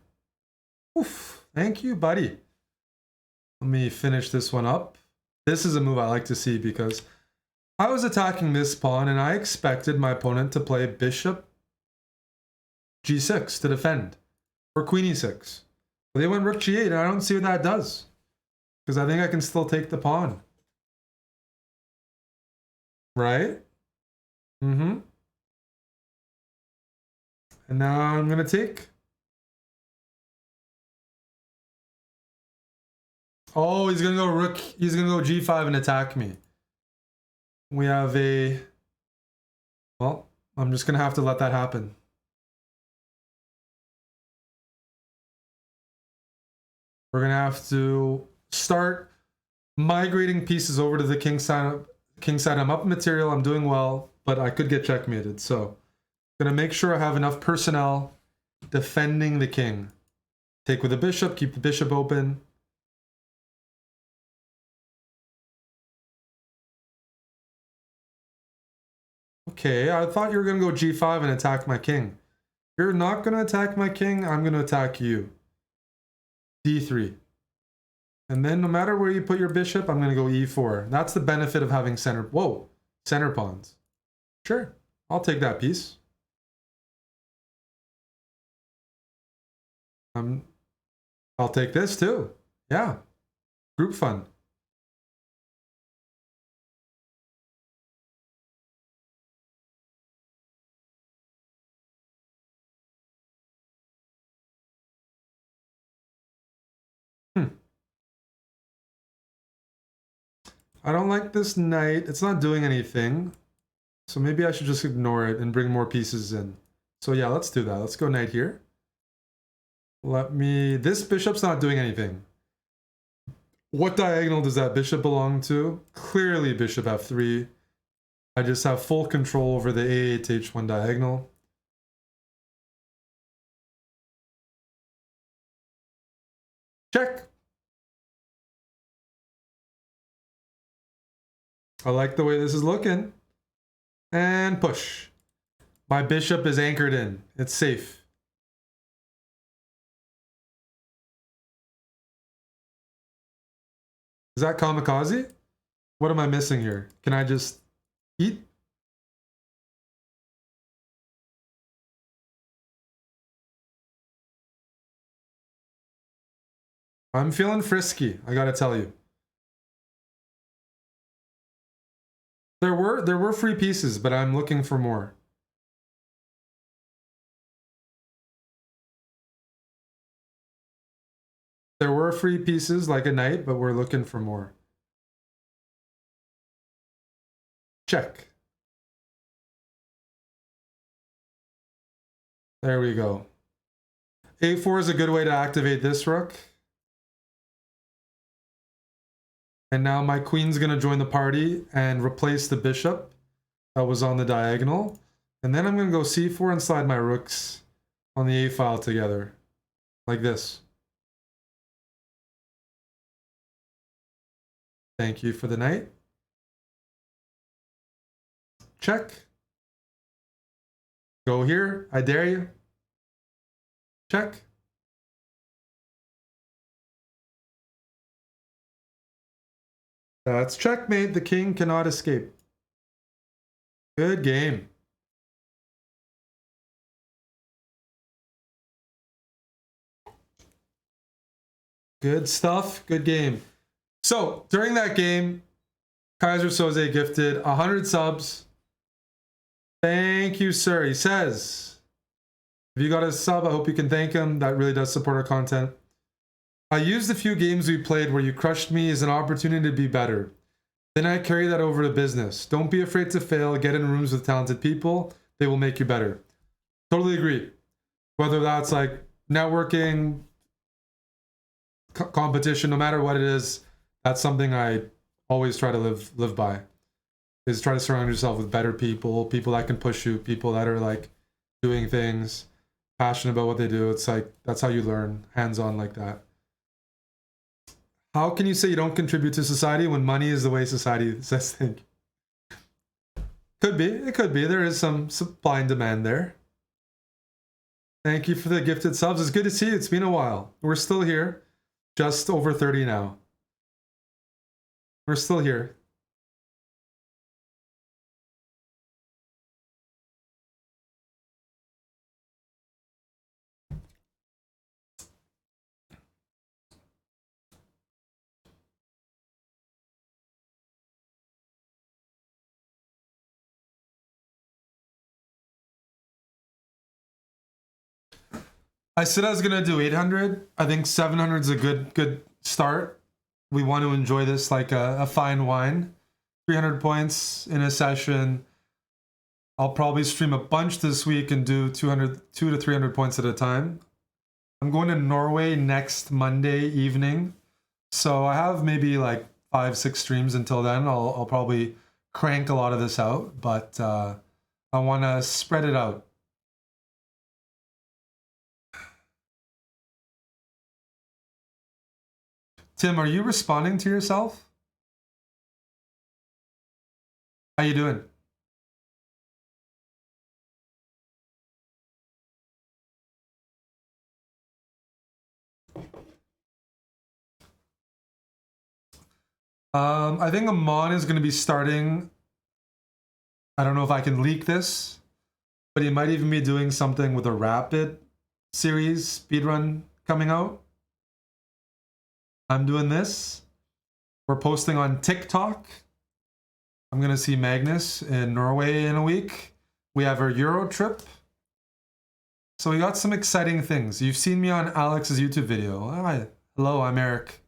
Oof, thank you, buddy. Let me finish this one up. This is a move I like to see because I was attacking this pawn and I expected my opponent to play bishop g6 to defend, or queen e6. But they went rook g8 and I don't see what that does. Because I think I can still take the pawn. Right? Mm-hmm. And now I'm going to take. Oh, he's going to go rook. He's going to go g5 and attack me. We have a... Well, I'm just going to have to let that happen. We're going to have to start migrating pieces over to the king side. I'm up in material. I'm doing well, but I could get checkmated. So I'm going to make sure I have enough personnel defending the king. Take with the bishop. Keep the bishop open. Okay, I thought you were going to go g5 and attack my king. You're not going to attack my king. I'm going to attack you. d3. And then no matter where you put your bishop, I'm going to go e4. That's the benefit of having center... Whoa! Center pawns. Sure. I'll take that piece. I'll take this too. Yeah. Group fun. I don't like this knight. It's not doing anything. So maybe I should just ignore it and bring more pieces in. So yeah, let's do that. Let's go knight here. This bishop's not doing anything. What diagonal does that bishop belong to? Clearly bishop f3. I just have full control over the a8 to h1 diagonal. Check. I like the way this is looking. And push. My bishop is anchored in. It's safe. Is that kamikaze? What am I missing here? Can I just eat? I'm feeling frisky, I gotta tell you. There were free pieces, but I'm looking for more. There were free pieces like a knight, but we're looking for more. Check. There we go. A4 is a good way to activate this rook. And now my queen's gonna join the party and replace the bishop that was on the diagonal. And then I'm gonna go c4 and slide my rooks on the a file together, like this. Thank you for the knight. Check. Go here, I dare you. Check. That's checkmate. The king cannot escape. Good game. Good stuff. Good game. So during that game, Kaiser Soze gifted 100 subs. Thank you, sir. He says, if you got a sub, I hope you can thank him. That really does support our content. I used the few games we played where you crushed me as an opportunity to be better. Then I carry that over to business. Don't be afraid to fail. Get in rooms with talented people. They will make you better. Totally agree. Whether that's like networking, competition, no matter what it is, that's something I always try to live by. Is try to surround yourself with better people, people that can push you, people that are like doing things, passionate about what they do. It's like, that's how you learn, hands-on like that. How can you say you don't contribute to society when money is the way society says things? Could be, it could be. There is some supply and demand there. Thank you for the gifted subs. It's good to see you. It's been a while. We're still here. Just over 30 now. We're still here. I said I was gonna do 800. I think 700 is a good start. We want to enjoy this like a fine wine. 300 points in a session. I'll probably stream a bunch this week and do 2 to 300 points at a time. I'm going to Norway next Monday evening, so I have maybe like 5-6 streams until then. I'll probably crank a lot of this out, but I want to spread it out. Tim, are you responding to yourself? How you doing? I think Amon is going to be starting. I don't know if I can leak this, but he might even be doing something with a Rapid series speedrun coming out. I'm doing this. We're posting on TikTok. I'm going to see Magnus in Norway in a week. We have our Euro trip. So we got some exciting things. You've seen me on Alex's YouTube video. Hi. Hello, I'm Eric.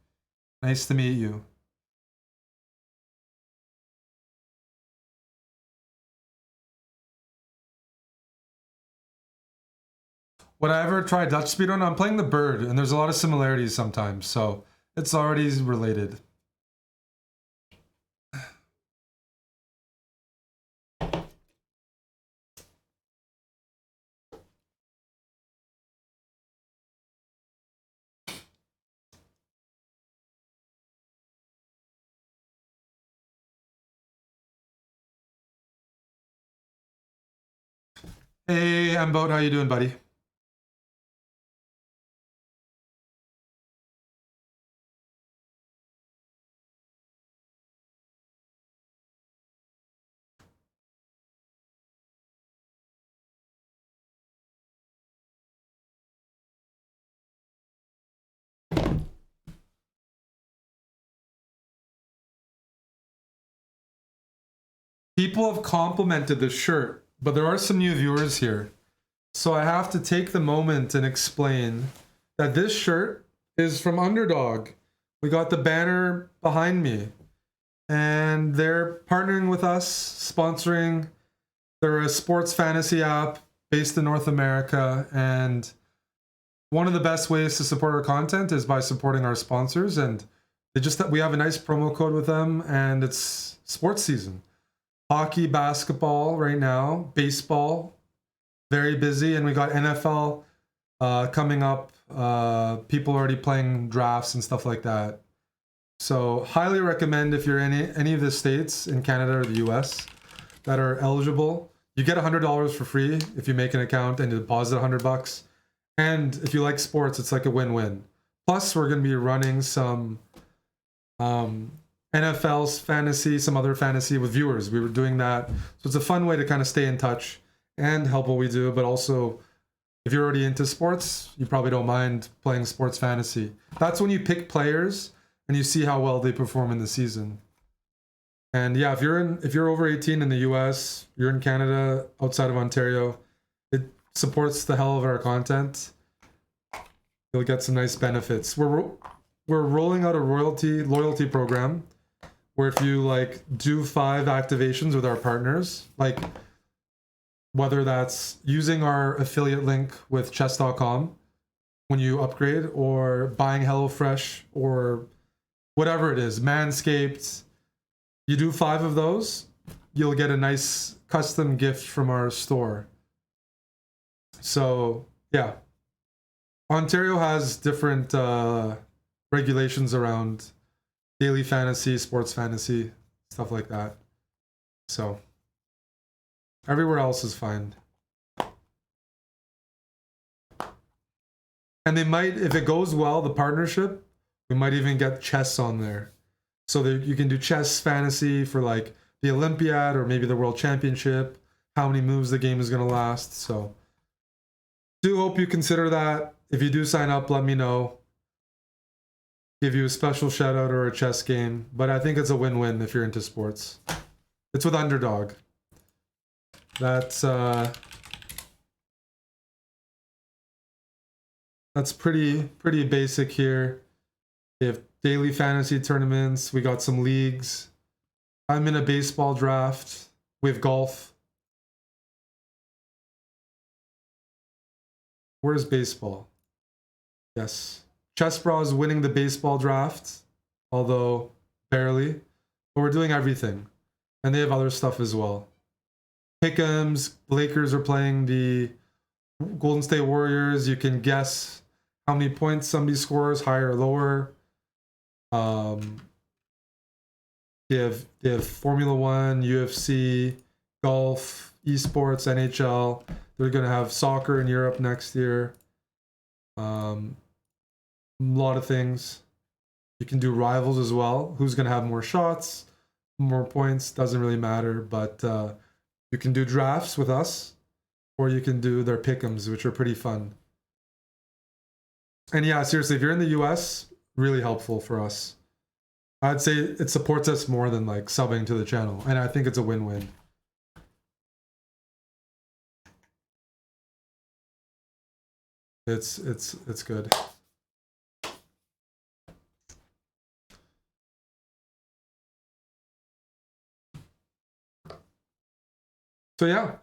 Nice to meet you. Would I ever try Dutch speedrun? I'm playing the bird, and there's a lot of similarities sometimes. So It's already related. Hey, I'm Boat. How you doing, buddy? People have complimented the shirt, but there are some new viewers here. So I have to take the moment and explain that this shirt is from Underdog. We got the banner behind me. And they're partnering with us, sponsoring. They're a sports fantasy app based in North America. And one of the best ways to support our content is by supporting our sponsors. And we have a nice promo code with them, and it's sports season. Hockey, basketball right now, baseball, very busy, and we got NFL coming up. People already playing drafts and stuff like that. So highly recommend if you're in any of the states in Canada or the US that are eligible. You get $100 for free if you make an account and you deposit $100. And if you like sports, it's like a win-win. Plus, we're going to be running some NFL's fantasy, some other fantasy with viewers. We were doing that. So it's a fun way to kind of stay in touch and help what we do. But also, if you're already into sports, you probably don't mind playing sports fantasy. That's when you pick players and you see how well they perform in the season. And yeah, if you're over 18 in the US, you're in Canada, outside of Ontario, it supports the hell of our content. You'll get some nice benefits. We're rolling out a loyalty program where if you like do 5 activations with our partners, like whether that's using our affiliate link with chess.com when you upgrade, or buying HelloFresh, or whatever it is, Manscaped, you do 5 of those, you'll get a nice custom gift from our store. So yeah, Ontario has different regulations around daily fantasy, sports fantasy, stuff like that. So everywhere else is fine. And they might, if it goes well, the partnership, we might even get chess on there. So that you can do chess fantasy for like the Olympiad or maybe the World Championship, how many moves the game is going to last. So do hope you consider that. If you do sign up, let me know. Give you a special shout out or a chess game. But I think it's a win-win if you're into sports. It's with Underdog. That's pretty basic here. We have daily fantasy tournaments. We got some leagues. I'm in a baseball draft. We have golf. Where's baseball? Yes. Chess Bra is winning the baseball draft, although barely. But we're doing everything. And they have other stuff as well. Pick'ems, Lakers are playing the Golden State Warriors. You can guess how many points somebody scores, higher or lower. They have Formula One, UFC, golf, esports, NHL. They're going to have soccer in Europe next year. A lot of things. You can do rivals as well. Who's going to have more shots, more points, doesn't really matter. But you can do drafts with us, or you can do their pick'ems, which are pretty fun. And yeah, seriously, if you're in the US, really helpful for us. I'd say it supports us more than like subbing to the channel, and I think it's a win-win. It's good. So yeah.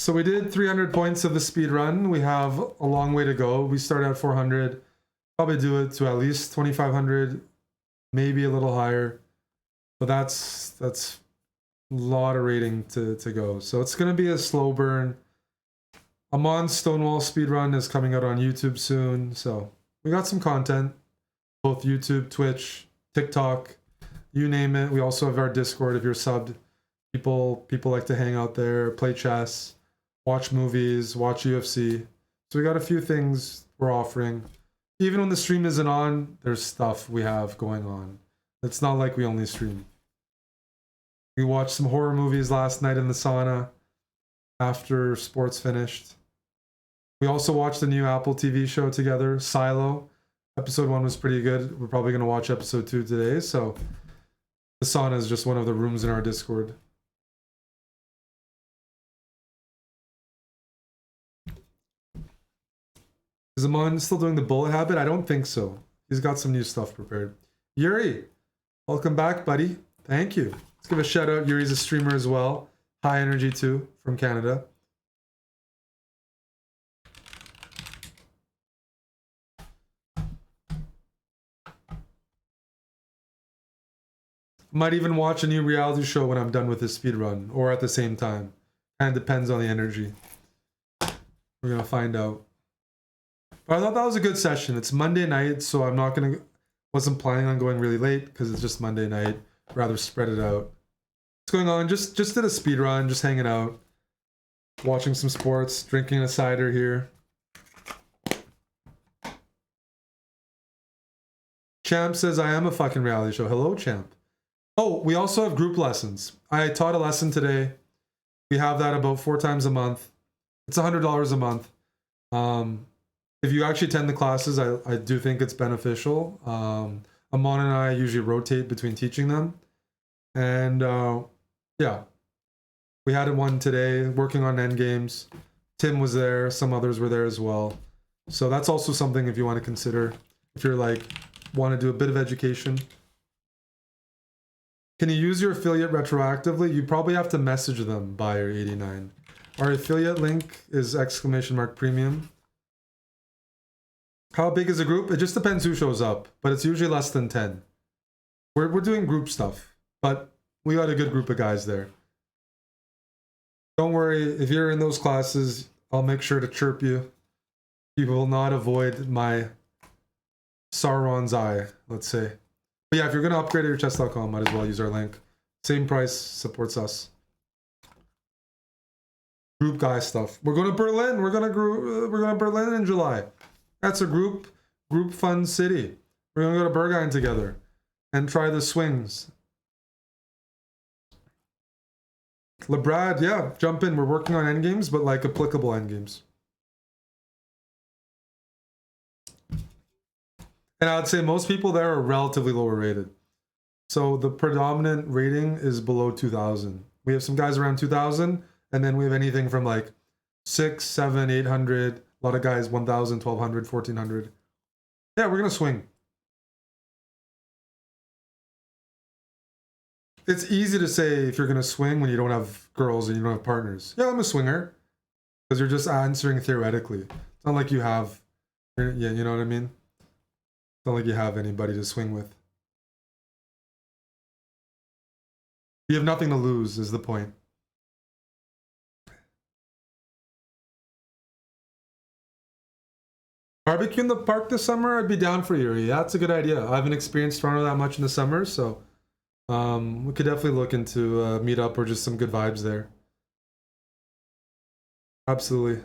So we did 300 points of the speed run. We have a long way to go. We start at 400. Probably do it to at least 2,500, maybe a little higher. But that's a lot of rating to go. So it's gonna be a slow burn. Amon's Stonewall speedrun is coming out on YouTube soon. So we got some content, both YouTube, Twitch, TikTok, you name it. We also have our Discord if you're subbed. People like to hang out there, play chess, watch movies, watch UFC. So we got a few things we're offering. Even when the stream isn't on, there's stuff we have going on. It's not like we only stream. We watched some horror movies last night in the sauna after sports finished. We also watched the new Apple TV show together, Silo. Episode 1 was pretty good. We're probably going to watch episode 2 today. So the sauna is just one of the rooms in our Discord. Is Amon still doing the bullet habit? I don't think so. He's got some new stuff prepared. Yuri, welcome back, buddy. Thank you. Let's give a shout out. Yuri's a streamer as well. High Energy too, from Canada. Might even watch a new reality show when I'm done with this speedrun, or at the same time. Kind of depends on the energy. We're gonna find out. But I thought that was a good session. It's Monday night, so I'm not gonna... Wasn't planning on going really late, because it's just Monday night. Rather spread it out. What's going on? Just did a speedrun, just hanging out. Watching some sports, drinking a cider here. Champ says, I am a fucking reality show. Hello, Champ. Oh, we also have group lessons. I taught a lesson today. We have that about 4 times a month. It's $100 a month. If you actually attend the classes, I do think it's beneficial. Amon and I usually rotate between teaching them. And yeah, we had one today working on endgames. Tim was there. Some others were there as well. So that's also something if you want to consider. If you're like, want to do a bit of education. Can you use your affiliate retroactively? You probably have to message them, buyer89. Our affiliate link is !premium. How big is a group? It just depends who shows up, but it's usually less than 10. We're doing group stuff, but we got a good group of guys there. Don't worry, if you're in those classes, I'll make sure to chirp you. You will not avoid my Sauron's eye, let's say. But yeah, if you're going to upgrade at yourchess.com, might as well use our link. Same price, supports us. Group guy stuff. We're going to Berlin. We're going to Berlin in July. That's a group fun city. We're going to go to Berghain together and try the swings. LeBrad, yeah, jump in. We're working on endgames, but like applicable endgames. And I'd say most people there are relatively lower rated. So the predominant rating is below 2,000. We have some guys around 2,000, and then we have anything from like 6, 7, 800. A lot of guys 1,000, 1,200, 1,400. Yeah, we're going to swing. It's easy to say if you're going to swing when you don't have girls and you don't have partners. Yeah, I'm a swinger. Because you're just answering theoretically. It's not like you have... Yeah, you know what I mean? It's not like you have anybody to swing with. You have nothing to lose, is the point. Barbecue in the park this summer? I'd be down for you. Yeah, that's a good idea. I haven't experienced Toronto that much in the summer, so we could definitely look into a meetup or just some good vibes there. Absolutely.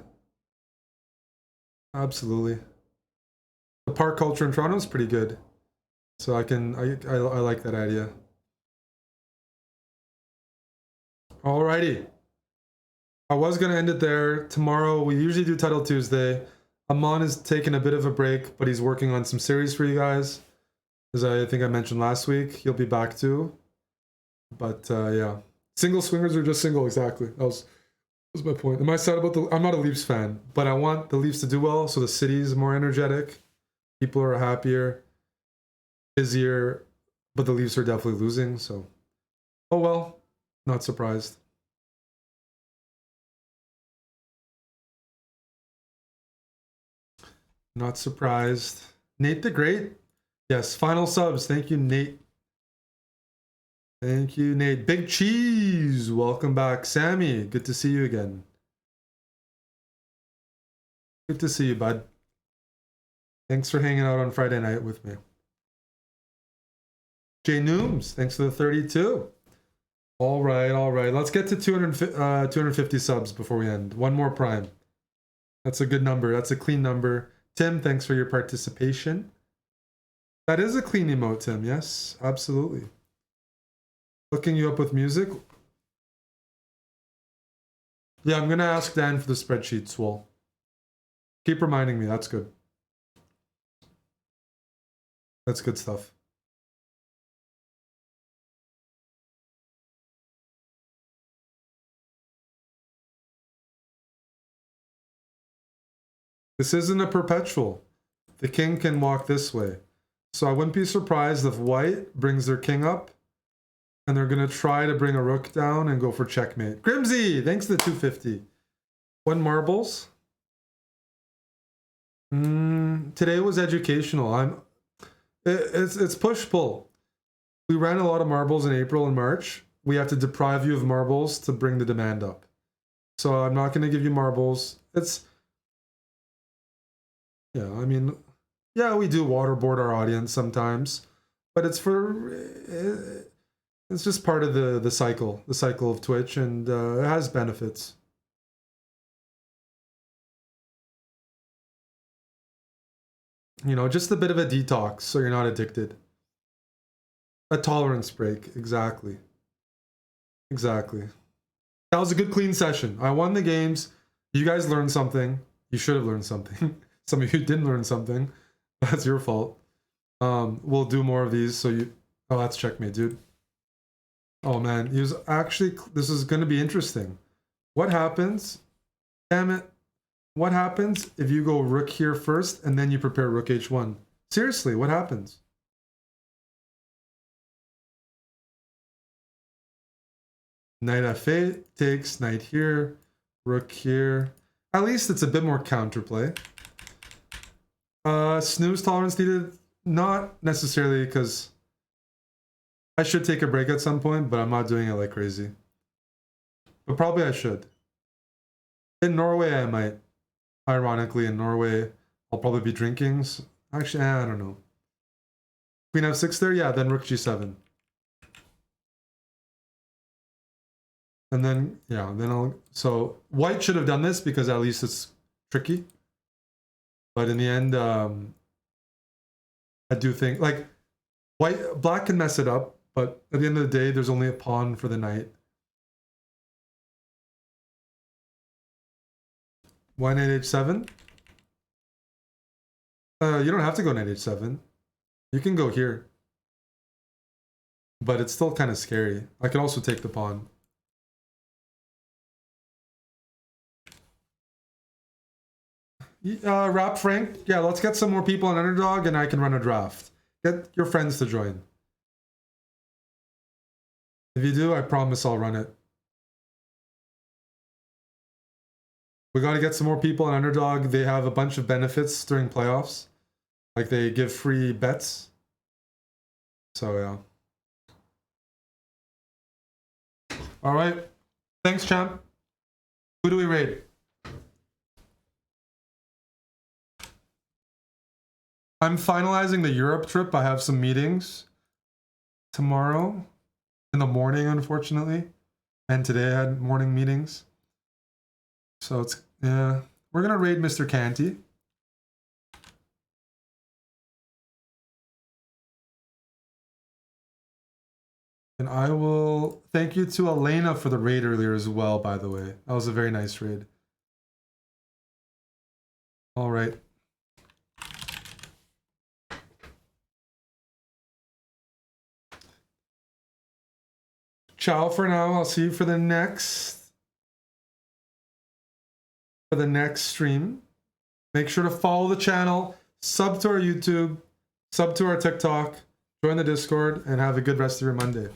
Absolutely. The park culture in Toronto is pretty good. So I like that idea. Alrighty. I was going to end it there. Tomorrow, we usually do Title Tuesday. Amon is taking a bit of a break, but he's working on some series for you guys. As I think I mentioned last week, he'll be back too. But yeah. Single swingers are just single, exactly. That was my point. Am I sad about I'm not a Leafs fan, but I want the Leafs to do well, so the city is more energetic. People are happier, busier, but the Leafs are definitely losing, so... Oh well, not surprised. Not surprised. Nate the Great. Yes, final subs. Thank you, Nate. Thank you, Nate. Big Cheese. Welcome back. Sammy, good to see you again. Good to see you, bud. Thanks for hanging out on Friday night with me. Jay Nooms, thanks for the 32. All right, all right. Let's get to 250 subs before we end. One more prime. That's a good number. That's a clean number. Tim, thanks for your participation. That is a clean emote, Tim. Yes, absolutely. Hooking you up with music. Yeah, I'm going to ask Dan for the spreadsheet, Swole. Keep reminding me. That's good. That's good stuff. This isn't a perpetual. The king can walk this way. So I wouldn't be surprised if white brings their king up and they're going to try to bring a rook down and go for checkmate. Grimsy, thanks to the 250. One marbles. Today was educational. It's push-pull. We ran a lot of marbles in April and March. We have to deprive you of marbles to bring the demand up. So I'm not going to give you marbles. Yeah, I mean, yeah, we do waterboard our audience sometimes, but it's just part of the cycle of Twitch, and it has benefits. You know, just a bit of a detox so you're not addicted. A tolerance break, exactly. Exactly. That was a good clean session. I won the games. You guys learned something. You should have learned something. Some of you didn't learn something. That's your fault. We'll do more of these so you... Oh, that's checkmate, dude. Oh, man. He was actually... This is going to be interesting. What happens... Damn it. What happens if you go rook here first and then you prepare rook h1? Seriously, what happens? Knight f8 takes, knight here, rook here. At least it's a bit more counterplay. Snooze tolerance needed? Not necessarily, because I should take a break at some point, but I'm not doing it like crazy. But probably I should. In Norway, I might. Ironically, in Norway, I'll probably be drinking. So actually, I don't know. Queen f6 there? Yeah, then rook g7. And then, yeah, then I'll... So, white should have done this because at least it's tricky. But in the end, I do think, like, black can mess it up, but at the end of the day, there's only a pawn for the knight. Why knight h7? You don't have to go knight h7. You can go here. But it's still kind of scary. I could also take the pawn. Rap Frank, yeah, let's get some more people on Underdog and I can run a draft. Get your friends to join. If you do, I promise I'll run it. We got to get some more people on Underdog. They have a bunch of benefits during playoffs. Like they give free bets. So yeah. All right. Thanks, champ. Who do we raid? I'm finalizing the Europe trip. I have some meetings tomorrow in the morning, unfortunately. And today I had morning meetings. So it's, yeah. We're going to raid Mr. Canty. And I will thank you to Elena for the raid earlier as well, by the way. That was a very nice raid. All right. Ciao for now. I'll see you for the next stream. Make sure to follow the channel, sub to our YouTube, sub to our TikTok, join the Discord, and have a good rest of your Monday.